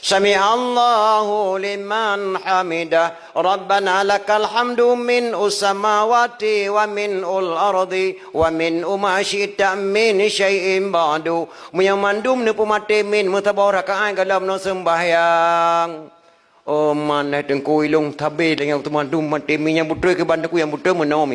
Sami Allahu liman hamidah. Rabbana lakal hamdu min usamawati wa min ul ardi wa min umashita min syai'in ba'du. Yang mandum ni pemati min mutabarakaat kalau no sembahyang. Oh mana tengku ilung tabe dengan mandum mati min yang betul ke bandaku yang betul menau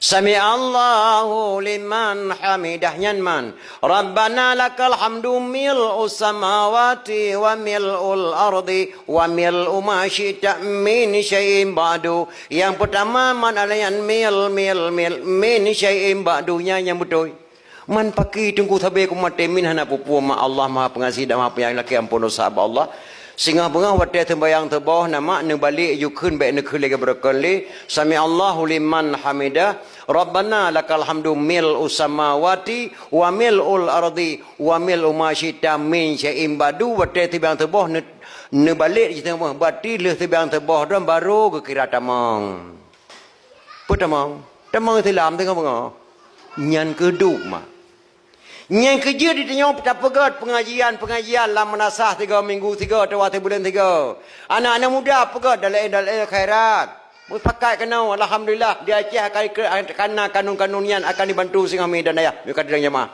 Sami Allahu liman hamidah nyanman. Rabbana lakal hamdu mil'u samawati wa mil'ul ardi wa mil'u ma syi'ta min syai'in ba'du. Yang pertama man alayan min syai'in ba'dunya yang betul. Man pakai tunggu tabe ku mate min hana pupu ma Allah Maha Pengasih dan Maha Penyayang laki ampun dosa Allah. Sehingga bengah wadah tembayang terbawah nama ne balik yukun baik ne khulai berkali Sami Allahu liman hamidah. Rabbana lakal hamdu mil'u samawati wa mil'ul ardi wa mil'u ma syi'ta min syai'in ba'du. Wadah tembayang terbawah ne balik je tengah berarti leh tembayang terbawah dan baru ke kira tamang. Apa tamang? Tamang Islam tengah bengah. Nyan keduk mah. Yang kerja di tengok tak pegat pengajian dalam menasah 3 minggu 3 atau 1 bulan 3. Anak-anak muda pegat dalam khairat. Pakai kena alhamdulillah dia Aceh akan kanun-kanunian akan dibantu sing kami dan ayah. Dia kata jemaah.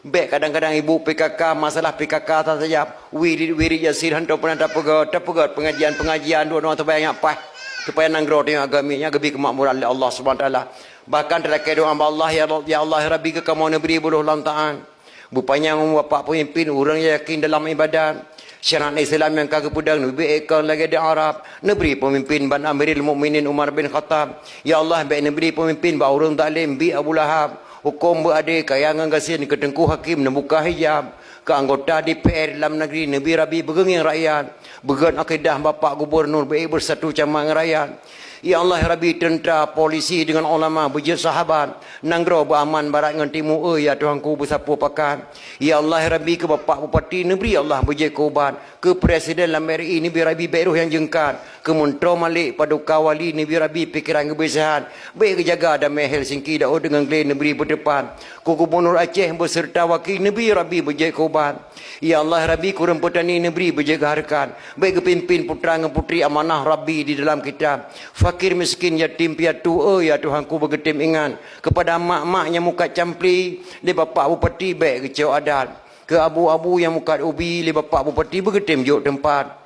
Baik kadang-kadang ibu PKK masalah PKK tak saja. Wirid Yasir hantar pernah tak pegat pengajian dua orang terbayang apa. Supaya nanggro tengok agaminya gebi kemakmuran oleh Allah Subhanahu taala. Bahkan terkait doa Allah ya Allah Rabbi ke kamu negeri buluh lantaan. Bupanya bapak pemimpin orang yakin dalam ibadat. Syariat Islam yang kagak pudang nabi ekal lagi di Arab. Negeri pemimpin ban Amirul Mukminin Umar bin Khattab. Ya Allah baik negeri pemimpin ba urang taklim bi Abu Lahab. Hukum berade kayangan gasin ke Tengku Hakim membuka hijab. Ke anggota DPR dalam negeri Nabi Rabi begenging rakyat. Began akidah bapak gubernur baik bersatu camang rakyat. Ya Allah Rabbi tentera polisi dengan ulama berjaya sahabat nanggro beraman barat dengan timur ya Tuhanku bersapu pakat. Ya Allah Rabbi ke bapak bupati negeri Allah berjaya kubat ke presiden dalam RI Nabi Rabbi baik roh yang jengkat ke Menteri Malik Paduka Wali Nabi Rabbi pikiran kebersihan baik kejaga damai Helsinki dao dengan Glen negeri berdepan ku Gubernur Aceh beserta wakil Nabi Rabbi berjaya kubat. Ya Allah Rabbi kurang petani negeri berjaga harkat baik kepimpin putra dan putri amanah Rabbi di dalam kitab. Fakir miskin yatim piatu ya Tuhanku bergetim ingat kepada mak-maknya muka campli li bapak bupati baik kecau adat ke abu-abu yang muka ubi li bapak bupati bergetim juk tempat.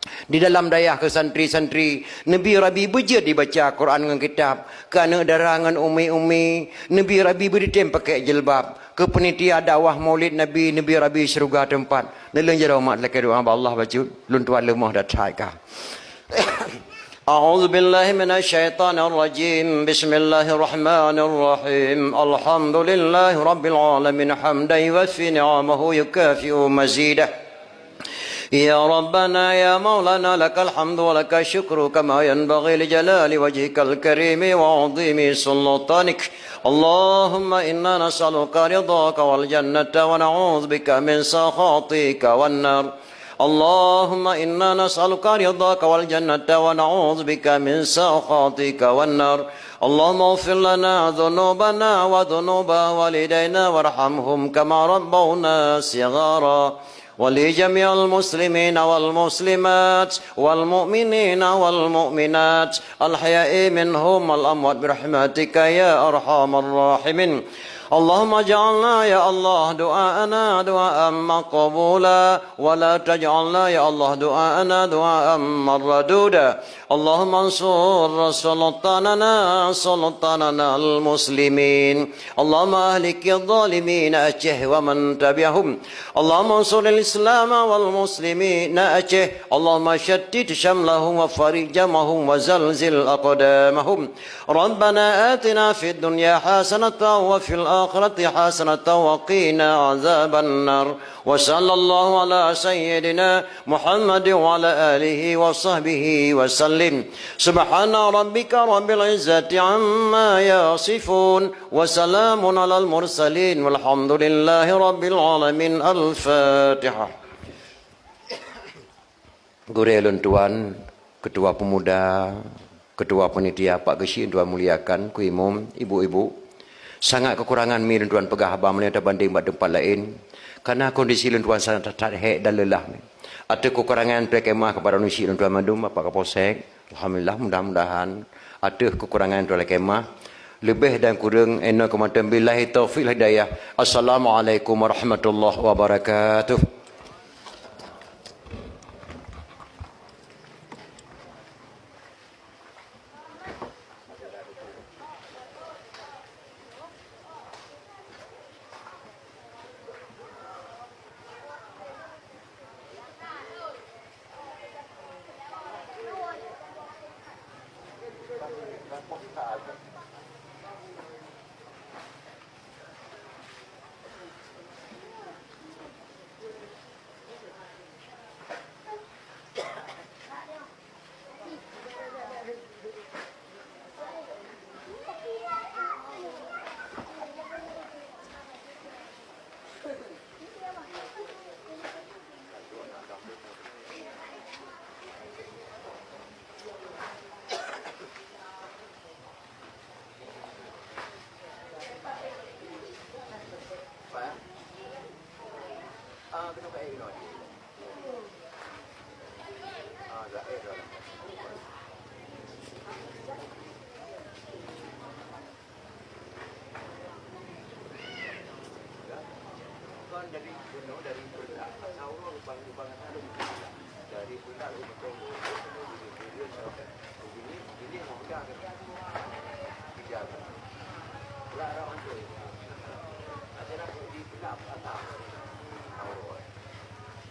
Di dalam dayah ke santri-santri Nabi Rabi berjaya dibaca Quran dengan kitab kerana darangan umi-umi Nabi Rabi berdiam pakai jilbab ke penitia dakwah maulid Nabi Rabi seruga tempat neleng jara umat laki doa Allah baca luntuan lemah dah taika. أعوذ بالله من الشيطان الرجيم بسم الله الرحمن الرحيم الحمد لله رب العالمين حمدا يوفي نعمه يكافئ مزيده يا ربنا يا مولانا لك الحمد ولك الشكر كما ينبغي لجلال وجهك الكريم وعظيم سلطانك اللهم إنا نسألك رضاك والجنة ونعوذ بك من سخطك والنار اللهم إنا نسألك رضاك والجنة ونعوذ بك من سخطك والنار اللهم اغفر لنا ذنوبنا وذنوب والدينا وارحمهم كما ربونا صغارا ولجميع المسلمين والمسلمات والمؤمنين والمؤمنات الحياء منهم والأموات برحمتك يا أرحم الراحمين اللهم اجعلنا يا الله دعاءنا دعاء مقبولا ولا تجعلنا يا الله دعاءنا دعاء مردودا اللهم انصر سلطاننا المسلمين اللهم اهلك الظالمين أجه ومن تبعهم اللهم انصر الإسلام والمسلمين أجه اللهم شتت شملهم وفرق جمعهم وزلزل أقدامهم ربنا آتنا في الدنيا حسنة وفي الآخرة الآخرة حسنة وقنا عذاب النار وصلى الله على سيدنا محمد وعلى آله وصحبه وسلم سبحان ربك رب العزة عما يصفون وسلام على المرسلين والحمد لله رب العالمين الفاتحة. Guru tuan, ketua pemuda, ketua panitia Pak Geshi, tuan muliakan, ku imam, ibu-ibu, sangat kekurangan mi tuan pegah abang melihat banding pada tempat lain, karena kondisi tuan sangat terhek dan lelah. Ada kekurangan perkemah kepada nusi tuan madum, Bapak Kapolsek, alhamdulillah mudah-mudahan ada kekurangan tuan kemah, lebih dan kurang ena kematan billahi taufiq hidayah. Assalamualaikum warahmatullahi wabarakatuh.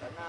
Karena